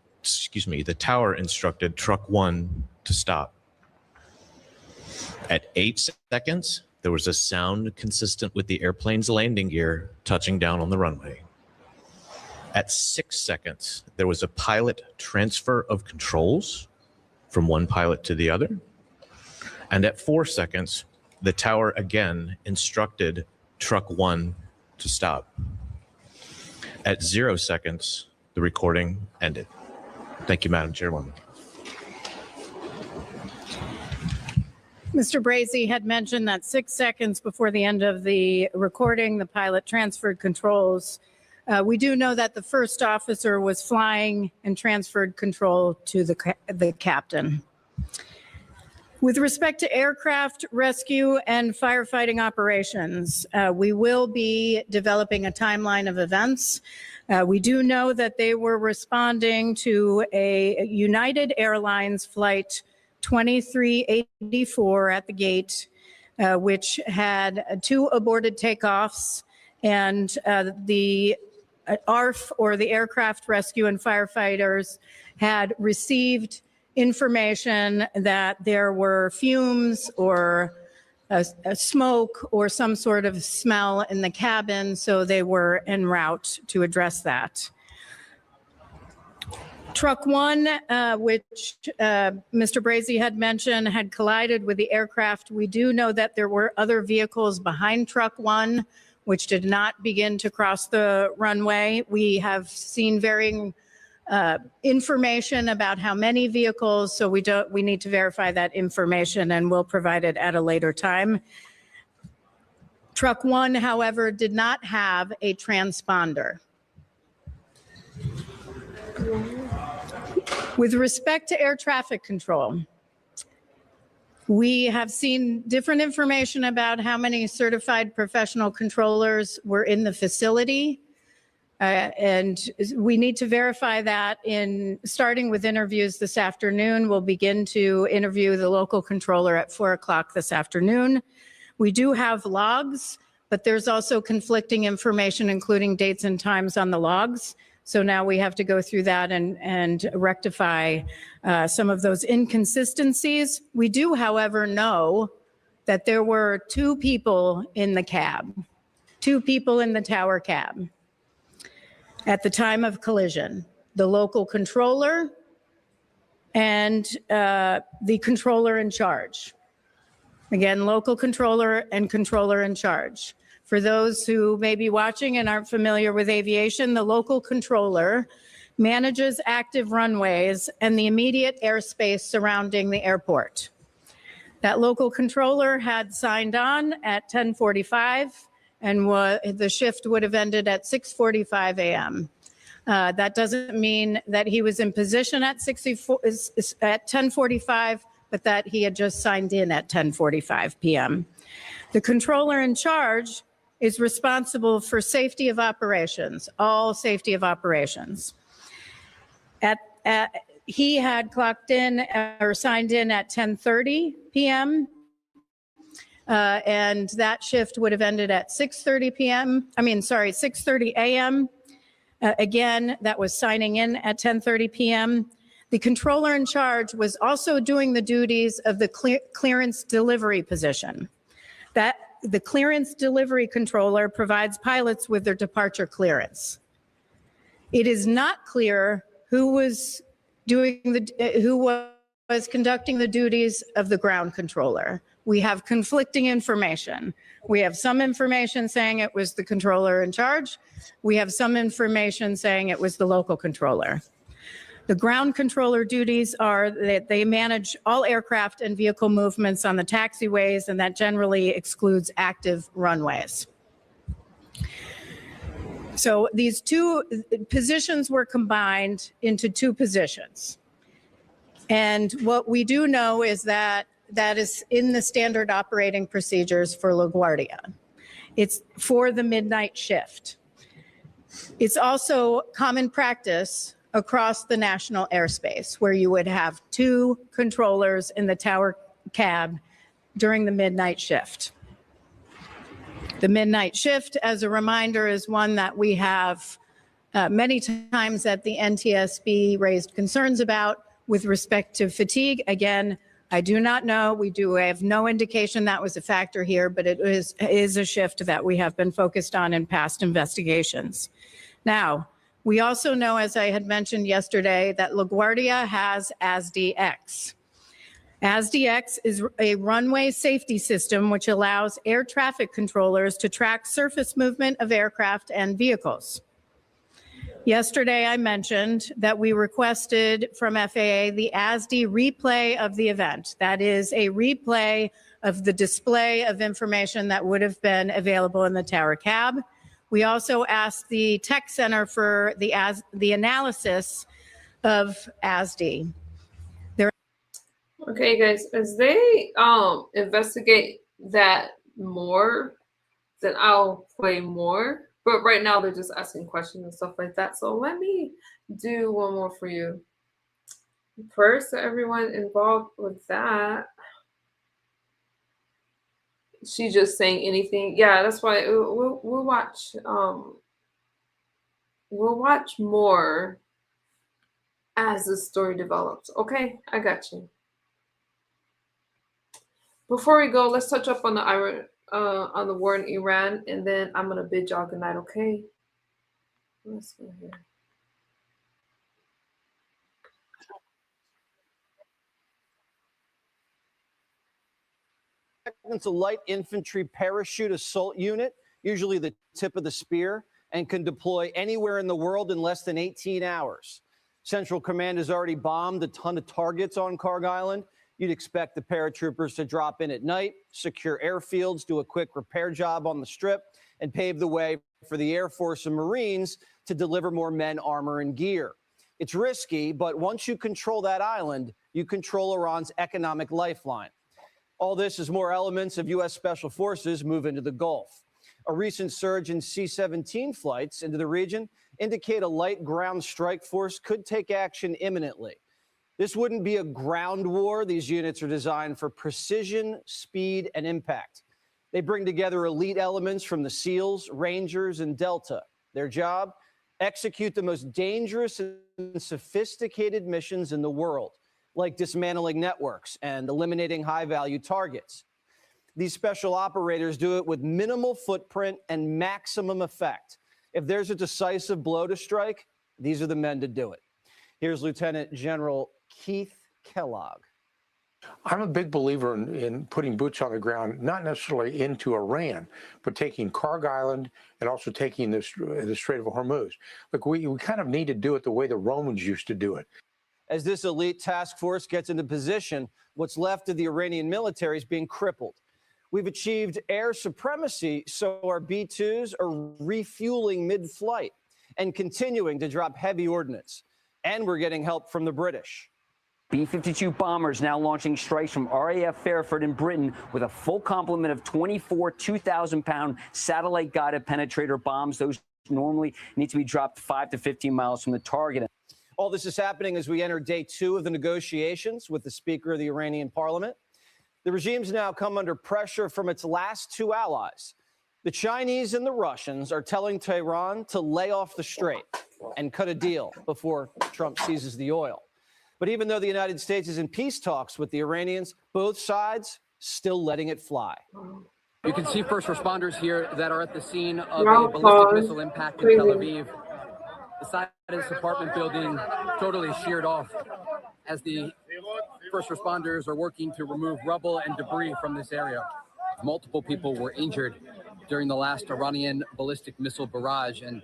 tower instructed truck 1 to stop. At 8 seconds, there was a sound consistent with the airplane's landing gear touching down on the runway. At 6 seconds, there was a pilot transfer of controls from one pilot to the other. And at 4 seconds, the tower again instructed truck 1 to stop. At 0 seconds, the recording ended. Thank you, Madam Chairwoman. Mr. Brazy had mentioned that 6 seconds before the end of the recording, the pilot transferred controls. We do know that the first officer was flying and transferred control to the captain. With respect to aircraft rescue and firefighting operations, we will be developing a timeline of events. We do know that they were responding to a United Airlines flight 2384 at the gate, which had 2 aborted takeoffs, and the ARF, or the Aircraft Rescue and Firefighters, had received information that there were fumes or a smoke or some sort of smell in the cabin, so they were en route to address that. Truck 1, which Mr. Brazy had mentioned, had collided with the aircraft. We do know that there were other vehicles behind Truck 1, which did not begin to cross the runway. We have seen varying information about how many vehicles, so we need to verify that information, and we'll provide it at a later time. Truck 1, however, did not have a transponder. With respect to air traffic control, we have seen different information about how many certified professional controllers were in the facility. And we need to verify that starting with interviews this afternoon. We'll begin to interview the local controller at 4 o'clock this afternoon. We do have logs, but there's also conflicting information, including dates and times on the logs. So now we have to go through that and rectify some of those inconsistencies. We do, however, know that there were 2 people in the cab, 2 people in the tower cab at the time of collision, the local controller and the controller in charge. Again, local controller and controller in charge. For those who may be watching and aren't familiar with aviation, the local controller manages active runways and the immediate airspace surrounding the airport. That local controller had signed on at 10:45, and the shift would have ended at 6:45 a.m. That doesn't mean that he was in position at 10:45, but that he had just signed in at 10:45 p.m. The controller in charge is responsible for safety of operations, all safety of operations. He had clocked in or signed in at 10:30 p.m. And that shift would have ended at 6:30 a.m. Again, that was signing in at 10:30 p.m. The controller in charge was also doing the duties of the clearance delivery position. The clearance delivery controller provides pilots with their departure clearance. It is not clear who was conducting the duties of the ground controller. We have conflicting information. We have some information saying it was the controller in charge. We have some information saying it was the local controller. The ground controller duties are that they manage all aircraft and vehicle movements on the taxiways, and that generally excludes active runways. So these 2 positions were combined into 2 positions. And what we do know is that that is in the standard operating procedures for LaGuardia. It's for the midnight shift. It's also common practice across the national airspace where you would have 2 controllers in the tower cab during the midnight shift. The midnight shift, as a reminder, is one that we have many times that the NTSB raised concerns about with respect to fatigue. Again, I do not know. We have no indication that was a factor here, but it is a shift that we have been focused on in past investigations. Now, we also know, as I had mentioned yesterday, that LaGuardia has ASDX. ASDX is a runway safety system which allows air traffic controllers to track surface movement of aircraft and vehicles. Yesterday, I mentioned that we requested from FAA the ASD replay of the event. That is a replay of the display of information that would have been available in the tower cab. We also asked the tech center for the analysis of ASD. Okay, guys, as they investigate that more, then I'll play more. But right now they're just asking questions and stuff like that. So let me do one more for you. First, everyone involved with that. She's just saying anything. Yeah, that's why we'll watch. We'll watch more as the story develops. Okay, I got you. Before we go, let's touch up on the war in Iran, and then I'm gonna bid y'all good night. Okay. Let's go here. It's a light infantry parachute assault unit, usually the tip of the spear, and can deploy anywhere in the world in less than 18 hours. Central Command has already bombed a ton of targets on Kharg Island. You'd expect the paratroopers to drop in at night, secure airfields, do a quick repair job on the strip, and pave the way for the Air Force and Marines to deliver more men, armor, and gear. It's risky, but once you control that island, you control Iran's economic lifeline. All this as more elements of U.S. Special Forces move into the Gulf. A recent surge in C-17 flights into the region indicate a light ground strike force could take action imminently. This wouldn't be a ground war. These units are designed for precision, speed, and impact. They bring together elite elements from the SEALs, Rangers, and Delta. Their job? Execute the most dangerous and sophisticated missions in the world, like dismantling networks and eliminating high-value targets. These special operators do it with minimal footprint and maximum effect. If there's a decisive blow to strike, these are the men to do it. Here's Lieutenant General Keith Kellogg. I'm a big believer in putting boots on the ground, not necessarily into Iran, but taking Kharg Island and also taking the Strait of Hormuz. Look, we kind of need to do it the way the Romans used to do it. As this elite task force gets into position, what's left of the Iranian military is being crippled. We've achieved air supremacy, so our B-2s are refueling mid-flight and continuing to drop heavy ordnance. And we're getting help from the British. B-52 bombers now launching strikes from RAF Fairford in Britain with a full complement of 24 2,000-pound satellite-guided penetrator bombs. Those normally need to be dropped 5 to 15 miles from the target. All this is happening as we enter day 2 of the negotiations with the Speaker of the Iranian Parliament. The regime's now come under pressure from its last 2 allies. The Chinese and the Russians are telling Tehran to lay off the strait and cut a deal before Trump seizes the oil. But even though the United States is in peace talks with the Iranians, both sides still letting it fly. You can see first responders here that are at the scene of a ballistic missile impact in Tel Aviv. The side of this apartment building totally sheared off as the first responders are working to remove rubble and debris from this area. Multiple people were injured during the last Iranian ballistic missile barrage, and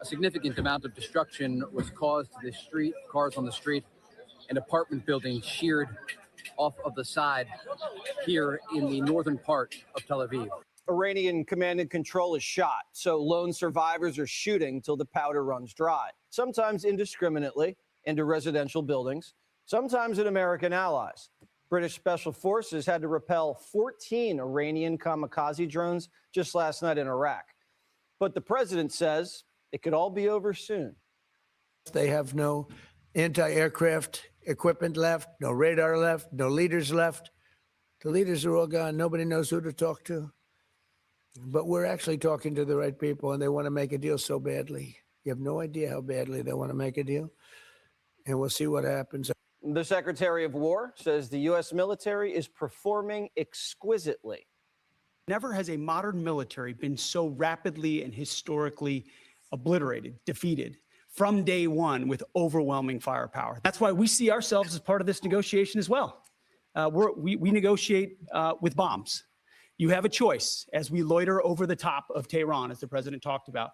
a significant amount of destruction was caused to the street, cars on the street, an apartment building sheared off of the side here in the northern part of Tel Aviv. Iranian command and control is shot, so lone survivors are shooting till the powder runs dry, sometimes indiscriminately into residential buildings, sometimes at American allies. British special forces had to repel 14 Iranian kamikaze drones just last night in Iraq. But the president says it could all be over soon. They have no anti-aircraft equipment left, no radar left, no leaders left. The leaders are all gone. Nobody knows who to talk to. But we're actually talking to the right people, and they want to make a deal so badly. You have no idea how badly they want to make a deal. And we'll see what happens. The Secretary of War says the U.S. military is performing exquisitely. Never has a modern military been so rapidly and historically obliterated, defeated from day one with overwhelming firepower. That's why we see ourselves as part of this negotiation as well. We negotiate with bombs. You have a choice as we loiter over the top of Tehran, as the president talked about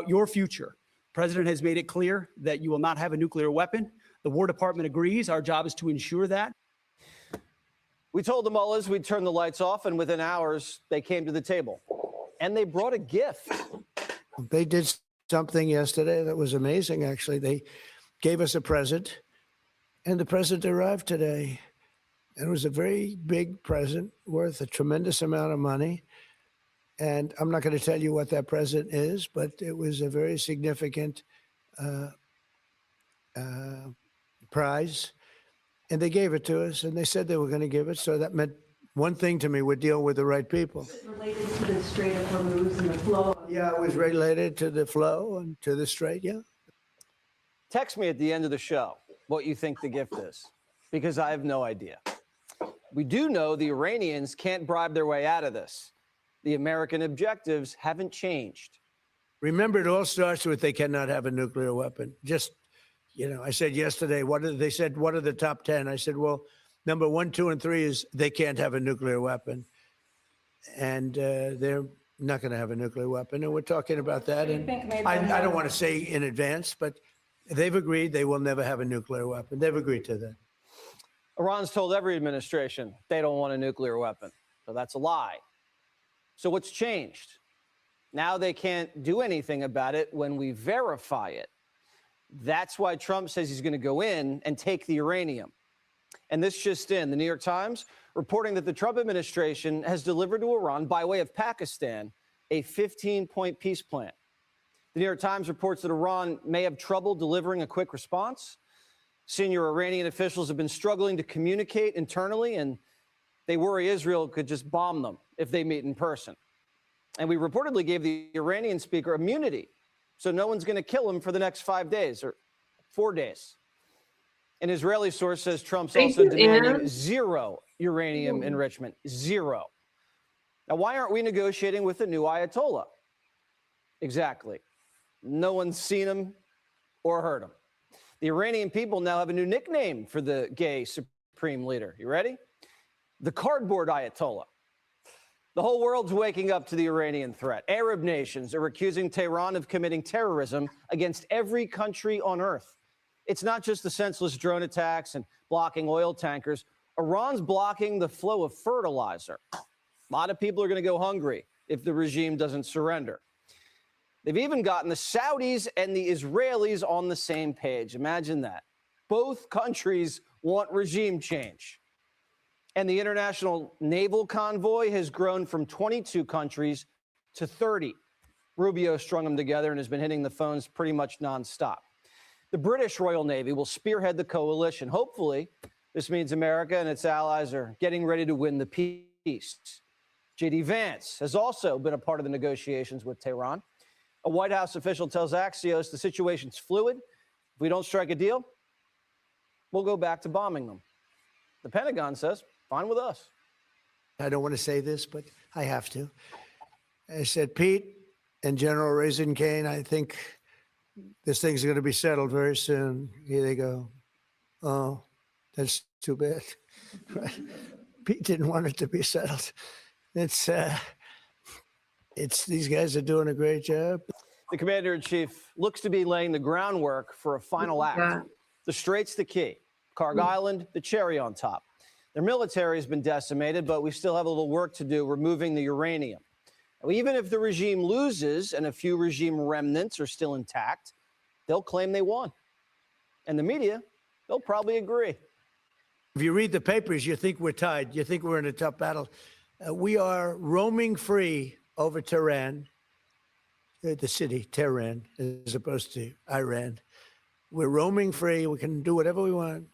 your future. The president has made it clear that you will not have a nuclear weapon. The War Department agrees. Our job is to ensure that. We told the mullahs we'd turn the lights off, and within hours, they came to the table. And they brought a gift. They did something yesterday that was amazing, actually. They gave us a present, and the present arrived today. It was a very big present worth a tremendous amount of money. And I'm not going to tell you what that present is, but it was a very significant prize. And they gave it to us, and they said they were going to give it. So that meant one thing to me: we're dealing with the right people. Is it related to the Strait of Hormuz and the flow? Yeah, it was related to the flow and to the strait, yeah. Text me at the end of the show what you think the gift is, because I have no idea. We do know the Iranians can't bribe their way out of this. The American objectives haven't changed. Remember, it all starts with they cannot have a nuclear weapon. Just, you know, I said yesterday, they said, what are the top 10? I said, well, number 1, 2, and 3 is they can't have a nuclear weapon. And they're not going to have a nuclear weapon. And we're talking about that. And I don't want to say in advance, but they've agreed they will never have a nuclear weapon. They've agreed to that. Iran's told every administration they don't want a nuclear weapon. So that's a lie. So what's changed? Now they can't do anything about it when we verify it. That's why Trump says he's going to go in and take the uranium. And this just in, the New York Times reporting that the Trump administration has delivered to Iran, by way of Pakistan, a 15-point peace plan. The New York Times reports that Iran may have trouble delivering a quick response. Senior Iranian officials have been struggling to communicate internally, and they worry Israel could just bomb them if they meet in person. And we reportedly gave the Iranian speaker immunity, so no one's going to kill him for the next 5 days or 4 days. An Israeli source says Trump's also demanding zero uranium enrichment. Zero. Now, why aren't we negotiating with the new Ayatollah? Exactly. No one's seen him or heard him. The Iranian people now have a new nickname for the gay supreme leader. You ready? The cardboard Ayatollah. The whole world's waking up to the Iranian threat. Arab nations are accusing Tehran of committing terrorism against every country on earth. It's not just the senseless drone attacks and blocking oil tankers. Iran's blocking the flow of fertilizer. A lot of people are going to go hungry if the regime doesn't surrender. They've even gotten the Saudis and the Israelis on the same page. Imagine that. Both countries want regime change. And the international naval convoy has grown from 22 countries to 30. Rubio strung them together and has been hitting the phones pretty much nonstop. The British Royal Navy will spearhead the coalition. Hopefully, this means America and its allies are getting ready to win the peace. J.D. Vance has also been a part of the negotiations with Tehran. A White House official tells Axios the situation's fluid. If we don't strike a deal, we'll go back to bombing them. The Pentagon says, fine with us. I don't want to say this, but I have to. I said, Pete and General Raisin Kane, I think this thing's going to be settled very soon. Here they go. Oh, that's too bad. Pete didn't want it to be settled. It's these guys are doing a great job. The commander-in-chief looks to be laying the groundwork for a final act. The strait's the key. Carg Island, the cherry on top. Their military has been decimated, but we still have a little work to do removing the uranium. Now, even if the regime loses and a few regime remnants are still intact, they'll claim they won. And the media, they'll probably agree. If you read the papers, you think we're tied. You think we're in a tough battle. We are roaming free over Tehran, the city, Tehran, as opposed to Iran. We're roaming free. We can do whatever we want.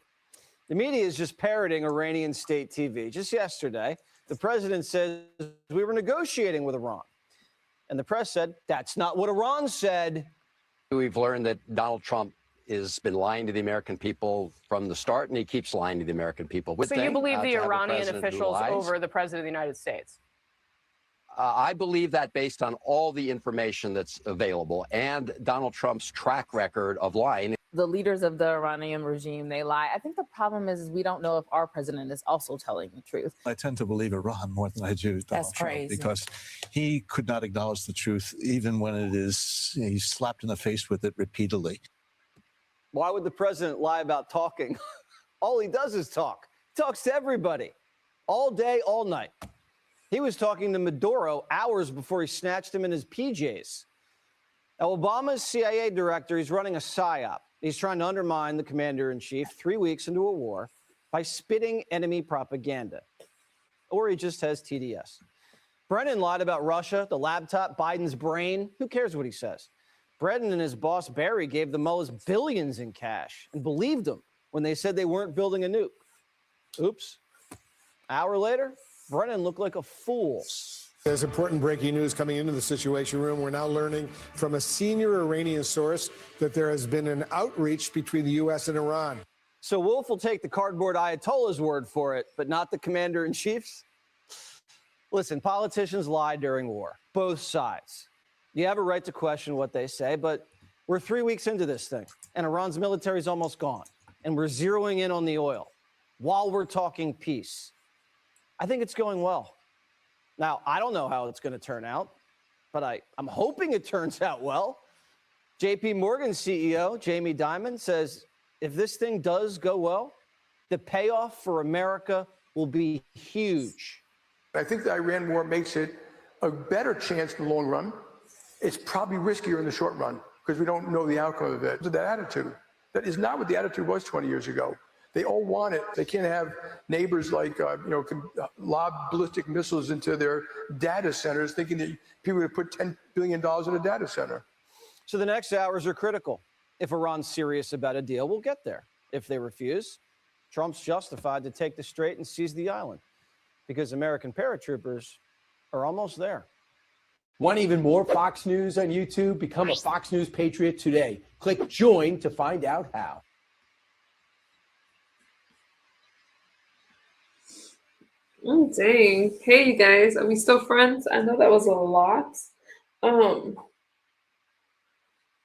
The media is just parroting Iranian state TV. Just yesterday, the president says we were negotiating with Iran. And the press said, that's not what Iran said. We've learned that Donald Trump has been lying to the American people from the start, and he keeps lying to the American people. So you believe the Iranian officials over the president of the United States? I believe that based on all the information that's available and Donald Trump's track record of lying. The leaders of the Iranian regime, they lie. I think the problem is we don't know if our president is also telling the truth. I tend to believe Iran more than I do Donald Trump, crazy. because he could not acknowledge the truth, even when it is, he's slapped in the face with it repeatedly. Why would the president lie about talking? All he does is talk. He talks to everybody, all day, all night. He was talking to Maduro hours before he snatched him in his PJs. Now, Obama's CIA director, he's running a psyop. He's trying to undermine the commander-in-chief 3 weeks into a war by spitting enemy propaganda. Or he just has TDS. Brennan lied about Russia, the laptop, Biden's brain. Who cares what he says? Brennan and his boss, Barry, gave the Mullahs billions in cash and believed them when they said they weren't building a nuke. Oops. Hour later, Brennan looked like a fool. There's important breaking news coming into the Situation Room. We're now learning from a senior Iranian source that there has been an outreach between the U.S. and Iran. So Wolf will take the cardboard Ayatollah's word for it, but not the commander-in-chief's? Listen, politicians lie during war, both sides. You have a right to question what they say, but we're 3 weeks into this thing, and Iran's military is almost gone, and we're zeroing in on the oil while we're talking peace. I think it's going well. Now, I don't know how it's going to turn out, but I'm hoping it turns out well. JP Morgan's CEO, Jamie Dimon, says if this thing does go well, the payoff for America will be huge. I think the Iran war makes it a better chance in the long run. It's probably riskier in the short run because we don't know the outcome of it. That attitude, that is not what the attitude was 20 years ago. They all want it. They can't have neighbors like, can lob ballistic missiles into their data centers thinking that people would put $10 billion in a data center. So the next hours are critical. If Iran's serious about a deal, we'll get there. If they refuse, Trump's justified to take the strait and seize the island because American paratroopers are almost there. Want even more Fox News on YouTube? Become a Fox News Patriot today. Click join to find out how. Oh, dang. Hey, you guys. Are we still friends? I know that was a lot.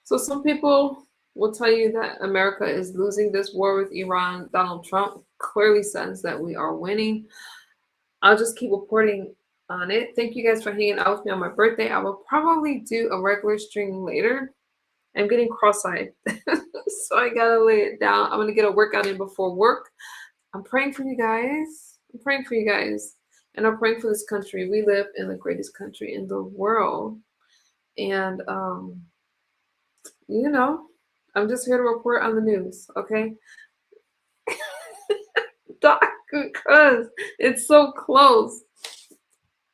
So some people will tell you that America is losing this war with Iran. Donald Trump clearly says that we are winning. I'll just keep reporting on it. Thank you guys for hanging out with me on my birthday. I will probably do a regular stream later. I'm getting cross-eyed, so I gotta lay it down. I'm gonna get a workout in before work. I'm praying for you guys. I'm praying for you guys, and I'm praying for this country. We live in the greatest country in the world, and I'm just here to report on the news, okay? Because it's so close.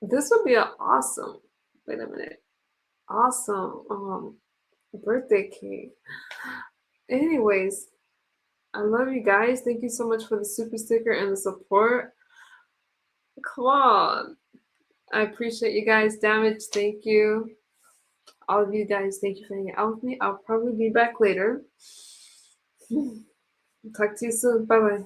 This would be an awesome. Wait a minute. Awesome birthday cake. Anyways, I love you guys. Thank you so much for the super sticker and the support. Come on. I appreciate you guys. Damage, thank you. All of you guys, thank you for hanging out with me. I'll probably be back later. Talk to you soon. Bye-bye.